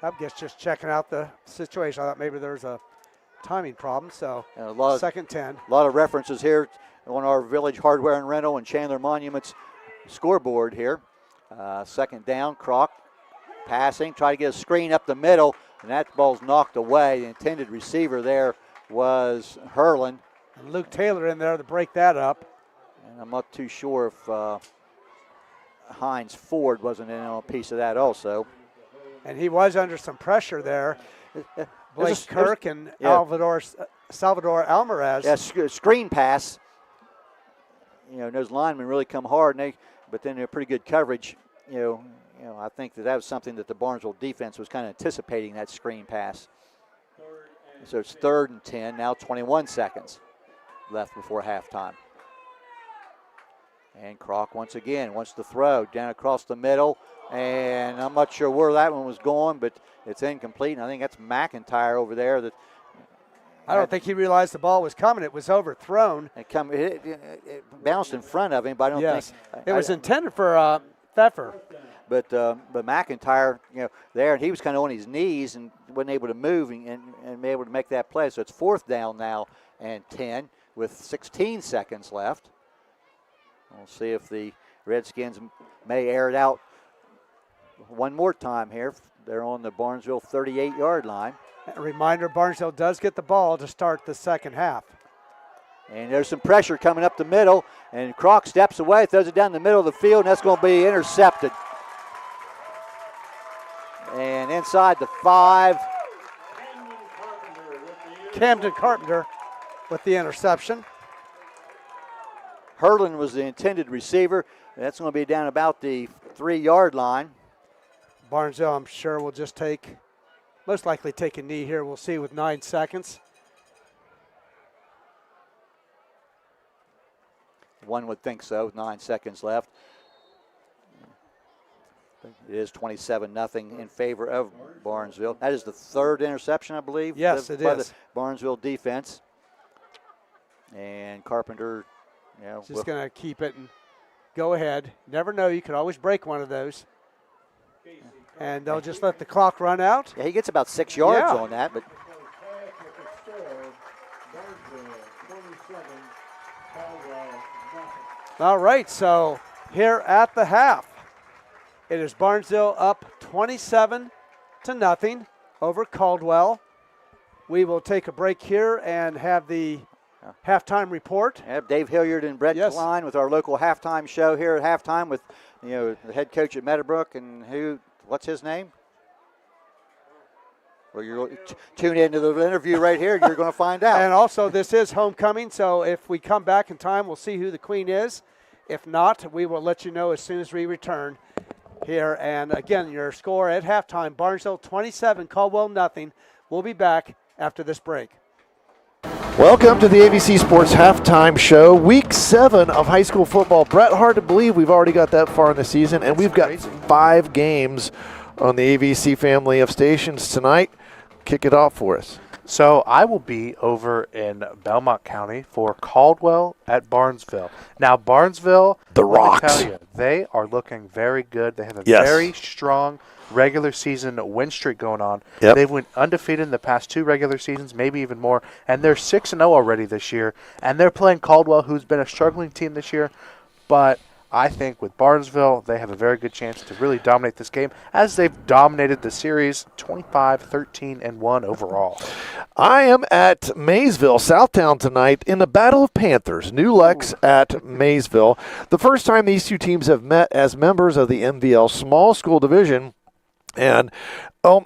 I guess just checking out the situation. I thought maybe there's a timing problem. So 2nd 10. A lot of references here on our Village Hardware and Rental and Chandler Monuments scoreboard here. 2nd down, Croc passing, try to get a screen up the middle, and that ball's knocked away. The intended receiver there was Hurlin. And Luke Taylor in there to break that up. And I'm not too sure if Hines Ford wasn't in on a piece of that also. And he was under some pressure there. Blake Kirk and Salvador Almaraz. Yeah, screen pass. Those linemen really come hard, but then they're pretty good coverage. I think that was something that the Barnesville defense was kind of anticipating, that screen pass. So it's 3rd and 10, now 21 seconds left before halftime. And Croc once again wants to throw down across the middle, and I'm not sure where that one was going, but it's incomplete, and I think that's McIntyre over there. I don't think he realized the ball was coming. It was overthrown. It bounced in front of him, but I don't think. It was intended for Pfeffer. But McIntyre, there, and he was kind of on his knees and wasn't able to move and be able to make that play. So it's 4th down now and 10 with 16 seconds left. We'll see if the Redskins may air it out one more time here. They're on the Barnesville 38-yard line. A reminder, Barnesville does get the ball to start the second half. And there's some pressure coming up the middle, and Croc steps away, throws it down the middle of the field, and that's going to be intercepted. And inside the 5. Camden Carpenter with the interception. Hurlin was the intended receiver. That's going to be down about the 3-yard line. Barnesville, I'm sure, will just most likely take a knee here. We'll see with 9 seconds. One would think so, with 9 seconds left. It is 27-0 in favor of Barnesville. That is the 3rd interception, I believe. Yes, it by is. The Barnesville defense. And Carpenter, just going to keep it and go ahead. Never know, you could always break one of those. And they'll just let the clock run out. Yeah, he gets about 6 yards on that, but. All right, so here at the half, it is Barnesville up 27-0. over Caldwell. We will take a break here and have the halftime report. Have Dave Hilliard and Brett Klein with our local halftime show here at halftime with the head coach at Meadowbrook and what's his name? Well, you're tune into the interview right here and you're going to find out. And also, this is homecoming, so if we come back in time, we'll see who the queen is. If not, we will let you know as soon as we return here. And again, your score at halftime, Barnesville 27, Caldwell nothing. We'll be back after this break. Welcome to the ABC Sports Halftime Show, Week 7 of high school football. Brett, hard to believe we've already got that far in the season, and we've got 5 games on the ABC family of stations tonight. Kick it off for us. So I will be over in Belmont County for Caldwell at Barnesville. Now, Barnesville, the Rocks, let me tell you, they are looking very good. They have a very strong regular season win streak going on. Yep. They've went undefeated in the past 2 regular seasons, maybe even more, and they're 6-0 already this year. And they're playing Caldwell, who's been a struggling team this year. But I think with Barnesville, they have a very good chance to really dominate this game, as they've dominated the series 25-13-1 overall. I am at Maysville, Southtown tonight in the Battle of Panthers. New Lex at Maysville. The first time these two teams have met as members of the MVL Small School Division. And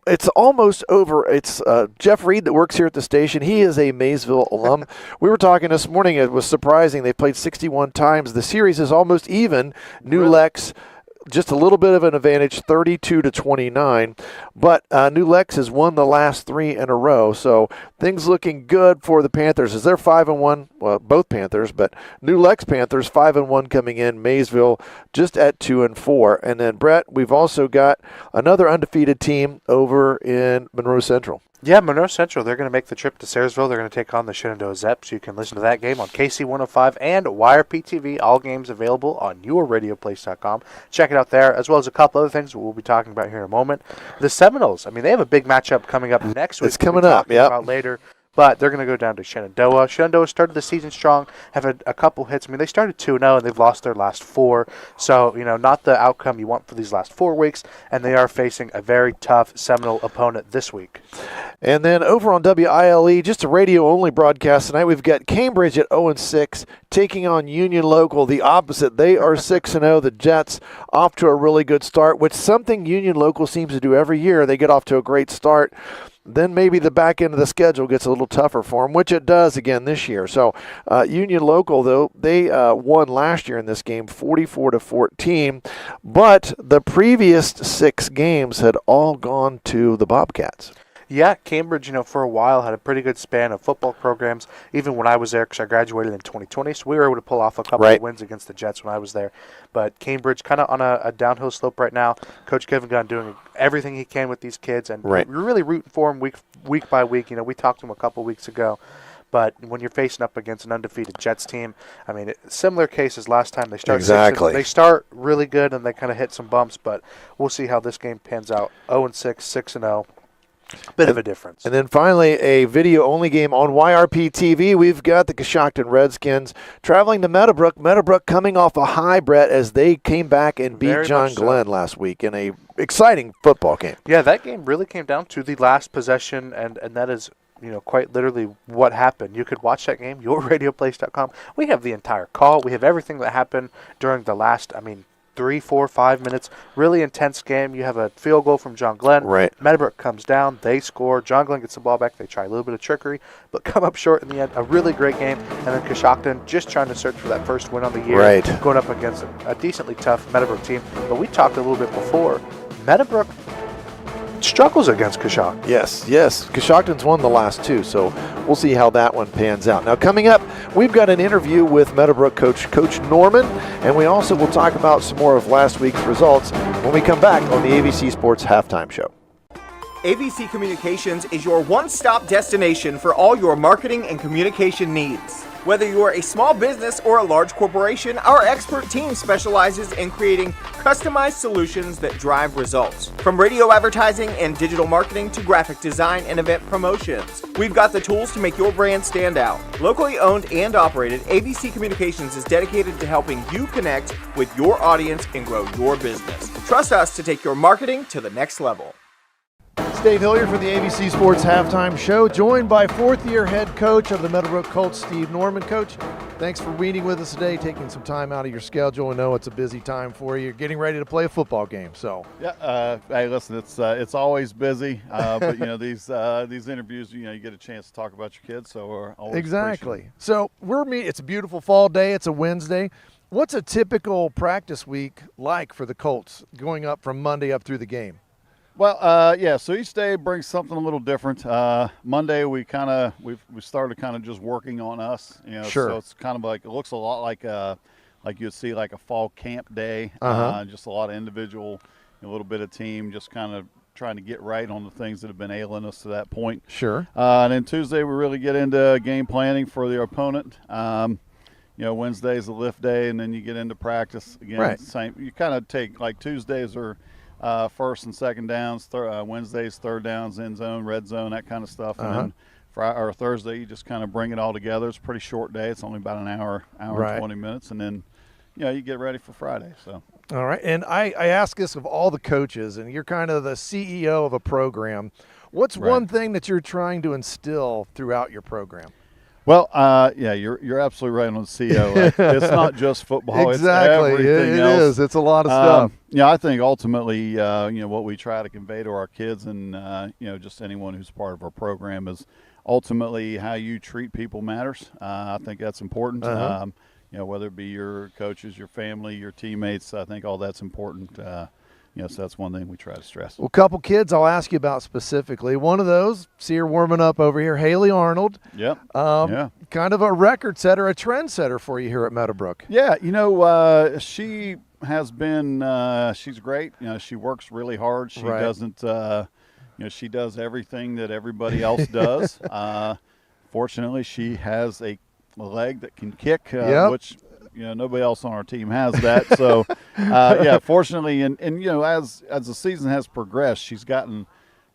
it's almost over. It's Jeff Reed that works here at the station. He is a Maysville alum. We were talking this morning. It was surprising. They played 61 times. The series is almost even. New Lex, just a little bit of an advantage, 32-29. But New Lex has won the last 3 in a row. So things looking good for the Panthers as they're 5-1. Well, both Panthers, but New Lex Panthers 5-1 coming in. Maysville just at 2-4. And then Brett, we've also got another undefeated team over in Monroe Central. Yeah, Monroe Central, they're going to make the trip to Sayersville. They're going to take on the Shenandoah Zeps. You can listen to that game on KC 105 and YRP-TV. All games available on yourradioplace.com. Check it out there, as well as a couple other things we'll be talking about here in a moment. The Seminoles, I mean, they have a big matchup coming up next week. It's coming up, about later. But they're going to go down to Shenandoah. Shenandoah started the season strong, have had a couple hits. I mean, they started 2-0, and they've lost their last 4. So, not the outcome you want for these last 4 weeks. And they are facing a very tough Seminole opponent this week. And then over on WILE, just a radio-only broadcast tonight, we've got Cambridge at 0-6 taking on Union Local, the opposite. They are 6-0. The Jets off to a really good start, which something Union Local seems to do every year. They get off to a great start. Then maybe the back end of the schedule gets a little tougher for them, which it does again this year. So Union Local, though, they won last year in this game 44-14, but the previous 6 games had all gone to the Bobcats. Yeah, Cambridge, for a while had a pretty good span of football programs, even when I was there, because I graduated in 2020, so we were able to pull off a couple of wins against the Jets when I was there. But Cambridge kind of on a downhill slope right now. Coach Kevin Gunn doing everything he can with these kids, and we're really rooting for them week by week. We talked to them a couple weeks ago. But when you're facing up against an undefeated Jets team, I mean, similar cases last time. They start they start really good, and they kind of hit some bumps, but we'll see how this game pans out. 0-6, 6-0. Bit of a difference. And then finally, a video-only game on YRP-TV. We've got the Coshocton Redskins traveling to Meadowbrook. Meadowbrook coming off a high, Brett, as they came back and beat John Glenn last week in a exciting football game. Yeah, that game really came down to the last possession, and that is quite literally what happened. You could watch that game, yourradioplace.com. We have the entire call. We have everything that happened during the last, 3, 4, 5 minutes. Really intense game. You have a field goal from John Glenn. Meadowbrook comes down. They score. John Glenn gets the ball back. They try a little bit of trickery, but come up short in the end. A really great game. And then Coshocton just trying to search for that first win on the year. Going up against a decently tough Meadowbrook team. But we talked a little bit before. Meadowbrook struggles against Coshocton. Yes. Coshocton's won the last 2, so we'll see how that one pans out. Now, coming up, we've got an interview with Meadowbrook Coach Norman, and we also will talk about some more of last week's results when we come back on the ABC Sports Halftime Show. ABC Communications is your one-stop destination for all your marketing and communication needs. Whether you are a small business or a large corporation, our expert team specializes in creating customized solutions that drive results. From radio advertising and digital marketing to graphic design and event promotions, we've got the tools to make your brand stand out. Locally owned and operated, ABC Communications is dedicated to helping you connect with your audience and grow your business. Trust us to take your marketing to the next level. Dave Hilliard for the ABC Sports Halftime Show, joined by fourth-year head coach of the Meadowbrook Colts, Steve Norman. Coach, thanks for meeting with us today, taking some time out of your schedule. I know it's a busy time for you. You're getting ready to play a football game, so. Yeah, hey, listen, it's always busy, but these interviews, you get a chance to talk about your kids, so we're always exactly. So it's a beautiful fall day. It's a Wednesday. What's a typical practice week like for the Colts, going up from Monday up through the game? Well, so each day brings something a little different. Monday we started kind of just working on us, Sure. So it's kind of like, it looks a lot like you'd see like a fall camp day, just a lot of individual, a little bit of team, just kind of trying to get right on the things that have been ailing us to that point. Sure. And then Tuesday we really get into game planning for the opponent. Wednesday's the lift day, and then you get into practice again. Right. Same. You kind of take, like, Tuesdays are first and second downs, Wednesdays third downs, end zone, red zone, that kind of stuff. And then Thursday you just kind of bring it all together. It's a pretty short day. It's only about an hour and 20 minutes, and then you get ready for Friday. So. All right, and I ask this of all the coaches, and you're kind of the CEO of a program. What's one thing that you're trying to instill throughout your program? Well, you're absolutely right on the CEO. It's not just football. Exactly. It's everything else. It is. It's a lot of stuff. I think ultimately, what we try to convey to our kids and, just anyone who's part of our program is ultimately how you treat people matters. I think that's important. Whether it be your coaches, your family, your teammates, I think all that's important. So that's one thing we try to stress. Well, a couple kids I'll ask you about specifically. One of those, see her warming up over here, Haley Arnold. Yep. Kind of a record setter, a trend setter for you here at Meadowbrook. Yeah, she has been she's great. She works really hard. She doesn't she does everything that everybody else does. Fortunately, she has a leg that can kick, which nobody else on our team has that. So, fortunately, and as the season has progressed, she's gotten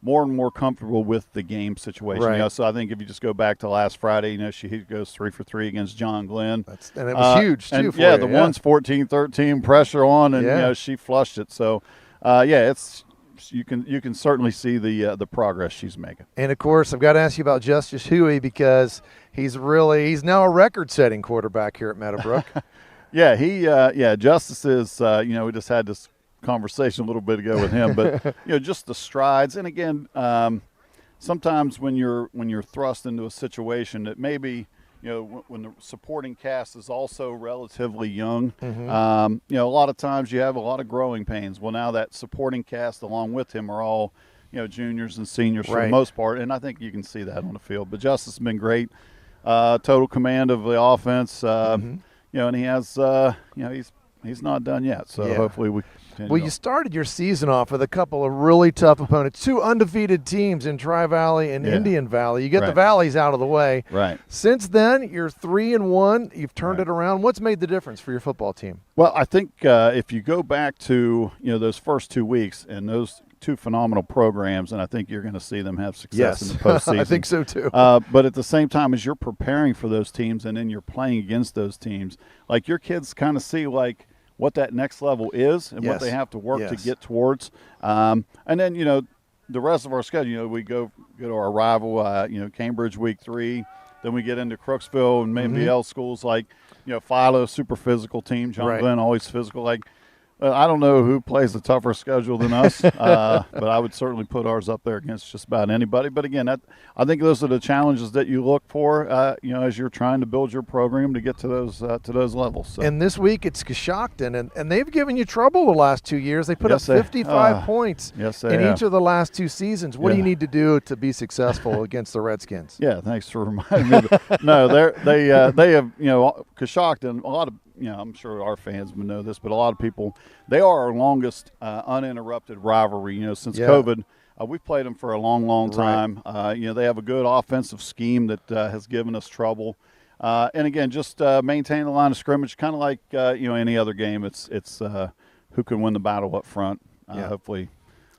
more and more comfortable with the game situation. Right. So I think if you just go back to last Friday, she goes 3 for 3 against John Glenn. And it was huge, too, and, for you. The one's 14-13, pressure on, and, she flushed it. So, it's you can certainly see the progress she's making. And, of course, I've got to ask you about Justice Huey because he's now a record-setting quarterback here at Meadowbrook. Justice is, we just had this conversation a little bit ago with him, but, just the strides. And, again, sometimes when you're thrust into a situation that maybe, when the supporting cast is also relatively young, a lot of times you have a lot of growing pains. Well, now that supporting cast along with him are all, juniors and seniors for the most part, and I think you can see that on the field. But Justice has been great, total command of the offense, and he has, he's not done yet. So hopefully we. Well, you started your season off with a couple of really tough opponents, 2 undefeated teams in Tri-Valley and Indian Valley. You get the Valleys out of the way. Right. Since then, you're 3-1. You've turned it around. What's made the difference for your football team? Well, I think if you go back to those first 2 weeks and those 2 phenomenal programs, and I think you're going to see them have success in the postseason. I think so too. But at the same time, as you're preparing for those teams and then you're playing against those teams, like your kids kind of see what that next level is and what they have to work to get towards. And then, the rest of our schedule, we go to our rival, Cambridge week 3. Then we get into Crooksville and maybe L schools like, Philo, super physical team. John Glenn, always physical. I don't know who plays a tougher schedule than us, but I would certainly put ours up there against just about anybody. But again, I think those are the challenges that you look for, as you're trying to build your program to get to those levels. So. And this week it's Coshocton, and they've given you trouble the last 2 years. They put up 55 points in each of the last 2 seasons. What do you need to do to be successful against the Redskins? Yeah, thanks for reminding me. No, they have Coshocton. A lot of. I'm sure our fans would know this, but a lot of people, they are our longest uninterrupted rivalry, since COVID. We've played them for a long, long time. They have a good offensive scheme that has given us trouble. And again, just maintain the line of scrimmage, kind of like, any other game. It's who can win the battle up front. Hopefully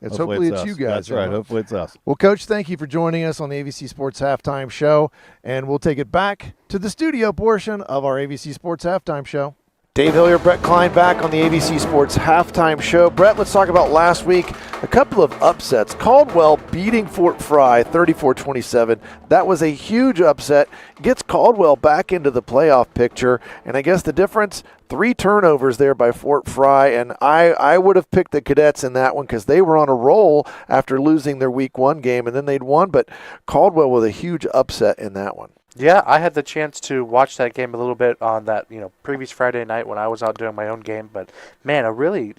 it's us. You guys. That's right. Hopefully it's us. Well, Coach, thank you for joining us on the ABC Sports Halftime Show, and we'll take it back to the studio portion of our ABC Sports Halftime Show. Dave Hillier, Brett Klein back on the ABC Sports Halftime Show. Brett, let's talk about last week. A couple of upsets. Caldwell beating Fort Fry 34-27. That was a huge upset. Gets Caldwell back into the playoff picture. And I guess the difference, 3 turnovers there by Fort Fry. And I would have picked the Cadets in that one because they were on a roll after losing their week 1 game, and then they'd won. But Caldwell with a huge upset in that one. Yeah, I had the chance to watch that game a little bit on that, previous Friday night when I was out doing my own game. But, man, a really,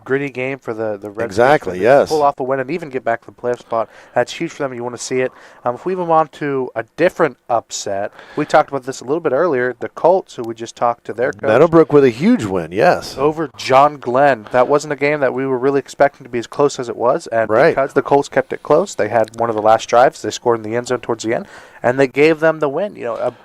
gritty game for the Redskins. Exactly, yes. Pull off a win and even get back to the playoff spot. That's huge for them. You want to see it. If we move on to a different upset, we talked about this a little bit earlier, the Colts, who we just talked to their coach. Meadowbrook with a huge win, yes. Over John Glenn. That wasn't a game that we were really expecting to be as close as it was. And because the Colts kept it close, they had one of the last drives. They scored in the end zone towards the end, and they gave them the win.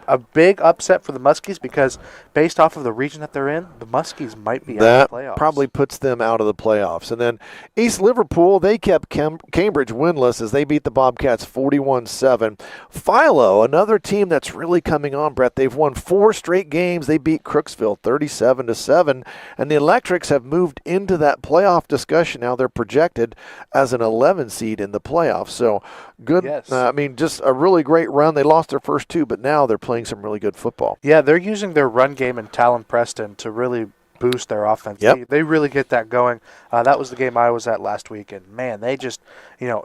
A big upset for the Muskies because based off of the region that they're in, the Muskies might be out of the playoffs. That probably puts them out of the playoffs. And then East Liverpool, they kept Cambridge winless as they beat the Bobcats 41-7. Philo, another team that's really coming on, Brett. They've won 4 straight games. They beat Crooksville 37-7. And the Electrics have moved into that playoff discussion. Now they're projected as an 11 seed in the playoffs. So good. Yes. Just a really great run. They lost their first 2, but now they're playing some really good football. Yeah, they're using their run game and Talon Preston to really boost their offense. Yep. They really get that going. That was the game I was at last week, and man, they just,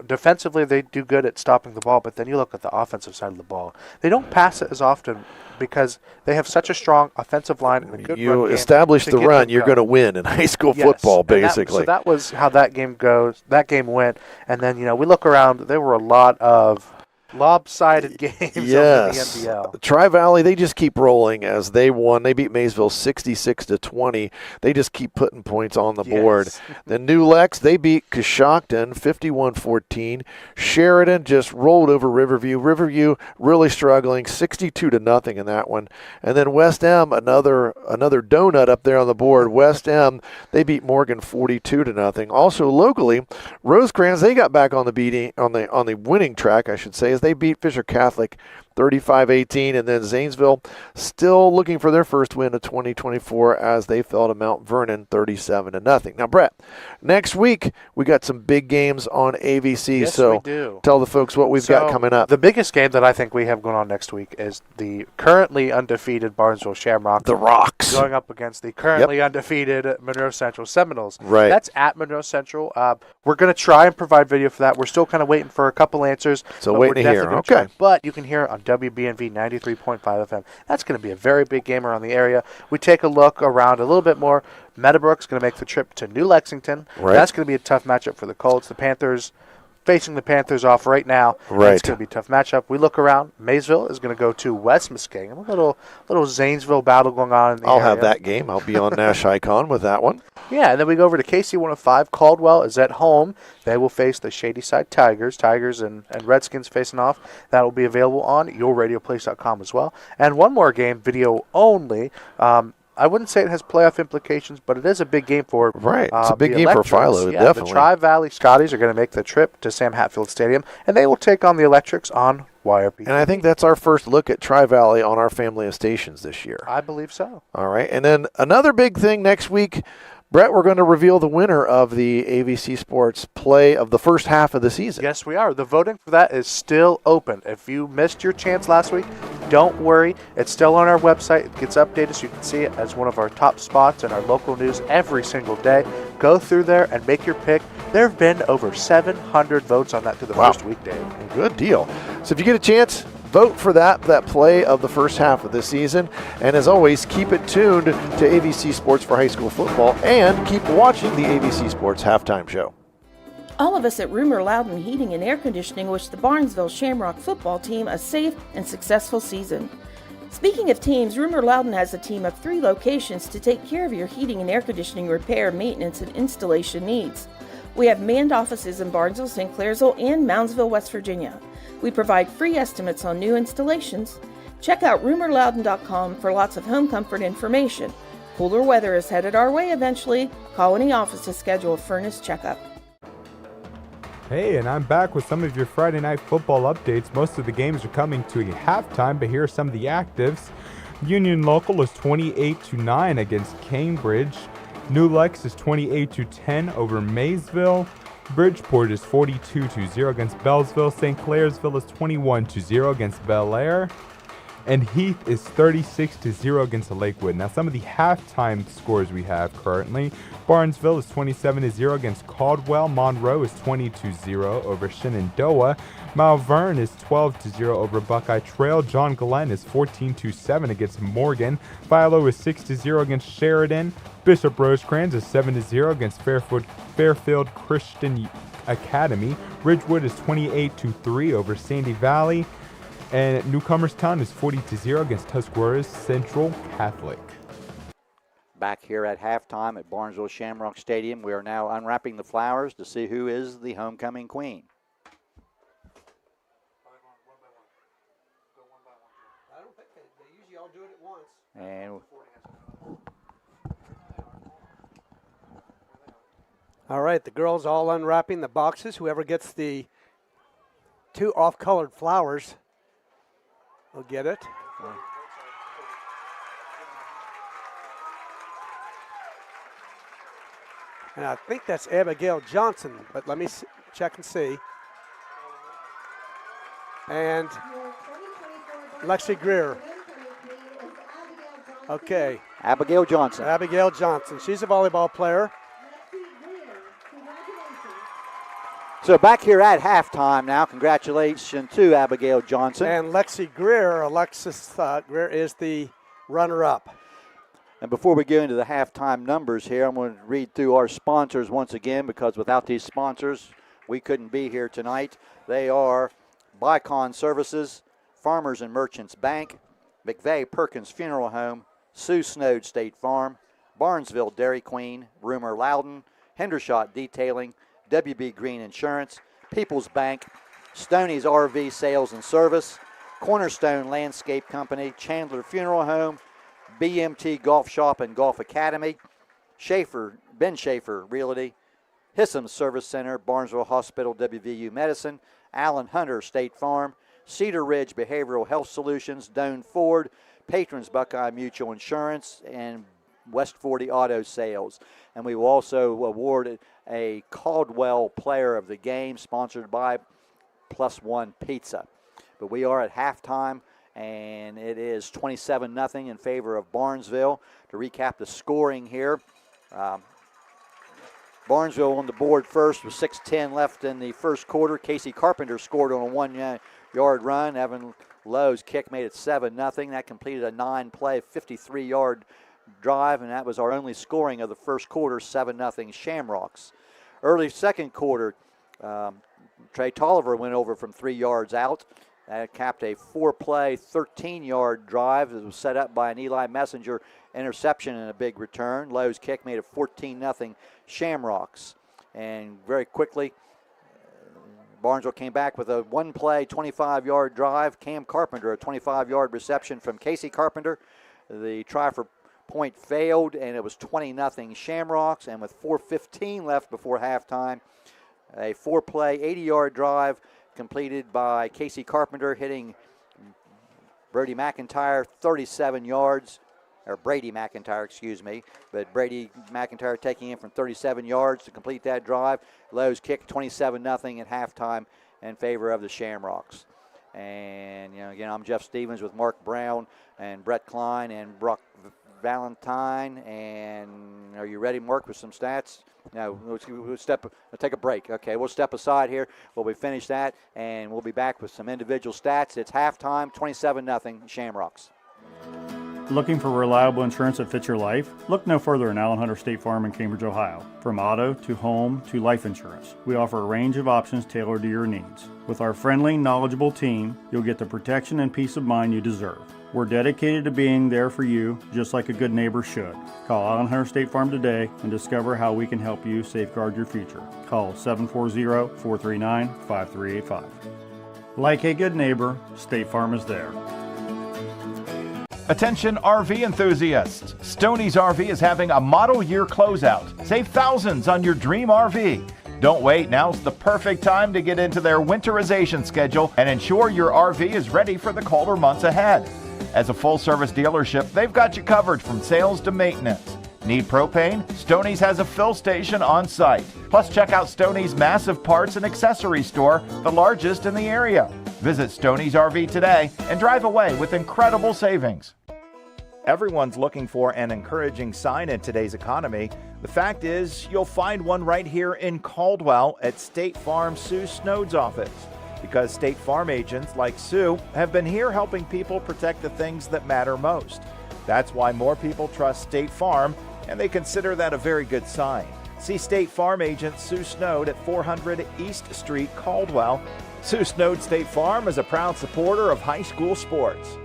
defensively they do good at stopping the ball, but then you look at the offensive side of the ball. They don't pass it as often because they have such a strong offensive line and a good run game. You establish the run, you're going to win in high school football, basically. So that was how that game went, and then, we look around, there were a lot of lopsided games over the NBL. Tri-Valley, they just keep rolling as they won. They beat Maysville 66-20. They just keep putting points on the board. Then New Lex, they beat Coshocton 51-14. Sheridan just rolled over Riverview. Riverview really struggling, 62-0 in that one. And then West M, another donut up there on the board. West M, they beat Morgan 42-0. Also locally, Rosecrans, they got back on the winning track, I should say, as they beat Fisher Catholic 35-18, and then Zanesville still looking for their first win of 2024 as they fell to Mount Vernon 37-0. Now, Brett, next week we got some big games on AVC, yes, so we do. Tell the folks what we've got coming up. The biggest game that I think we have going on next week is the currently undefeated Barnesville Shamrocks. The Rocks. Going up against the currently undefeated Monroe Central Seminoles. Right. That's at Monroe Central. We're going to try and provide video for that. We're still kind of waiting for a couple answers. So waiting to hear. Okay. But you can hear it on WBNV 93.5 FM. That's going to be a very big game around the area. We take a look around a little bit more. Meadowbrook's going to make the trip to New Lexington. Right. That's going to be a tough matchup for the Colts. The Panthers facing the Panthers off right now. Right. It's going to be a tough matchup. We look around. Maysville is going to go to West Muskingum. A little Zanesville battle going on in the area. I'll have that game. I'll be on Nash Icon with that one. Yeah, and then we go over to KC 105. Caldwell is at home. They will face the Shadyside Tigers. Tigers and Redskins facing off. That will be available on yourradioplace.com as well. And one more game, video only. I wouldn't say it has playoff implications, but it is a big game for Right. It's a big game for Philo, yeah, definitely. The Tri-Valley Scotties are going to make the trip to Sam Hatfield Stadium, and they will take on the Electrics on YRP. And I think that's our first look at Tri-Valley on our family of stations this year. I believe so. All right. And then another big thing next week, Brett, we're going to reveal the winner of the AVC Sports play of the first half of the season. Yes, we are. The voting for that is still open. If you missed your chance last week, don't worry. It's still on our website. It gets updated so you can see it as one of our top spots in our local news every single day. Go through there and make your pick. There have been over 700 votes on that through the first weekday. Good deal. So if you get a chance, vote for that play of the first half of this season. And as always, keep it tuned to AVC Sports for High School Football and keep watching the AVC Sports Halftime Show. All of us at Rumor Loudon Heating and Air Conditioning wish the Barnesville Shamrock football team a safe and successful season. Speaking of teams, Rumor Loudon has a team of 3 locations to take care of your heating and air conditioning repair, maintenance, and installation needs. We have manned offices in Barnesville, St. Clairsville, and Moundsville, West Virginia. We provide free estimates on new installations. Check out rumorloudon.com for lots of home comfort information. Cooler weather is headed our way eventually. Call any office to schedule a furnace checkup. Hey, and I'm back with some of your Friday night football updates. Most of the games are coming to a halftime, but here are some of the actives. Union Local is 28-9 against Cambridge. New Lex is 28-10 over Maysville. Bridgeport is 42-0 against Bellsville. St. Clairsville is 21-0 against Bel Air. And Heath is 36-0 against Lakewood. Now, some of the halftime scores we have currently. Barnesville is 27-0 against Caldwell. Monroe is 20-0 over Shenandoah. Malvern is 12-0 over Buckeye Trail. John Glenn is 14-7 against Morgan. Philo is 6-0 against Sheridan. Bishop Rosecrans is 7-0 against Fairfield Christian Academy. Ridgewood is 28-3 over Sandy Valley. And Newcomerstown is 40-0 against Tuscarawas Central Catholic. Back here at halftime at Barnesville Shamrock Stadium, we are now unwrapping the flowers to see who is the homecoming queen. I don't think they usually all do it at once. And all right, the girls all unwrapping the boxes. Whoever gets the 2 off-colored flowers will get it. And I think that's Abigail Johnson, but let me check and see. And Lexi Greer. Okay. Abigail Johnson. Abigail Johnson. She's a volleyball player. So back here at halftime now, congratulations to Abigail Johnson. And Lexi Greer, Alexis Greer is the runner-up. And before we go into the halftime numbers here, I'm going to read through our sponsors once again, because without these sponsors, we couldn't be here tonight. They are Bicon Services, Farmers and Merchants Bank, McVeigh Perkins Funeral Home, Sue Snowd State Farm, Barnesville Dairy Queen, Rumor Loudon, Hendershot Detailing, WB Green Insurance, People's Bank, Stoney's RV Sales and Service, Cornerstone Landscape Company, Chandler Funeral Home, BMT Golf Shop and Golf Academy, Ben Schaefer Realty, Hissom Service Center, Barnesville Hospital, WVU Medicine, Allen Hunter State Farm, Cedar Ridge Behavioral Health Solutions, Doane Ford, Patrons Buckeye Mutual Insurance, and West 40 Auto Sales. And we will also award a Caldwell Player of the Game, sponsored by Plus One Pizza. But we are at halftime, and it is 27-0 in favor of Barnesville. To recap the scoring here, Barnesville on the board first with 6:10 left in the first quarter. Casey Carpenter scored on a 1-yard run. Evan Lowe's kick made it 7-0. That completed a 9-play, 53-yard drive, and that was our only scoring of the first quarter, 7-0 Shamrocks. Early second quarter, Trey Tolliver went over from 3 yards out. That capped a 4-play, 13-yard drive that was set up by an Eli Messenger interception and a big return. Lowe's kick made it 14-0 Shamrocks. And very quickly, Barnesville came back with a 1-play, 25-yard drive. Cam Carpenter, a 25-yard reception from Casey Carpenter. The try for point failed, and it was 20-0 Shamrocks. And with 4:15 left before halftime, a 4-play, 80-yard drive completed by Casey Carpenter, hitting Brady McIntyre 37 yards, or Brady McIntyre, excuse me, but Brady McIntyre taking in from 37 yards to complete that drive. Lowe's kicked 27-0 at halftime in favor of the Shamrocks. And, again, I'm Jeff Stevens with Mark Brown and Brett Klein and Brock Valentine. And are you ready, Mark, with some stats? No, we'll take a break. Okay, we'll step aside here while we finish that, and we'll be back with some individual stats. It's halftime, 27-0 Shamrocks. Looking for reliable insurance that fits your life? Look no further than Allen Hunter State Farm in Cambridge, Ohio. From auto to home to life insurance, we offer a range of options tailored to your needs. With our friendly, knowledgeable team, you'll get the protection and peace of mind you deserve. We're dedicated to being there for you, just like a good neighbor should. Call Allen Hunter State Farm today and discover how we can help you safeguard your future. Call 740-439-5385. Like a good neighbor, State Farm is there. Attention RV enthusiasts. Stoney's RV is having a model year closeout. Save thousands on your dream RV. Don't wait, now's the perfect time to get into their winterization schedule and ensure your RV is ready for the colder months ahead. As a full-service dealership, they've got you covered from sales to maintenance. Need propane? Stoney's has a fill station on site. Plus, check out Stoney's massive parts and accessory store, the largest in the area. Visit Stoney's RV today and drive away with incredible savings. Everyone's looking for an encouraging sign in today's economy. The fact is, you'll find one right here in Caldwell at State Farm Sue Snowd's office. Because State Farm agents like Sue have been here helping people protect the things that matter most. That's why more people trust State Farm, and they consider that a very good sign. See State Farm agent Sue Snowd at 400 East Street, Caldwell. Sue Snowd State Farm is a proud supporter of high school sports.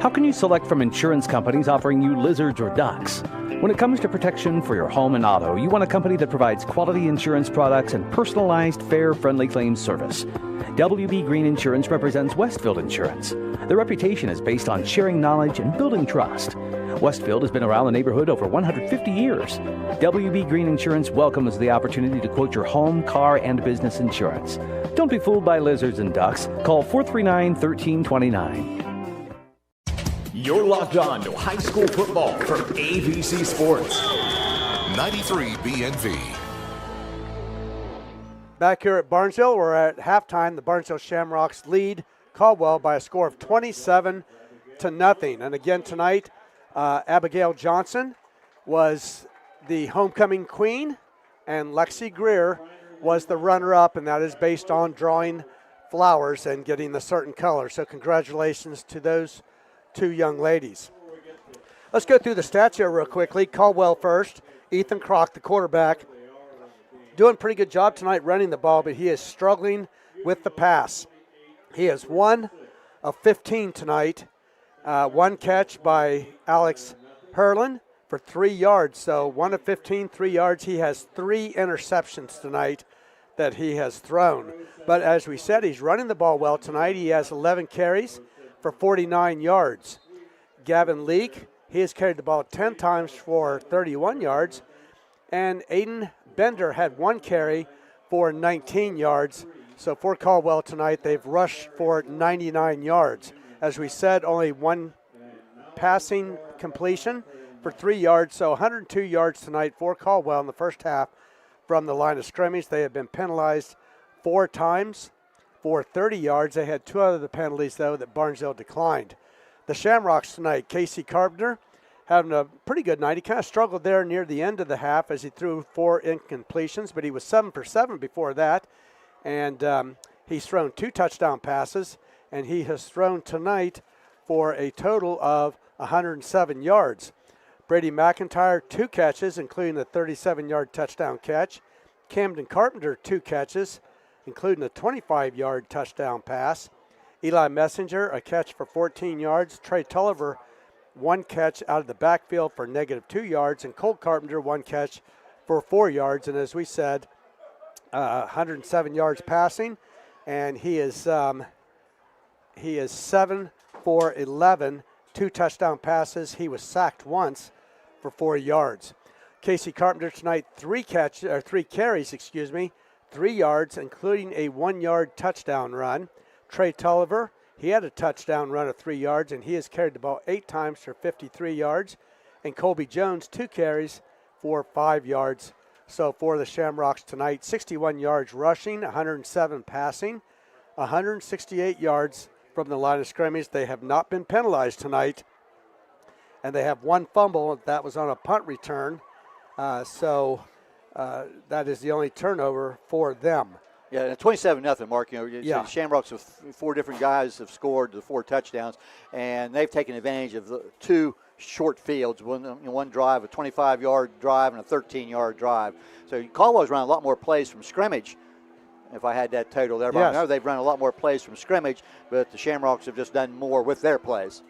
How can you select from insurance companies offering you lizards or ducks? When it comes to protection for your home and auto, you want a company that provides quality insurance products and personalized, fair, friendly claims service. WB Green Insurance represents Westfield Insurance. Their reputation is based on sharing knowledge and building trust. Westfield has been around the neighborhood over 150 years. WB Green Insurance welcomes the opportunity to quote your home, car, and business insurance. Don't be fooled by lizards and ducks. Call 439-1329. You're locked on to high school football from ABC Sports. 93 BNV. Back here at Barnesville, we're at halftime. The Barnesville Shamrocks lead Caldwell by a score of 27-0. And again tonight, Abigail Johnson was the homecoming queen, and Lexi Greer was the runner-up, and that is based on drawing flowers and getting the certain color. So congratulations to those two young ladies. Let's go through the stats here real quickly. Caldwell first. Ethan Kroc, the quarterback, doing a pretty good job tonight running the ball, but he is struggling with the pass. He has 1 of 15 tonight. One catch by Alex Herlin for 3 yards. So 1 of 15, 3 yards. He has 3 interceptions tonight that he has thrown. But as we said, he's running the ball well tonight. He has 11 carries for 49 yards. Gavin Leake, he has carried the ball 10 times for 31 yards. And Aiden Bender had 1 carry for 19 yards. So for Caldwell tonight, they've rushed for 99 yards. As we said, only 1 passing completion for 3 yards. So 102 yards tonight for Caldwell in the first half from the line of scrimmage. They have been penalized 4 times for 30 yards. They had 2 out of the penalties, though, that Barnesville declined. The Shamrocks tonight, Casey Carpenter having a pretty good night. He kind of struggled there near the end of the half as he threw 4 incompletions, but he was 7 for 7 before that. And he's thrown 2 touchdown passes, and he has thrown tonight for a total of 107 yards. Brady McIntyre, 2 catches, including a 37-yard touchdown catch. Camden Carpenter, 2 catches, including a 25-yard touchdown pass. Eli Messenger, a catch for 14 yards. Trey Tulliver, 1 catch out of the backfield for -2 yards. And Colt Carpenter, 1 catch for 4 yards. And as we said, 107 yards passing. And he is 7 for 11, 2 touchdown passes. He was sacked once for 4 yards. Casey Carpenter tonight, 3 carries, 3 yards, including a 1-yard touchdown run. Trey Tulliver, he had a touchdown run of 3 yards, and he has carried the ball 8 times for 53 yards. And Colby Jones, 2 carries for 5 yards. So for the Shamrocks tonight, 61 yards rushing, 107 passing, 168 yards from the line of scrimmage. They have not been penalized tonight, and they have 1 fumble. That was on a punt return. That is the only turnover for them. Yeah, 27-0, Mark. You know, Yeah. the Shamrocks with 4 different guys have scored the 4 touchdowns, and they've taken advantage of the 2 short fields. One drive, a 25-yard drive, and a 13-yard drive. So Caldwell's run a lot more plays from scrimmage. If I had that total there, but Yes. I know they've run a lot more plays from scrimmage, but the Shamrocks have just done more with their plays.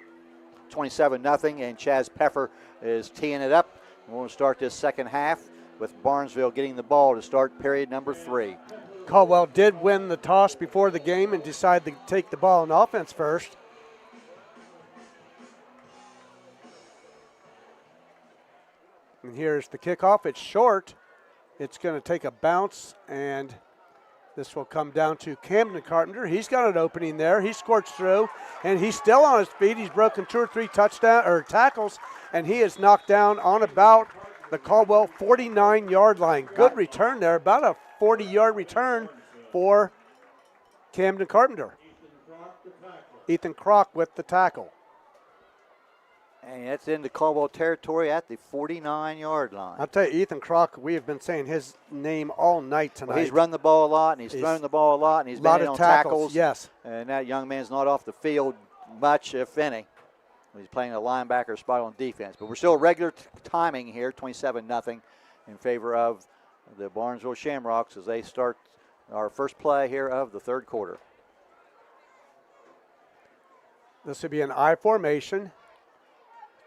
27-0, and Chaz Peffer is teeing it up. We're going to start this second half with Barnesville getting the ball to start period number 3. Caldwell did win the toss before the game and decided to take the ball on offense first. And here's the kickoff. It's short. It's going to take a bounce and This will come down to Camden Carpenter. He's got an opening there. He squirts through, and he's still on his feet. He's broken 2 or 3 tackles, and he is knocked down on about the Caldwell 49-yard line. Good return there, about a 40-yard return for Camden Carpenter. Ethan Kroc with the tackle. And that's into Caldwell territory at the 49-yard line. I'll tell you, Ethan Kroc, we have been saying his name all night tonight. Well, he's run the ball a lot, and he's thrown the ball a lot, and he's been in on tackles. Yes. And that young man's not off the field much, if any. He's playing a linebacker spot on defense. But we're still regular timing here, 27-0 in favor of the Barnesville Shamrocks as they start our first play here of the third quarter. This would be an I formation.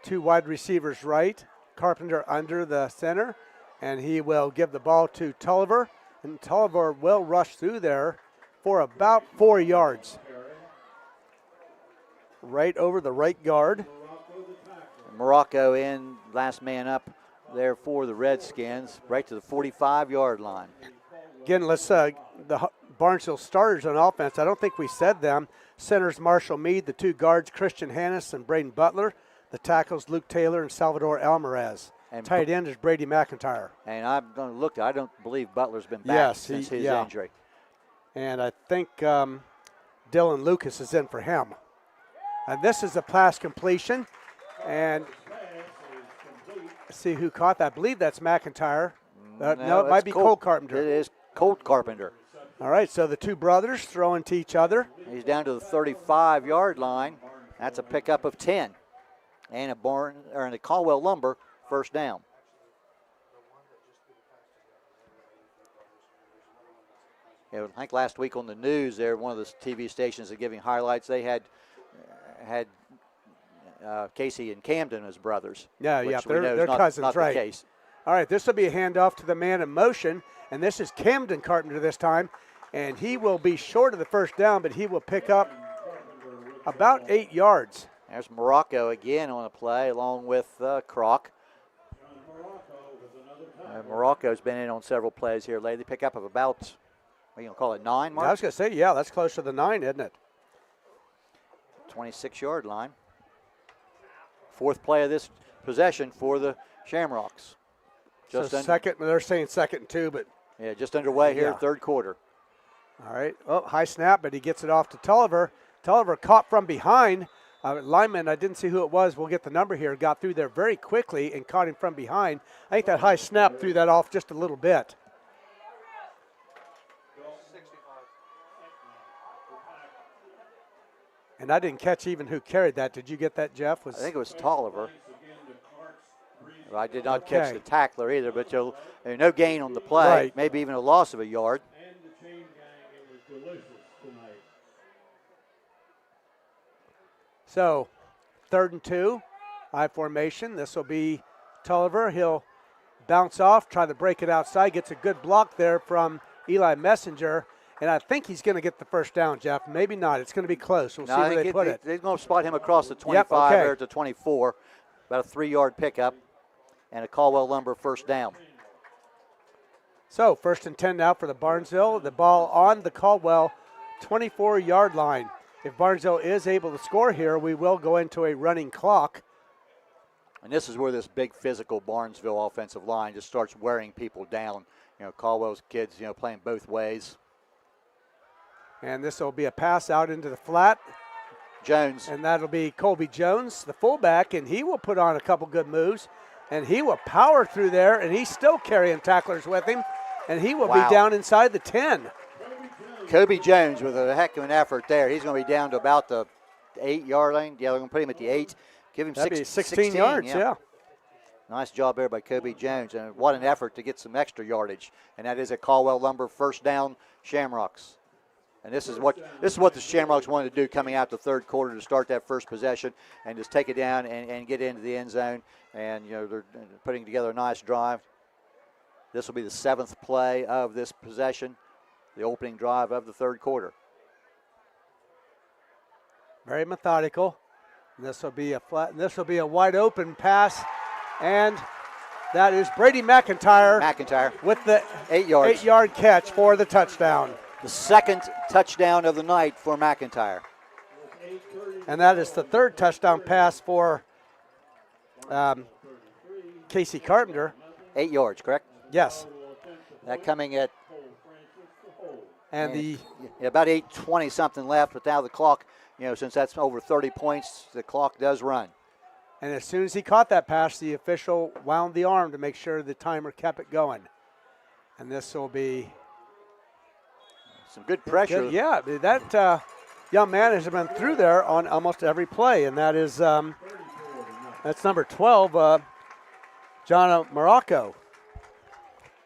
2 wide receivers right, Carpenter under the center, and he will give the ball to Tulliver, and Tulliver will rush through there for about 4 yards. Right over the right guard. Morocco in, last man up there for the Redskins, right to the 45-yard line. Again, let's the Barnesville starters on offense. I don't think we said them. Centers Marshall Mead, the 2 guards Christian Hannes and Braden Butler. The tackles Luke Taylor and Salvador Alvarez. And tight end is Brady McIntyre. And I'm going to look. I don't believe Butler's been back since his injury. And I think Dylan Lucas is in for him. And this is a pass completion. And see who caught that. I believe that's McIntyre. No, it might be Colt Carpenter. It is Colt Carpenter. All right, so the 2 brothers throwing to each other. He's down to the 35-yard line. That's a pickup of 10. And a Caldwell Lumber first down. I think last week on the news there, one of the TV stations are giving highlights. They had Casey and Camden as brothers. Yeah, they're cousins, not right? The case. All right, this will be a handoff to the man in motion, and this is Camden Carpenter this time, and he will be short of the first down, but he will pick up about 8 yards. There's Morocco again on a play along with Kroc. Morocco's been in on several plays here lately. Pick up of about, what are you going to call it, 9, Mark? I was going to say, yeah, that's close to the 9, isn't it? 26-yard line. 4th play of this possession for the Shamrocks. They're saying 2nd and 2, but. Yeah, just underway here, third quarter. All right, high snap, but he gets it off to Tulliver. Tulliver caught from behind. Lineman, I didn't see who it was. We'll get the number here. Got through there very quickly and caught him from behind. I think that high snap threw that off just a little bit. And I didn't catch even who carried that. Did you get that, Jeff? I think it was Tolliver. I did not catch the tackler either, but no gain on the play. Right. Maybe even a loss of a yard. So, 3rd and 2, I formation. This will be Tulliver. He'll bounce off, try to break it outside. Gets a good block there from Eli Messenger. And I think he's going to get the first down, Jeff. Maybe not. It's going to be close. We'll see where they put it. They're going to spot him across the 25 or to 24. About a 3-yard pickup. And a Caldwell Lumber first down. So 1st and 10 now for the Barnesville. The ball on the Caldwell 24-yard line. If Barnesville is able to score here, we will go into a running clock. And this is where this big physical Barnesville offensive line just starts wearing people down. Caldwell's kids, playing both ways. And this will be a pass out into the flat. Jones. And that'll be Colby Jones, the fullback, and he will put on a couple good moves. And he will power through there, and he's still carrying tacklers with him. And he will be down inside the 10. Kobe Jones with a heck of an effort there. He's going to be down to about the 8-yard line. Yeah, they're going to put him at the 8. Give him 16 yards, yeah. Nice job there by Kobe Jones. And what an effort to get some extra yardage. And that is a Caldwell Lumber first down, Shamrocks. And this is what the Shamrocks wanted to do coming out the third quarter to start that first possession and just take it down and get into the end zone. And, they're putting together a nice drive. This will be the 7th play of this possession, the opening drive of the third quarter. Very methodical. This will be a wide open pass, and that is Brady McIntyre. McIntyre with the 8 yards. 8-yard catch for the touchdown. the second touchdown of the night for McIntyre. And that is the third touchdown pass for Casey Carpenter. 8 yards, correct? Yes. That coming at and about 8:20 something left, but now the clock, since that's over 30 points, the clock does run. And as soon as he caught that pass, the official wound the arm to make sure the timer kept it going. And this will be some good pressure. Good. Yeah, that young man has been through there on almost every play, and that is that's number 12, John Morocco.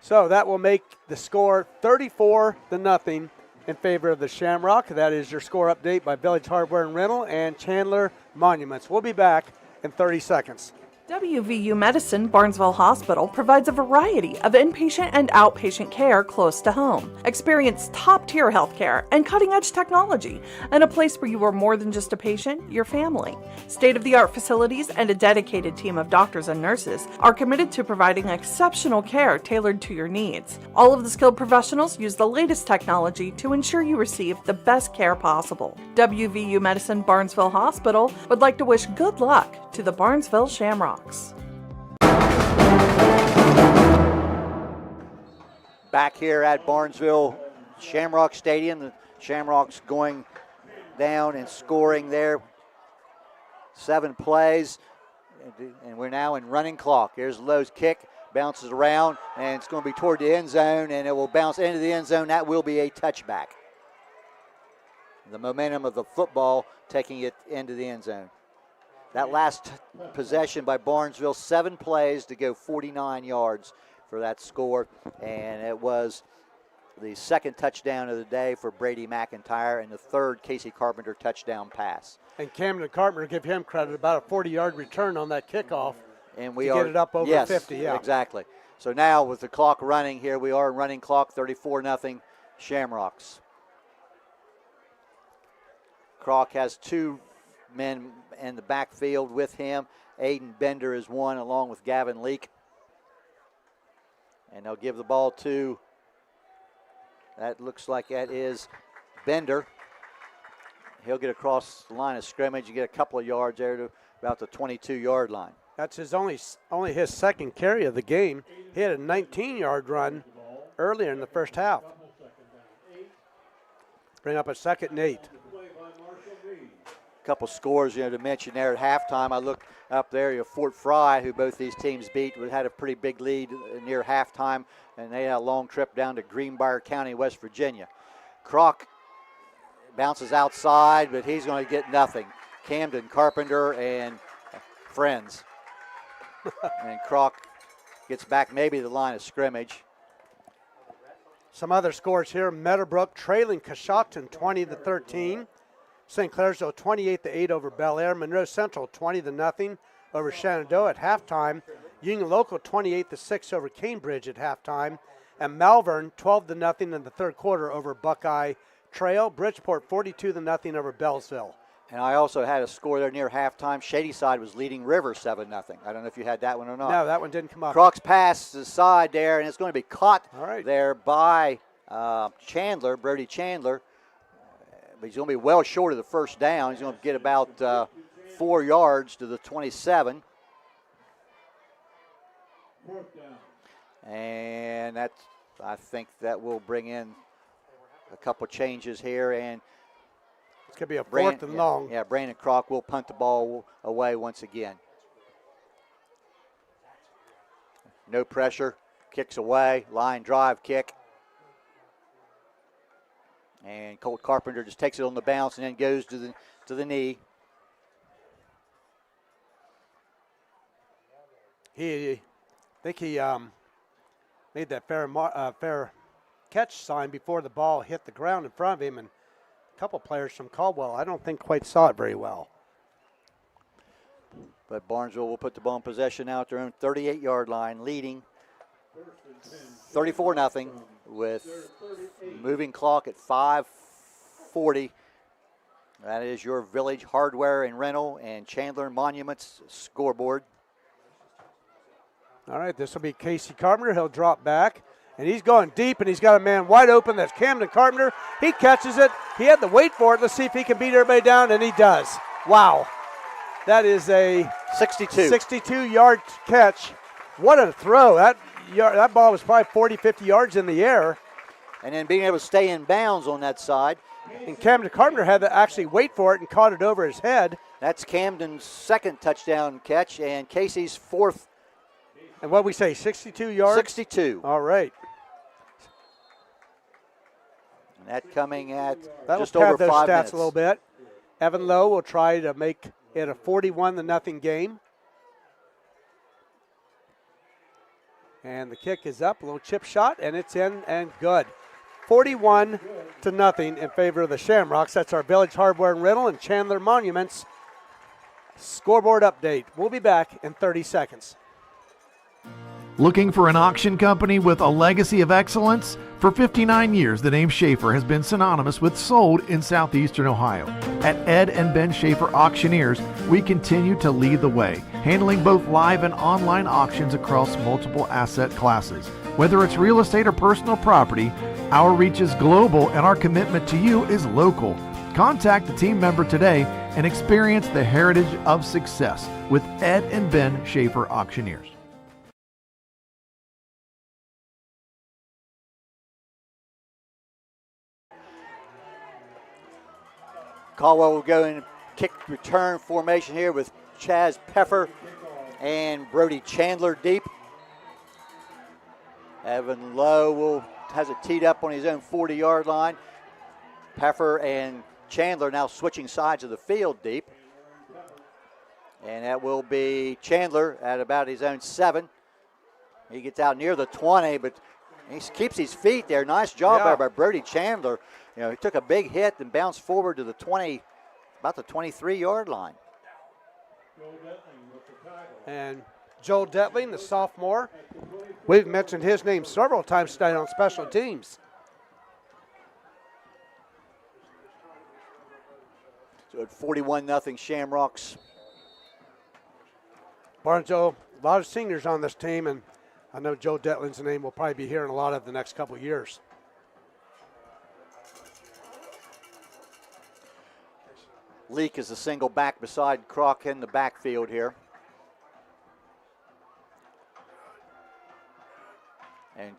So that will make the score 34-0 in favor of the Shamrock. That is your score update by Village Hardware and Rental and Chandler Monuments. We'll be back in 30 seconds. WVU Medicine Barnesville Hospital provides a variety of inpatient and outpatient care close to home. Experience top-tier healthcare and cutting-edge technology, and a place where you are more than just a patient, your family. State-of-the-art facilities and a dedicated team of doctors and nurses are committed to providing exceptional care tailored to your needs. All of the skilled professionals use the latest technology to ensure you receive the best care possible. WVU Medicine Barnesville Hospital would like to wish good luck to the Barnesville Shamrocks. Back here at Barnesville Shamrock Stadium, the Shamrocks going down and scoring there. 7 plays, and we're now in running clock. Here's Lowe's kick, bounces around, and it's going to be toward the end zone, and it will bounce into the end zone. That will be a touchback. The momentum of the football taking it into the end zone. That last possession by Barnesville, 7 plays to go 49 yards for that score, and it was the second touchdown of the day for Brady McIntyre and the third Casey Carpenter touchdown pass. And Camden Carpenter, give him credit, about a 40-yard return on that kickoff and we to get it up over 50. Yeah, exactly. So now with the clock running here, we are running clock, 34-0 Shamrocks. Croc has 2 men in the backfield with him. Aiden Bender is one, along with Gavin Leake. And they'll give the ball to, that looks like that is Bender. He'll get across the line of scrimmage and get a couple of yards there to about the 22-yard line. That's his only his second carry of the game. He had a 19-yard run earlier in the first half. Bring up a 2nd and 8. Couple scores, to mention there at halftime. I looked up there, Fort Fry, who both these teams beat, had a pretty big lead near halftime, and they had a long trip down to Greenbrier County, West Virginia. Croc bounces outside, but he's going to get nothing. Camden Carpenter and friends. And Croc gets back maybe to the line of scrimmage. Some other scores here. Meadowbrook trailing Coshocton 20-13. St. Clairsville 28-8 over Bel Air. Monroe Central 20-0 over Shenandoah at halftime. Union Local 28-6 over Cambridge at halftime. And Malvern 12-0 in the third quarter over Buckeye Trail. Bridgeport 42-0 over Bellsville. And I also had a score there near halftime. Shadyside was leading River 7-0. I don't know if you had that one or not. No, that one didn't come up. Croc's pass to the side there, and it's going to be caught there by Chandler, Brody Chandler. But he's going to be well short of the first down. He's going to get about 4 yards to the 27. And I think that will bring in a couple changes here. And it's going to be a 4th and long. Yeah, Brandon Croc will punt the ball away once again. No pressure, kicks away, line drive kick. And Colt Carpenter just takes it on the bounce and then goes to the knee. I think he made that fair catch sign before the ball hit the ground in front of him, and a couple players from Caldwell I don't think quite saw it very well. But Barnesville will put the ball in possession now at their own 38-yard line, leading 34-0 with moving clock at 5:40. That is your Village Hardware and Rental and Chandler Monuments scoreboard. All right, this will be Casey Carpenter. He'll drop back. And he's going deep, and he's got a man wide open. That's Camden Carpenter. He catches it. He had to wait for it. Let's see if he can beat everybody down, and he does. Wow. That is a 62-yard catch. What a throw. That ball was probably 40, 50 yards in the air. And then being able to stay in bounds on that side. And Camden Carpenter had to actually wait for it and caught it over his head. That's Camden's second touchdown catch and Casey's fourth. And what we say, 62 yards? 62. All right. And that coming at That'll just over those 5 stats minutes. a little bit. Evan Lowe will try to make it a 41-0 game. And the kick is up, a little chip shot, and it's in and good. 41-0 in favor of the Shamrocks. That's our Village Hardware and Rental and Chandler Monuments scoreboard update. We'll be back in 30 seconds. Looking for an auction company with a legacy of excellence? For 59 years, the name Schaefer has been synonymous with sold in southeastern Ohio. At Ed and Ben Schaefer Auctioneers, we continue to lead the way, handling both live and online auctions across multiple asset classes. Whether it's real estate or personal property, our reach is global and our commitment to you is local. Contact a team member today and experience the heritage of success with Ed and Ben Schaefer Auctioneers. Caldwell will go in kick return formation here with Chaz Peffer and Brody Chandler deep. Evan Lowe has it teed up on his own 40-yard line. Peffer and Chandler now switching sides of the field deep. And that will be Chandler at about his own 7. He gets out near the 20, but he keeps his feet there. Nice job by Brody Chandler. You know, he took a big hit and bounced forward to the 20, about the 23-yard line. And Joel Detling, the sophomore. We've mentioned his name several times tonight on special teams. So at 41-0 Shamrocks. Barnesville, a lot of seniors on this team, and I know Joe Detling's name we'll probably be hearing a lot of the next couple of years. Leak is a single back beside Croc in the backfield here. And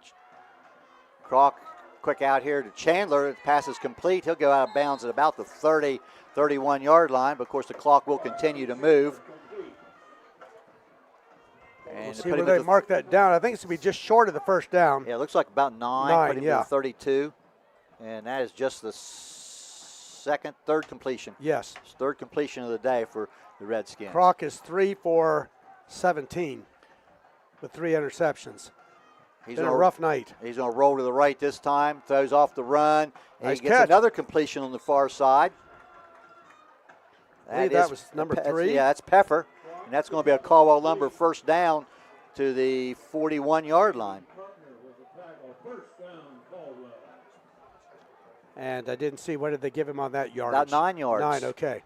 Croc quick out here to Chandler. The pass is complete. He'll go out of bounds at about the 30, 31-yard line. But, of course, the clock will continue to move. And we'll see where they mark that down. I think it's going to be just short of the first down. Yeah, it looks like about 9. Put him to the 32. And that is just the third completion. Yes. It's third completion of the day for the Redskins. Croc is 3 for 17 with 3 interceptions. He's been a rough night. He's going to roll to the right this time, throws off the run, and nice he gets another completion on the far side. That was number 3. Yeah, that's Peffer, and that's going to be a Caldwell number first down to the 41-yard line. And I didn't see, what did they give him on that yardage? About 9 yards. 9, okay.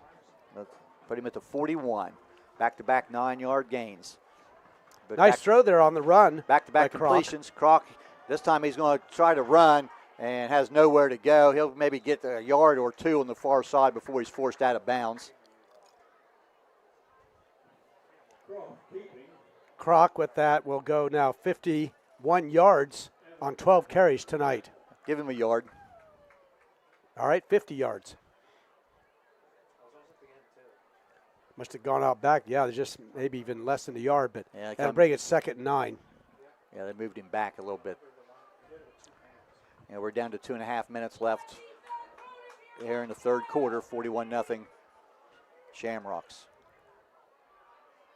Put him at the 41. Back-to-back 9-yard gains. But nice throw there on the run. Back-to-back completions. Croc, this time he's going to try to run and has nowhere to go. He'll maybe get a yard or 2 on the far side before he's forced out of bounds. Croc with that will go now 51 yards on 12 carries tonight. Give him a yard. All right, 50 yards. Must have gone out back. Yeah, there's just maybe even less than a yard, but that'll bring it 2nd and 9. Yeah, they moved him back a little bit. And we're down to 2.5 minutes left here in the third quarter, 41-0 Shamrocks.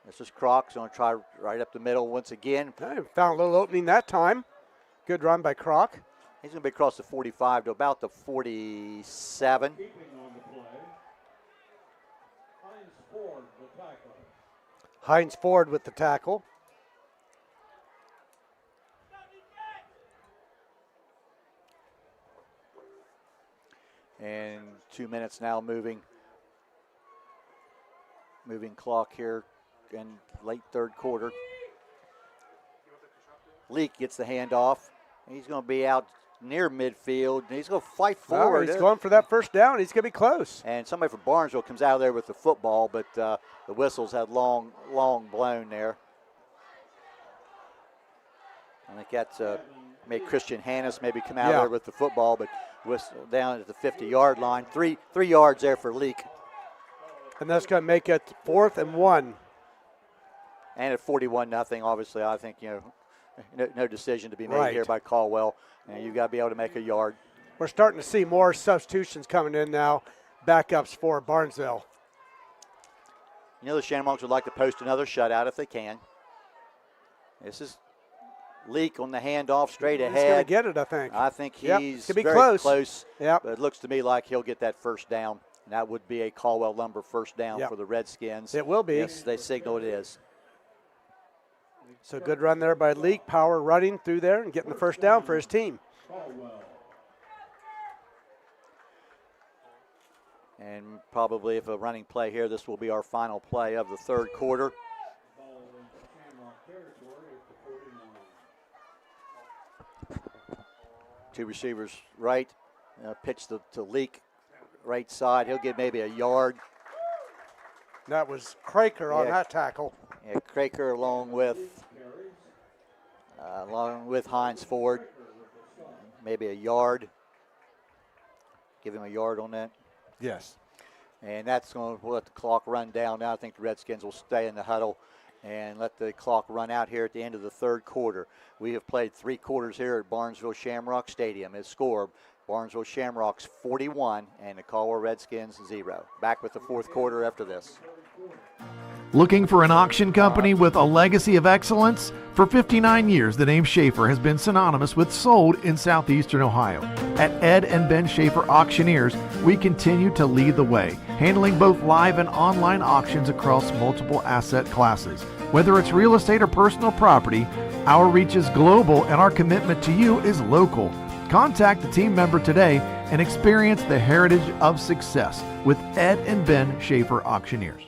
This is Croc. He's going to try right up the middle once again. Found a little opening that time. Good run by Croc. He's going to be across the 45 to about the 47. Hines Ford with the tackle. And 2 minutes now moving clock here in late third quarter. Leak gets the handoff, He's going to be out near midfield, and he's going to fight forward. He's going for that first down. He's going to be close. And somebody from Barnesville comes out of there with the football, but the whistles had long blown there. I think that's made Christian Hannes maybe come out there with the football, but whistle down at the 50-yard line. Three yards there for Leak. And that's going to make it 4th and 1. And at 41-0, obviously, I think, no decision to be made here by Caldwell. And you've got to be able to make a yard. We're starting to see more substitutions coming in now, backups for Barnesville. The Shamrocks would like to post another shutout if they can. This is Leak on the handoff straight ahead. He's going to get it, I think. I think he's be very close. Yep. But it looks to me like he'll get that first down. And that would be a Caldwell Lumber first down for the Redskins. It will be. Yes, they signal it is. So good run there by Leak. Power running through there and getting the first down for his team. And probably if a running play here, this will be our final play of the third quarter. Two receivers right. Pitch to Leak right side. He'll get maybe a yard. That was Craker on that tackle. Yeah, Craker along with Hines Ford. Maybe a yard. Give him a yard on that. Yes. And that's going to let the clock run down. Now I think the Redskins will stay in the huddle and let the clock run out here at the end of the third quarter. We have played 3 quarters here at Barnesville Shamrock Stadium. His score, Barnesville Shamrocks 41 and the Caldwell Redskins 0. Back with the fourth quarter after this. Looking for an auction company with a legacy of excellence? For 59 years, the name Schaefer has been synonymous with sold in southeastern Ohio. At Ed and Ben Schaefer Auctioneers, we continue to lead the way, handling both live and online auctions across multiple asset classes. Whether it's real estate or personal property, our reach is global and our commitment to you is local. Contact a team member today and experience the heritage of success with Ed and Ben Schaefer Auctioneers.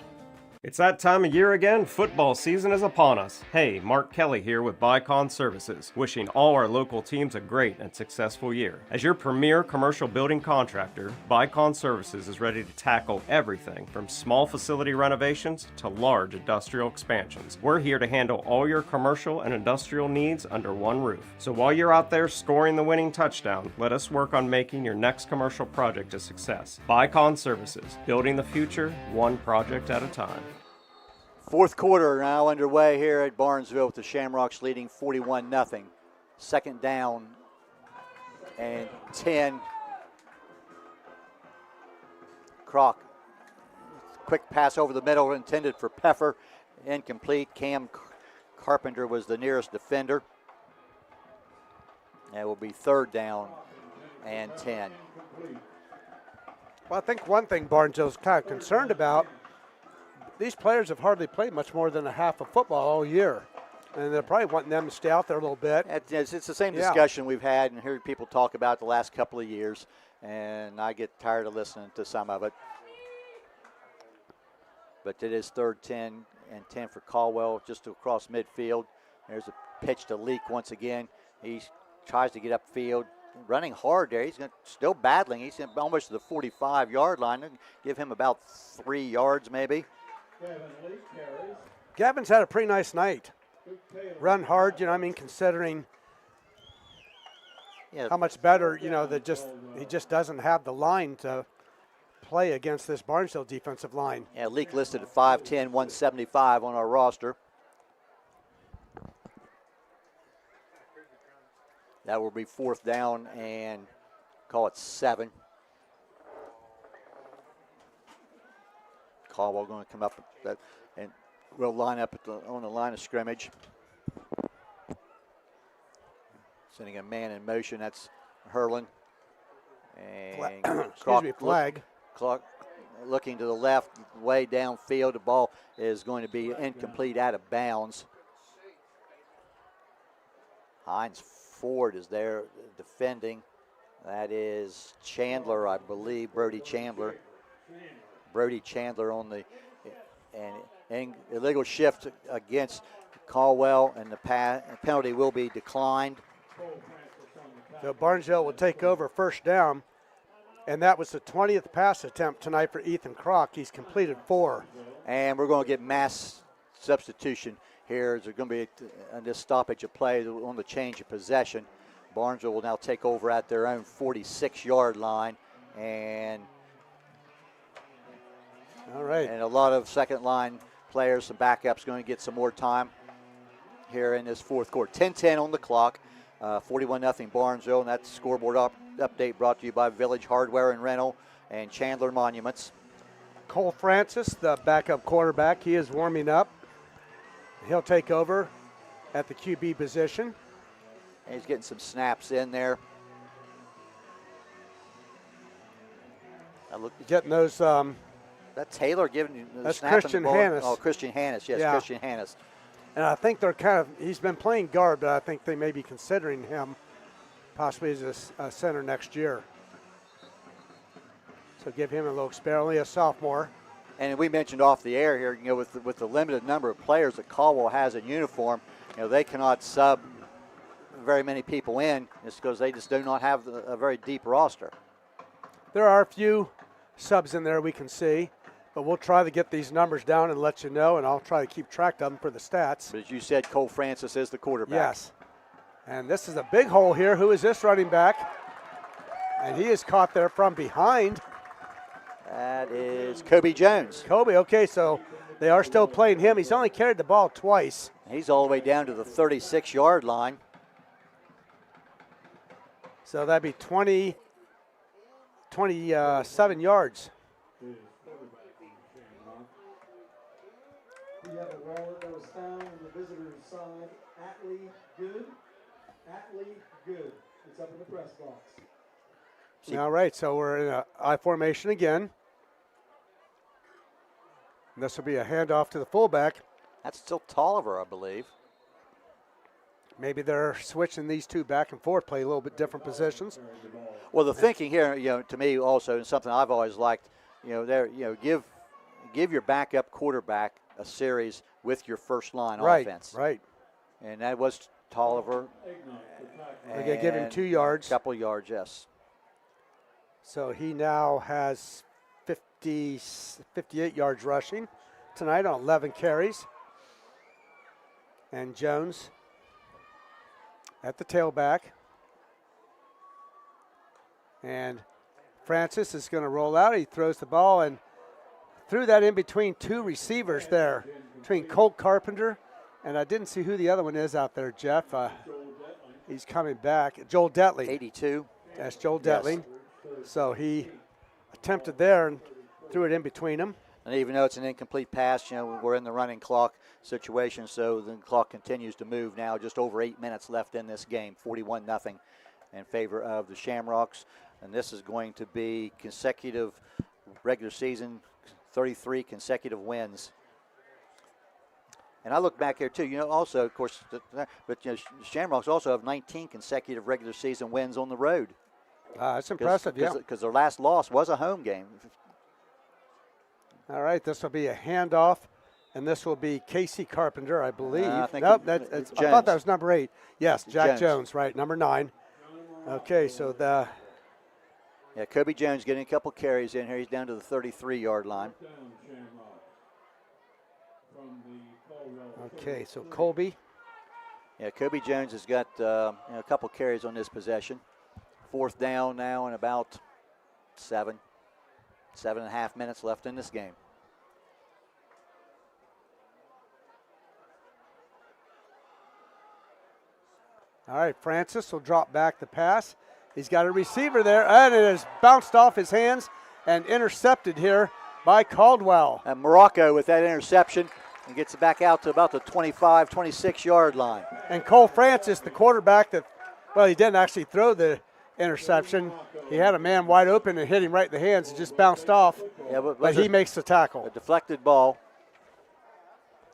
It's that time of year again. Football season is upon us. Hey, Mark Kelly here with Bicon Services, wishing all our local teams a great and successful year. As your premier commercial building contractor, Bicon Services is ready to tackle everything from small facility renovations to large industrial expansions. We're here to handle all your commercial and industrial needs under one roof. So while you're out there scoring the winning touchdown, let us work on making your next commercial project a success. Bicon Services, building the future one project at a time. Fourth quarter now underway here at Barnesville with the Shamrocks leading 41-0. Second down and 10. Croc. Quick pass over the middle intended for Peffer. Incomplete. Cam Carpenter was the nearest defender. That will be third down and 10. Well, I think one thing Barnesville's kind of concerned about, these players have hardly played much more than a half of football all year. And they're probably wanting them to stay out there a little bit. It's the same discussion we've had and heard people talk about the last couple of years. And I get tired of listening to some of it. But it is third 10 and 10 for Caldwell just across midfield. There's a pitch to Leak once again. He tries to get upfield. Running hard there. He's still battling. He's almost to the 45-yard line. Give him about 3 yards maybe. Gavin's had a pretty nice night. Run hard, considering how much better, he just doesn't have the line to play against this Barnesville defensive line. Yeah, Leak listed at 5'10", 175 on our roster. That will be fourth down and call it 7. Caldwell going to come up and we'll line up on the line of scrimmage. Sending a man in motion. That's Hurlin. And flag. Clark looking to the left, way downfield. The ball is going to be incomplete, out of bounds. Hines Ford is there defending. That is Chandler, I believe, Brody Chandler. Brody Chandler on the and illegal shift against Caldwell, and the penalty will be declined. So Barnesville will take over first down. And that was the 20th pass attempt tonight for Ethan Kroc. He's completed 4. And we're going to get mass substitution here. There's going to be this stoppage of play on the change of possession. Barnesville will now take over at their own 46-yard line. And all right. And a lot of second-line players, some backups, going to get some more time here in this fourth quarter. 10-10 on the clock. 41-0 Barnesville, and that scoreboard update brought to you by Village Hardware and Rental and Chandler Monuments. Cole Francis, the backup quarterback, he is warming up. He'll take over at the QB position. And he's getting some snaps in there. Getting those. That's Taylor giving the that's snap. Christian Hannes. Oh, Christian Hannes, yes, yeah. Christian Hannes. And I think they're he's been playing guard, but I think they may be considering him possibly as a center next year. So give him a little experience, only a sophomore. And we mentioned off the air here, with the limited number of players that Caldwell has in uniform, they cannot sub very many people in just because they just do not have a very deep roster. There are a few subs in there we can see. But we'll try to get these numbers down and let you know, and I'll try to keep track of them for the stats. But as you said, Cole Francis is the quarterback. Yes. And this is a big hole here. Who is this running back? And he is caught there from behind. That is Kobe Jones. Kobe, okay, so they are still playing him. He's only carried the ball twice. He's all the way down to the 36-yard line. So that'd be 27 yards. We have a wallet that was found on the visitor's side. Atlee Good. Atlee Good. It's up in the press box. All right, so we're in an I formation again. And this will be a handoff to the fullback. That's still Tolliver, I believe. Maybe they're switching these two back and forth, play a little bit different positions. Well, the thinking here, to me also, and something I've always liked, give your backup quarterback a series with your first line offense. Right. And that was Tolliver. They're going to give him 2 yards. Couple yards, yes. So he now has 58 yards rushing tonight on 11 carries. And Jones at the tailback. And Francis is going to roll out. He throws the ball and threw that in between 2 receivers there, between Colt Carpenter, and I didn't see who the other one is out there, Jeff. He's coming back. Joel Detley. 82. That's Joel Detley. So he attempted there and threw it in between them. And even though it's an incomplete pass, we're in the running clock situation, so the clock continues to move now. Just over 8 minutes left in this game, 41-0 in favor of the Shamrocks. And this is going to be consecutive regular season, 33 consecutive wins. And I look back here too, also, of course, but Shamrocks also have 19 consecutive regular season wins on the road. That's impressive, yeah. Because their last loss was a home game. All right, this will be a handoff, and this will be Casey Carpenter, I believe. I think I thought that was number 8. Yes, Jack Jones, right, number 9. Okay, so Kobe Jones getting a couple carries in here. He's down to the 33-yard line. Okay, so Colby. Yeah, Kobe Jones has got a couple carries on this possession. 4th down now and about 7.5 minutes left in this game. All right, Francis will drop back the pass. He's got a receiver there, and it has bounced off his hands and intercepted here by Caldwell. And Morocco with that interception and gets it back out to about the 25, 26-yard line. And Cole Francis, the quarterback he didn't actually throw the interception. He had a man wide open and hit him right in the hands and just bounced off. Yeah, but he makes the tackle. A deflected ball.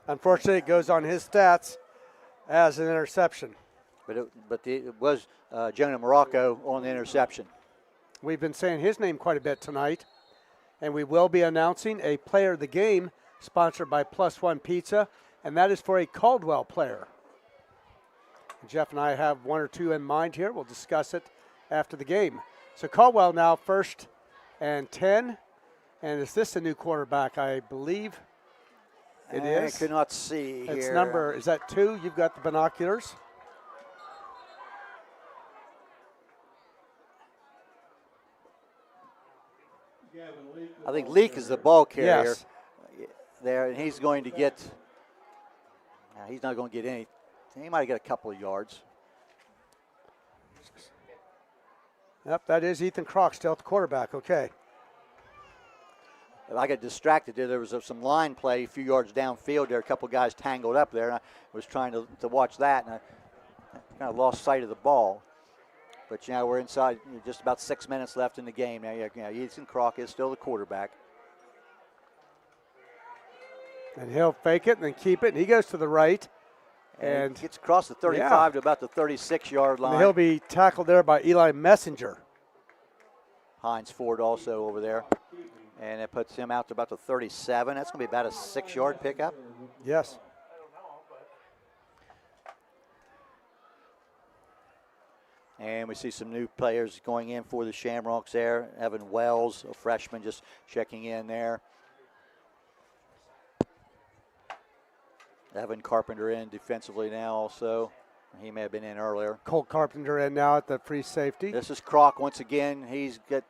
Unfortunately, it goes on his stats as an interception. But it was Jonah Morocco on the interception. We've been saying his name quite a bit tonight, and we will be announcing a player of the game sponsored by Plus One Pizza, and that is for a Caldwell player. Jeff and I have 1 or 2 in mind here. We'll discuss it after the game. So Caldwell now 1st and 10. And is this a new quarterback? I believe it is. I cannot see here. It's number, is that 2? You've got the binoculars. I think Leak is the ball carrier. Yes. There, and he's going to get, he's not going to get any, he might get a couple of yards. Yep, that is Ethan Kroc still at the quarterback. Okay. I got distracted there. There was some line play a few yards downfield there. A couple of guys tangled up there, and I was trying to watch that, and I kind of lost sight of the ball. But, we're inside just about 6 minutes left in the game. Now, Ethan Kroc is still the quarterback. And he'll fake it and then keep it, and he goes to the right. And gets across the 35 to about the 36-yard line. And he'll be tackled there by Eli Messenger. Hines Ford also over there. And it puts him out to about the 37. That's going to be about a 6-yard pickup. Yes. And we see some new players going in for the Shamrocks there. Evan Wells, a freshman, just checking in there. Evan Carpenter in defensively now also. He may have been in earlier. Cole Carpenter in now at the free safety. This is Kroc once again. He's got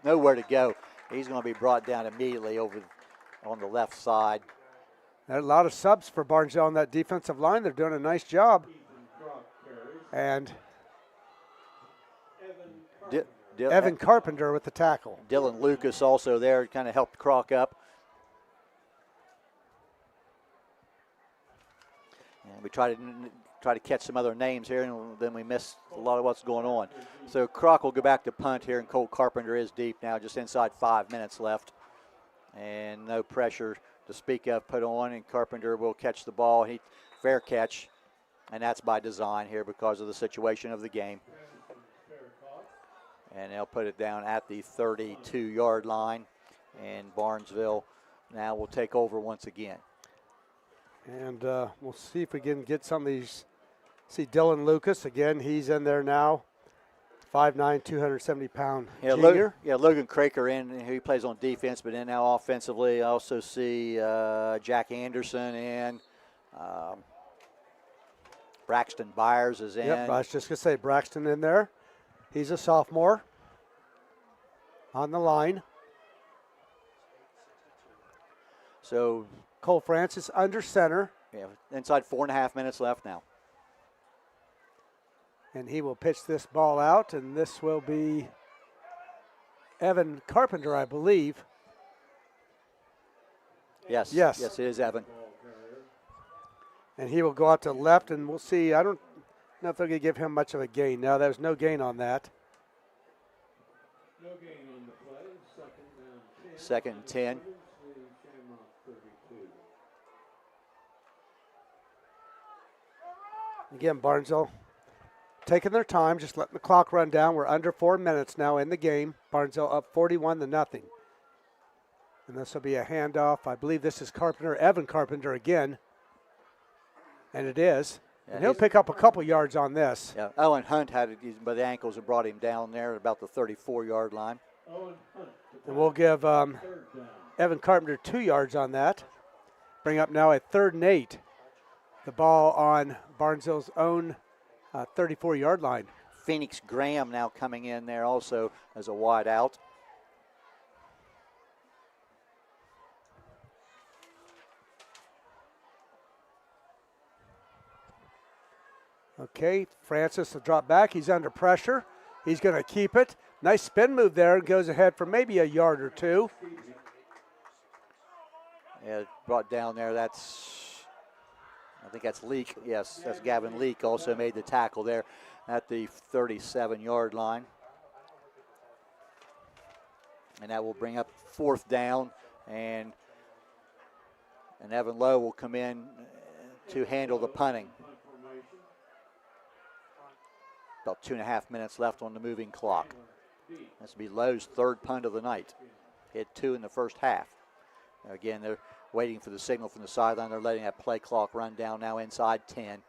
nowhere to go. He's going to be brought down immediately over on the left side. There are a lot of subs for Barnesville on that defensive line. They're doing a nice job. And Evan Carpenter with the tackle. Dylan Lucas also there, kind of helped Kroc up. And we try to catch some other names here, and then we miss a lot of what's going on. So Kroc will go back to punt here, and Cole Carpenter is deep now, just inside 5 minutes left. And no pressure to speak of put on, and Carpenter will catch the ball. Fair catch, and that's by design here because of the situation of the game. And they'll put it down at the 32-yard line, and Barnesville now will take over once again. And we'll see if we can get some of these. See Dylan Lucas again. He's in there now. 5'9", 270-pound junior. Logan Craker in. He plays on defense, but then now offensively. I also see Jack Anderson in. Braxton Byers is in. Yep, I was just going to say Braxton in there. He's a sophomore on the line. So Cole Francis under center. Yeah, inside 4.5 minutes left now. And he will pitch this ball out, and this will be Evan Carpenter, I believe. Yes, it is Evan. And he will go out to left, and we'll see. I don't know if they're going to give him much of a gain. No, there's no gain on that. No gain on the play. Second and 10. Again, Barnesville taking their time, just letting the clock run down. We're under 4 minutes now in the game. Barnesville up 41-0. And this will be a handoff. I believe this is Carpenter, Evan Carpenter again. And it is. Yeah, and he'll pick up a couple yards on this. Yeah, Owen Hunt had it by the ankles and brought him down there at about the 34-yard line. And we'll give Evan Carpenter 2 yards on that. Bring up now a 3rd and 8. The ball on Barnesville's own 34-yard line. Phoenix Graham now coming in there also as a wide out. Okay, Francis will drop back. He's under pressure. He's going to keep it. Nice spin move there. Goes ahead for maybe a yard or two. Yeah, brought down there. I think that's Leak. Yes, that's Gavin Leak also made the tackle there at the 37-yard line. And that will bring up 4th down, and Evan Lowe will come in to handle the punting. About 2.5 minutes left on the moving clock. This will be Lowe's 3rd punt of the night. Hit 2 in the first half. Again, they're waiting for the signal from the sideline. They're letting that play clock run down now inside 10.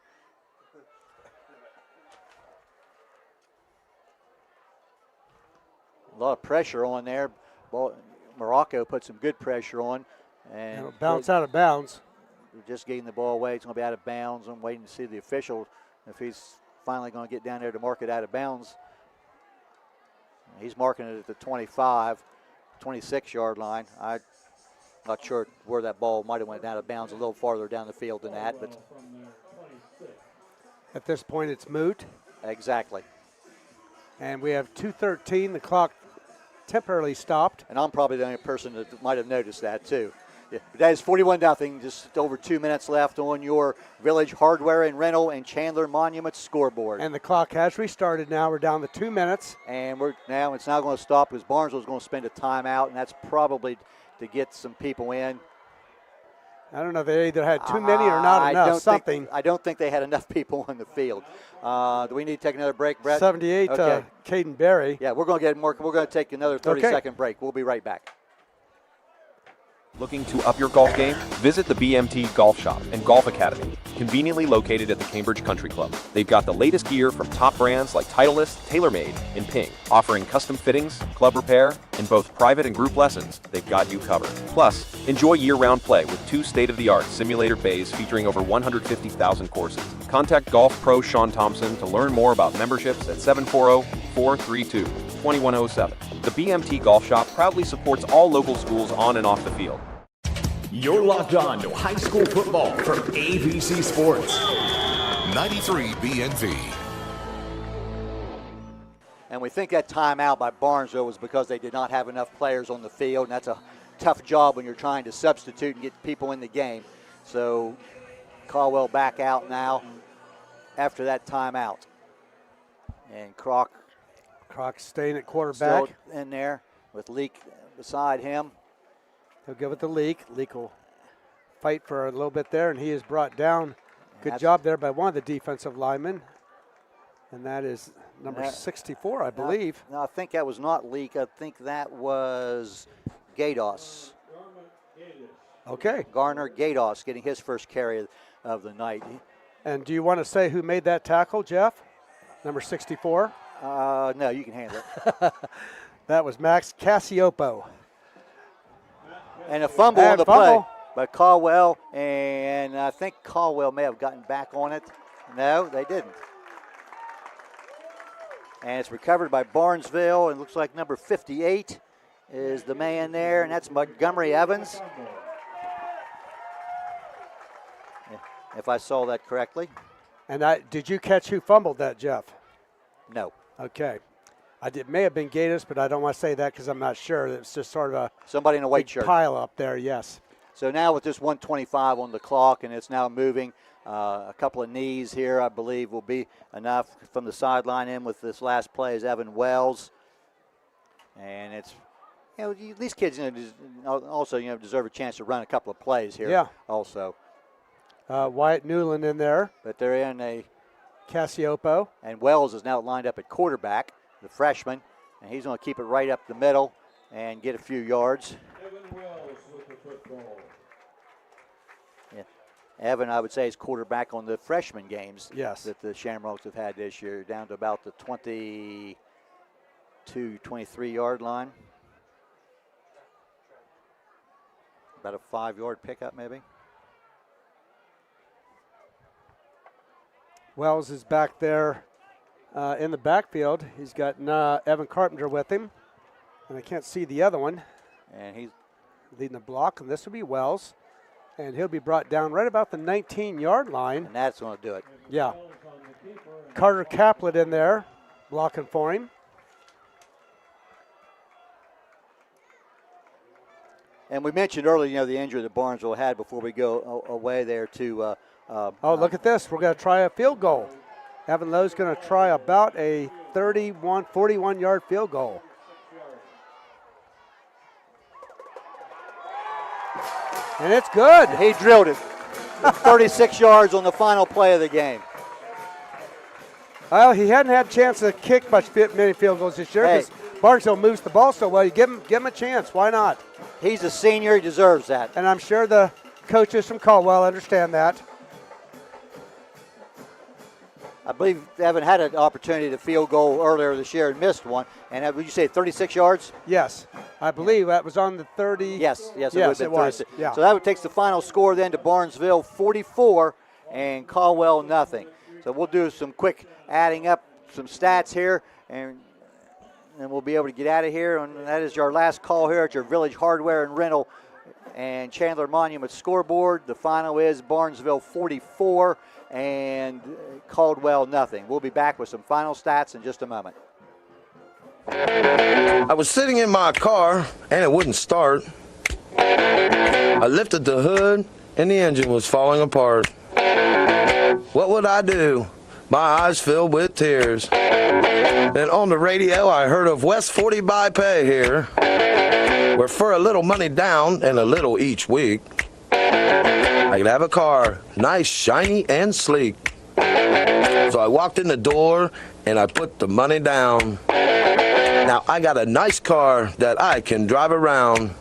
A lot of pressure on there. Morocco put some good pressure on. And it'll bounce out of bounds. Just getting the ball away. It's going to be out of bounds. I'm waiting to see the official if he's finally going to get down there to mark it out of bounds. He's marking it at the 25, 26-yard line. I'm not sure where that ball might have went out of bounds, a little farther down the field than that. But at this point, it's moot. Exactly. And we have 2:13. The clock temporarily stopped. And I'm probably the only person that might have noticed that, too. Yeah, that is 41-0, just over 2 minutes left on your Village Hardware and Rental and Chandler Monument scoreboard. And the clock has restarted now. We're down to 2 minutes. And it's now going to stop because Barnesville's going to spend a timeout, and that's probably to get some people in. I don't know if they either had too many or not enough, I don't think they had enough people on the field. Do we need to take another break, Brett? 78, okay. Caden Berry. Yeah, we're going to get more. We're going to take another 30-second break. We'll be right back. Looking to up your golf game? Visit the BMT Golf Shop and Golf Academy, conveniently located at the Cambridge Country Club. They've got the latest gear from top brands like Titleist, TaylorMade, and Ping. Offering custom fittings, club repair, and both private and group lessons, they've got you covered. Plus, enjoy year-round play with 2 state-of-the-art simulator bays featuring over 150,000 courses. Contact Golf Pro Sean Thompson to learn more about memberships at 740-432-2107. The BMT Golf Shop proudly supports all local schools on and off the field. You're locked on to high school football from ABC Sports. 93 BNV. And we think that timeout by Barnesville was because they did not have enough players on the field, and that's a tough job when you're trying to substitute and get people in the game. So Caldwell back out now after that timeout. And Croc's staying at quarterback. Still in there with Leak beside him. He'll give it to Leak. Leak will fight for a little bit there, and he is brought down. Good job there by one of the defensive linemen. And that is number 64, I believe. No, I think that was not Leak. I think that was Gatos. Okay. Garner Gatos getting his first carry of the night. And do you want to say who made that tackle, Jeff? Number 64? No, you can handle it. That was Max Cassiopo. And a fumble on the play by Caldwell, and I think Caldwell may have gotten back on it. No, they didn't. And it's recovered by Barnesville, and looks like number 58 is the man there, and that's Montgomery Evans. If I saw that correctly. And did you catch who fumbled that, Jeff? No. Okay. May have been Gatus, but I don't want to say that because I'm not sure. It's just sort of somebody in a white shirt pile up there, yes. So now with this 1:25 on the clock, and it's now moving, a couple of knees here, I believe, will be enough from the sideline in with this last play is Evan Wells. And it's, these kids also, deserve a chance to run a couple of plays here. Yeah. Also. Wyatt Newland in there. But they're in a Cassiopo. And Wells is now lined up at quarterback, the freshman, and he's going to keep it right up the middle and get a few yards. Evan Wells with the football. Yeah. Evan, I would say, is quarterback on the freshman games that the Shamrocks have had this year, down to about the 22, 23-yard line. About a 5-yard pickup, maybe. Wells is back there in the backfield. He's got Evan Carpenter with him. And I can't see the other one. And he's leading the block, and this will be Wells. And he'll be brought down right about the 19-yard line. And that's going to do it. Yeah. Carter Caplet in there blocking for him. And we mentioned earlier, the injury that Barnesville had before we go away there to look at this. We're going to try a field goal. Evan Lowe's going to try about a 41-yard field goal. And it's good. He drilled it. 36 yards on the final play of the game. Well, he hadn't had a chance to kick many field goals this year because Barnesville moves the ball so well. You give him a chance. Why not? He's a senior. He deserves that. And I'm sure the coaches from Caldwell understand that. I believe Evan had an opportunity to field goal earlier this year and missed one. And would you say 36 yards? Yes. I believe that was on the 30. Yes, it was. Yeah. So that takes the final score then to Barnesville 44 and Caldwell nothing. So we'll do some quick adding up some stats here, and we'll be able to get out of here. And that is our last call here at your Village Hardware and Rental and Chandler Monument scoreboard. The final is Barnesville 44 and Caldwell nothing. We'll be back with some final stats in just a moment. I was sitting in my car and it wouldn't start. I lifted the hood and the engine was falling apart. What would I do? My eyes filled with tears. Then on the radio I heard of West 40 by Pay here, where for a little money down and a little each week, I could have a car, nice, shiny, and sleek. So I walked in the door and I put the money down. Now I got a nice car that I can drive around.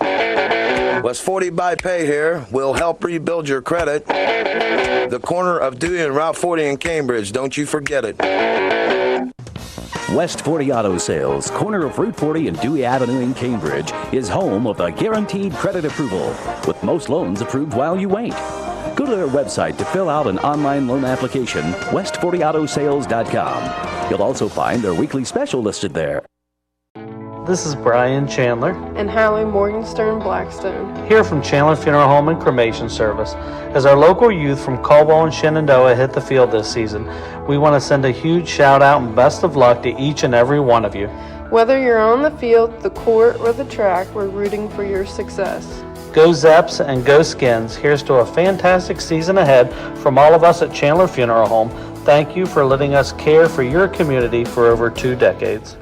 West 40 by Pay here will help rebuild your credit. The corner of Dewey and Route 40 in Cambridge, don't you forget it. West 40 Auto Sales, corner of Route 40 and Dewey Avenue in Cambridge, is home of the guaranteed credit approval, with most loans approved while you wait. Go to their website to fill out an online loan application, west40autosales.com. You'll also find their weekly special listed there. This is Brian Chandler. And Hallie Morgenstern Blackstone. Here from Chandler Funeral Home and Cremation Service. As our local youth from Caldwell and Shenandoah hit the field this season, we want to send a huge shout out and best of luck to each and every one of you. Whether you're on the field, the court, or the track, we're rooting for your success. Go Zeps and go Skins. Here's to a fantastic season ahead from all of us at Chandler Funeral Home. Thank you for letting us care for your community for over 2 decades.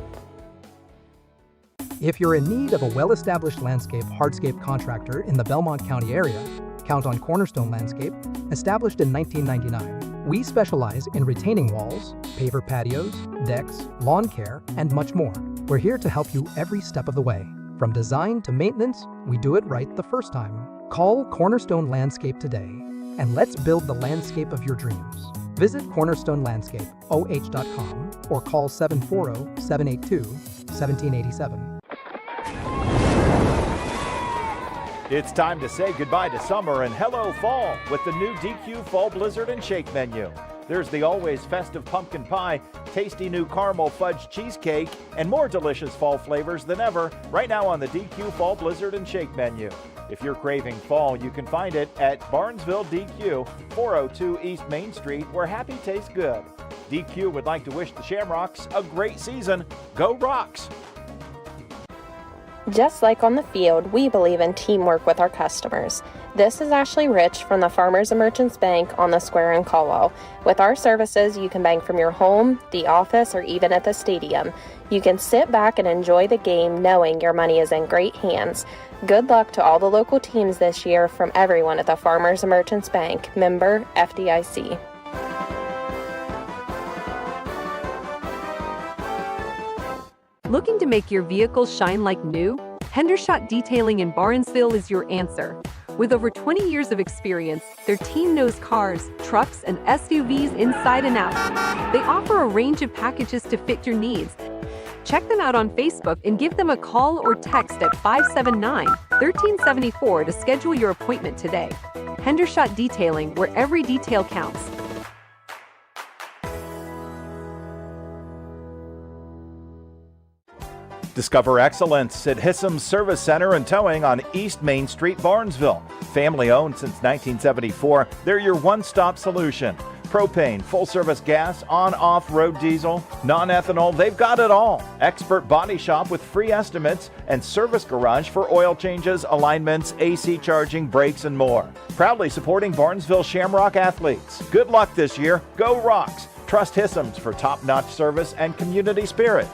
If you're in need of a well-established landscape hardscape contractor in the Belmont County area, count on Cornerstone Landscape, established in 1999. We specialize in retaining walls, paver patios, decks, lawn care, and much more. We're here to help you every step of the way. From design to maintenance, we do it right the first time. Call Cornerstone Landscape today, and let's build the landscape of your dreams. Visit cornerstonelandscapeoh.com or call 740-782-1787. It's time to say goodbye to summer and hello fall with the new DQ Fall Blizzard and Shake menu. There's the always festive pumpkin pie, tasty new caramel fudge cheesecake, and more delicious fall flavors than ever right now on the DQ Fall Blizzard and Shake menu. If you're craving fall, you can find it at Barnesville DQ, 402 East Main Street, where happy tastes good. DQ would like to wish the Shamrocks a great season. Go Rocks! Just like on the field, we believe in teamwork with our customers. This is Ashley Rich from the Farmers and Merchants Bank on the square in Caldwell. With our services, you can bank from your home, the office, or even at the stadium. You can sit back and enjoy the game knowing your money is in great hands. Good luck to all the local teams this year from everyone at the Farmers and Merchants Bank, member FDIC. Looking to make your vehicle shine like new? Hendershot Detailing in Barnesville is your answer. With over 20 years of experience, their team knows cars, trucks, and SUVs inside and out. They offer a range of packages to fit your needs. Check them out on Facebook and give them a call or text at 579-1374 to schedule your appointment today. Hendershot Detailing, where every detail counts. Discover excellence at Hissam's Service Center and Towing on East Main Street, Barnesville. Family owned since 1974, they're your one-stop solution. Propane, full-service gas, on-off-road diesel, non-ethanol, they've got it all. Expert body shop with free estimates and service garage for oil changes, alignments, AC charging, brakes, and more. Proudly supporting Barnesville Shamrock athletes. Good luck this year. Go Rocks. Trust Hissam's for top-notch service and community spirit.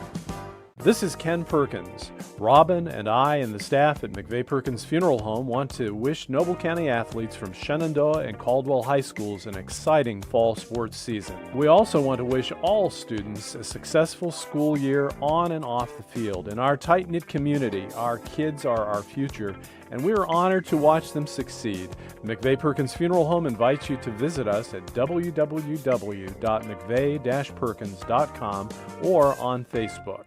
This is Ken Perkins. Robin and I and the staff at McVeigh Perkins Funeral Home want to wish Noble County athletes from Shenandoah and Caldwell High Schools an exciting fall sports season. We also want to wish all students a successful school year on and off the field. In our tight-knit community, our kids are our future, and we are honored to watch them succeed. McVeigh Perkins Funeral Home invites you to visit us at www.mcveigh-perkins.com or on Facebook.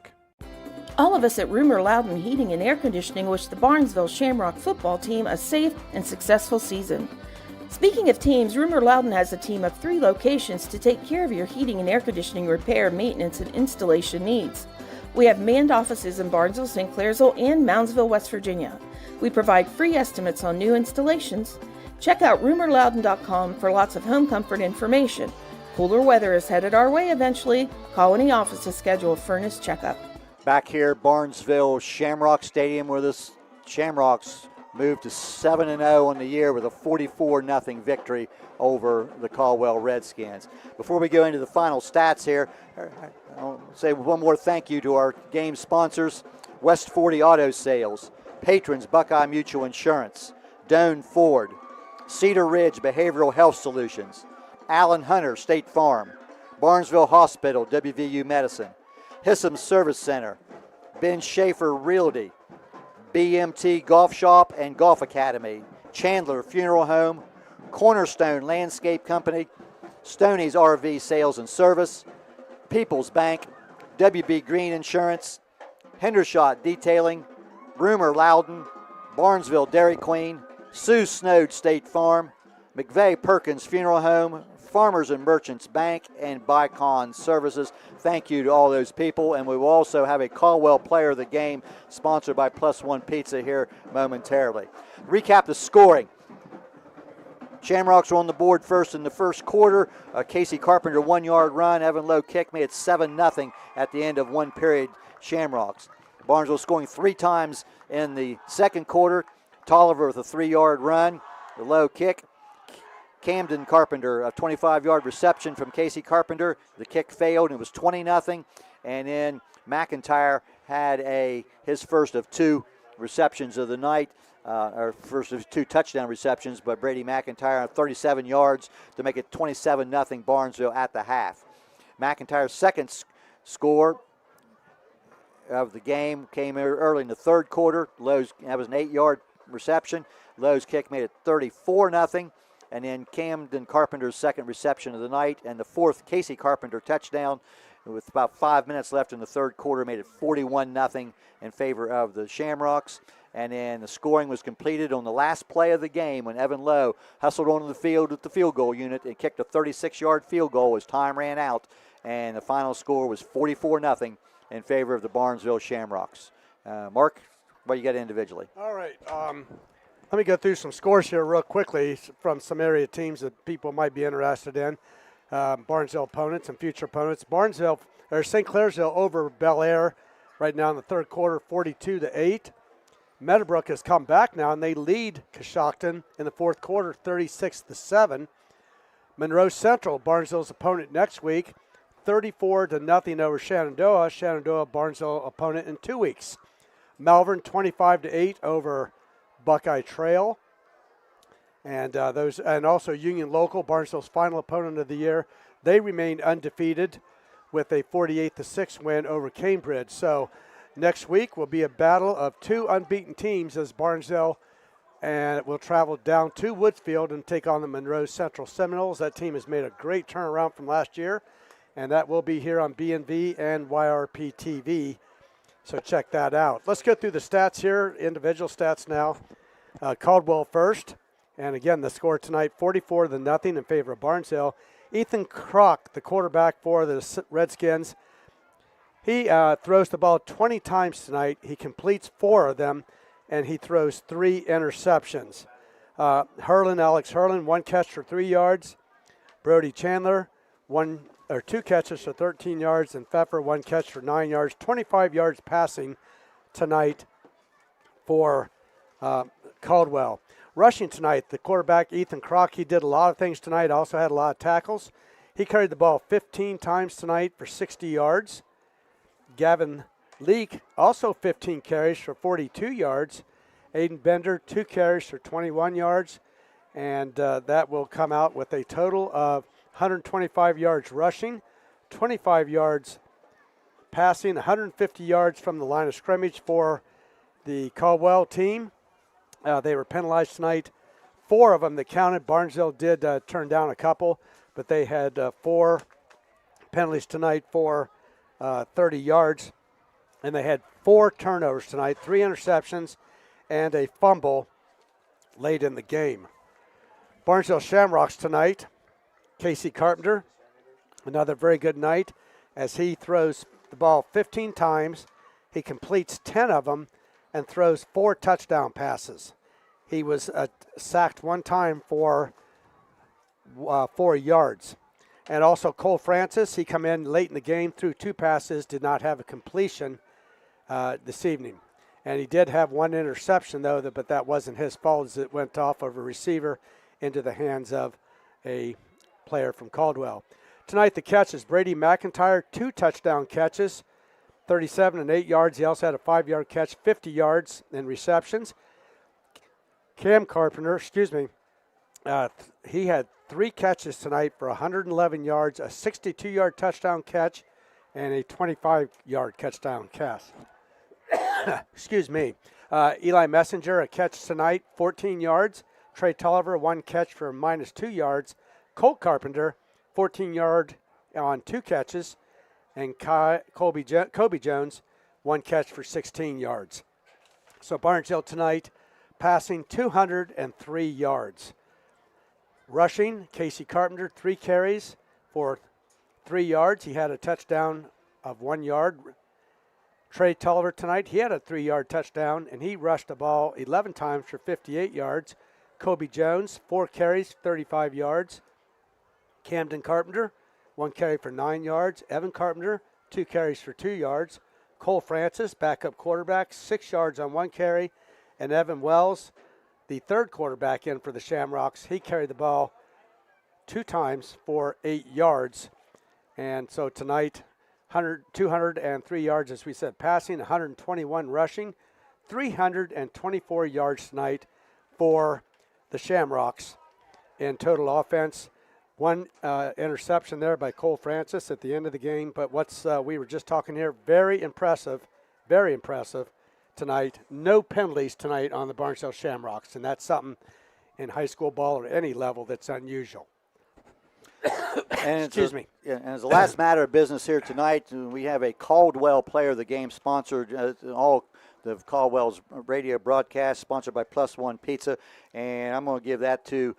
All of us at Rumor Loudon Heating and Air Conditioning wish the Barnesville Shamrock football team a safe and successful season. Speaking of teams, Rumor Loudon has a team of 3 locations to take care of your heating and air conditioning repair, maintenance, and installation needs. We have manned offices in Barnesville, St. Clairsville, and Moundsville, West Virginia. We provide free estimates on new installations. Check out rumorloudon.com for lots of home comfort information. Cooler weather is headed our way eventually. Call any office to schedule a furnace checkup. Back here at Barnesville Shamrock Stadium, where the Shamrocks moved to 7-0 on the year with a 44-0 victory over the Caldwell Redskins. Before we go into the final stats here, I'll say one more thank you to our game sponsors: West 40 Auto Sales, Patrons Buckeye Mutual Insurance, Doane Ford, Cedar Ridge Behavioral Health Solutions, Allen Hunter State Farm, Barnesville Hospital WVU Medicine, Hissam Service Center, Ben Schaefer Realty, BMT Golf Shop and Golf Academy, Chandler Funeral Home, Cornerstone Landscape Company, Stoney's RV Sales and Service, People's Bank, WB Green Insurance, Hendershot Detailing, Rumor Loudon, Barnesville Dairy Queen, Sue Snowd State Farm, McVeigh Perkins Funeral Home, Farmers and Merchants Bank, and Bicon Services. Thank you to all those people, and we will also have a Caldwell Player of the Game sponsored by Plus One Pizza here momentarily. Recap the scoring. Shamrocks were on the board first in the first quarter. Casey Carpenter 1-yard run. Evan Lowe kick made it 7-0 at the end of one period. Shamrocks. Barnesville scoring 3 times in the second quarter. Tolliver with a 3-yard run. The Lowe kick. Camden Carpenter, a 25-yard reception from Casey Carpenter. The kick failed, and it was 20-0. And then McIntyre had his first of 2 receptions of the night, or first of 2 touchdown receptions, but Brady McIntyre on 37 yards to make it 27-0 Barnesville at the half. McIntyre's second score of the game came early in the third quarter. That was an 8-yard reception. Lowe's kick made it 34-0. And then Camden Carpenter's second reception of the night, and the fourth Casey Carpenter touchdown with about 5 minutes left in the third quarter made it 41-0 in favor of the Shamrocks. And then the scoring was completed on the last play of the game when Evan Lowe hustled onto the field with the field goal unit and kicked a 36-yard field goal as time ran out. And the final score was 44-0 in favor of the Barnesville Shamrocks. Mark, what you got individually? All right. Let me go through some scores here real quickly from some area teams that people might be interested in. Barnesville opponents and future opponents. St. Clairsville over Bel Air right now in the third quarter, 42-8. Meadowbrook has come back now, and they lead Coshocton in the fourth quarter, 36-7. Monroe Central, Barnesville's opponent next week, 34-0 over Shenandoah. Shenandoah, Barnesville opponent in 2 weeks. Malvern, 25-8 over Buckeye Trail, and also Union Local, Barnesville's final opponent of the year. They remain undefeated with a 48-6 win over Cambridge. So next week will be a battle of 2 unbeaten teams as Barnesville and will travel down to Woodsfield and take on the Monroe Central Seminoles. That team has made a great turnaround from last year, and that will be here on BNV and YRP TV. So check that out. Let's go through the stats here, individual stats now. Caldwell first. And again, the score tonight, 44-0 in favor of Barnesville. Ethan Kroc, the quarterback for the Redskins, he throws the ball 20 times tonight. He completes 4 of them, and he throws 3 interceptions. Alex Hurlin, 1 catch for 3 yards. Brody Chandler, 2 catches for 13 yards, and Pfeffer 1 catch for 9 yards, 25 yards passing tonight for Caldwell. Rushing tonight, the quarterback, Ethan Kroc, he did a lot of things tonight, also had a lot of tackles. He carried the ball 15 times tonight for 60 yards. Gavin Leak also 15 carries for 42 yards. Aiden Bender, 2 carries for 21 yards. And that will come out with a total of 125 yards rushing, 25 yards passing, 150 yards from the line of scrimmage for the Caldwell team. They were penalized tonight. 4 of them that counted. Barnesville did turn down a couple, but they had 4 penalties tonight for 30 yards. And they had 4 turnovers tonight, 3 interceptions, and a fumble late in the game. Barnesville Shamrocks tonight, Casey Carpenter, another very good night as he throws the ball 15 times. He completes 10 of them and throws 4 touchdown passes. He was sacked 1 time for 4 yards. And also Cole Francis, he come in late in the game, threw 2 passes, did not have a completion this evening. And he did have 1 interception, though, but that wasn't his fault as it went off of a receiver into the hands of a player from Caldwell. Tonight the catches, Brady McIntyre, 2 touchdown catches, 37 and 8 yards. He also had a 5-yard catch, 50 yards in receptions. Cam Carpenter, he had 3 catches tonight for 111 yards, a 62-yard touchdown catch, and a 25-yard touchdown catch. Eli Messenger, a catch tonight, 14 yards. Trey Tolliver, 1 catch for -2 yards. Colt Carpenter, 14-yard on 2 catches. And Kobe Jones, 1 catch for 16 yards. So Barnesville tonight passing 203 yards. Rushing, Casey Carpenter, 3 carries for 3 yards. He had a touchdown of 1 yard. Trey Tolliver tonight, he had a 3-yard touchdown, and he rushed the ball 11 times for 58 yards. Kobe Jones, 4 carries, 35 yards. Camden Carpenter, 1 carry for 9 yards. Evan Carpenter, 2 carries for 2 yards. Cole Francis, backup quarterback, 6 yards on 1 carry. And Evan Wells, the 3rd quarterback in for the Shamrocks, he carried the ball 2 times for 8 yards. And so tonight, 203 yards, as we said, passing, 121 rushing, 324 yards tonight for the Shamrocks in total offense. 1 interception there by Cole Francis at the end of the game. But we were just talking here, very impressive tonight. No penalties tonight on the Barnesville Shamrocks, and that's something in high school ball or any level that's unusual. And as the last matter of business here tonight, we have a Caldwell Player of the Game sponsored all the Caldwell's radio broadcast, sponsored by Plus One Pizza. And I'm going to give that to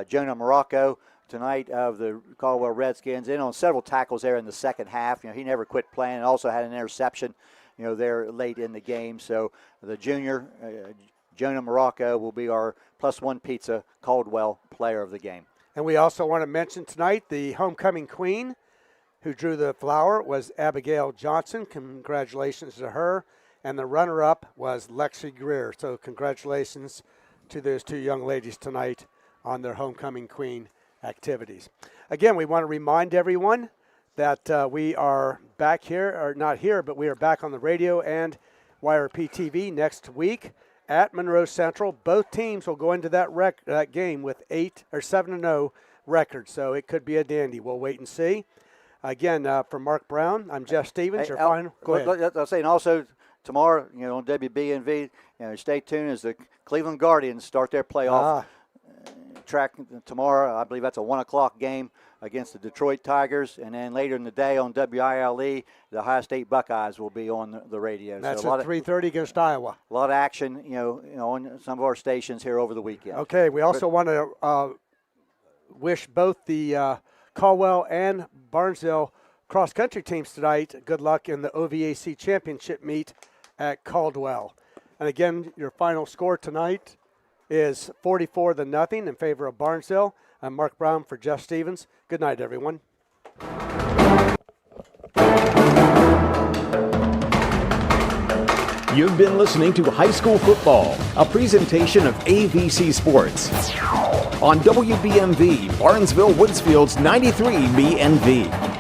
Jonah Morocco tonight of the Caldwell Redskins, in on several tackles there in the second half. He never quit playing, and also had an interception, there late in the game. So the junior, Jonah Morocco, will be our Plus One Pizza Caldwell Player of the Game. And we also want to mention tonight the homecoming queen who drew the flower was Abigail Johnson. Congratulations to her. And the runner-up was Lexi Greer. So congratulations to those 2 young ladies tonight on their homecoming queen activities. Again, we want to remind everyone that we are back here, or not here, but we are back on the radio and YRP TV next week at Monroe Central. Both teams will go into that game with 7-0 records, so it could be a dandy. We'll wait and see. Again, for Mark Brown, I'm Jeff Stevens. Go ahead. I was saying also tomorrow, on WBNV, stay tuned as the Cleveland Guardians start their playoff track tomorrow. I believe that's a 1 o'clock game against the Detroit Tigers, and then later in the day on WILE, the Ohio State Buckeyes will be on the radio. That's so at 3:30 against Iowa. A lot of action, on some of our stations here over the weekend. Okay, we also want to wish both the Caldwell and Barnesville cross-country teams tonight good luck in the OVAC championship meet at Caldwell. And again, your final score tonight is 44-0 in favor of Barnesville. I'm Mark Brown for Jeff Stevens. Good night, everyone. You've been listening to High School Football, a presentation of AVC Sports on WBNV, Barnesville Woodsfield's 93 BNV.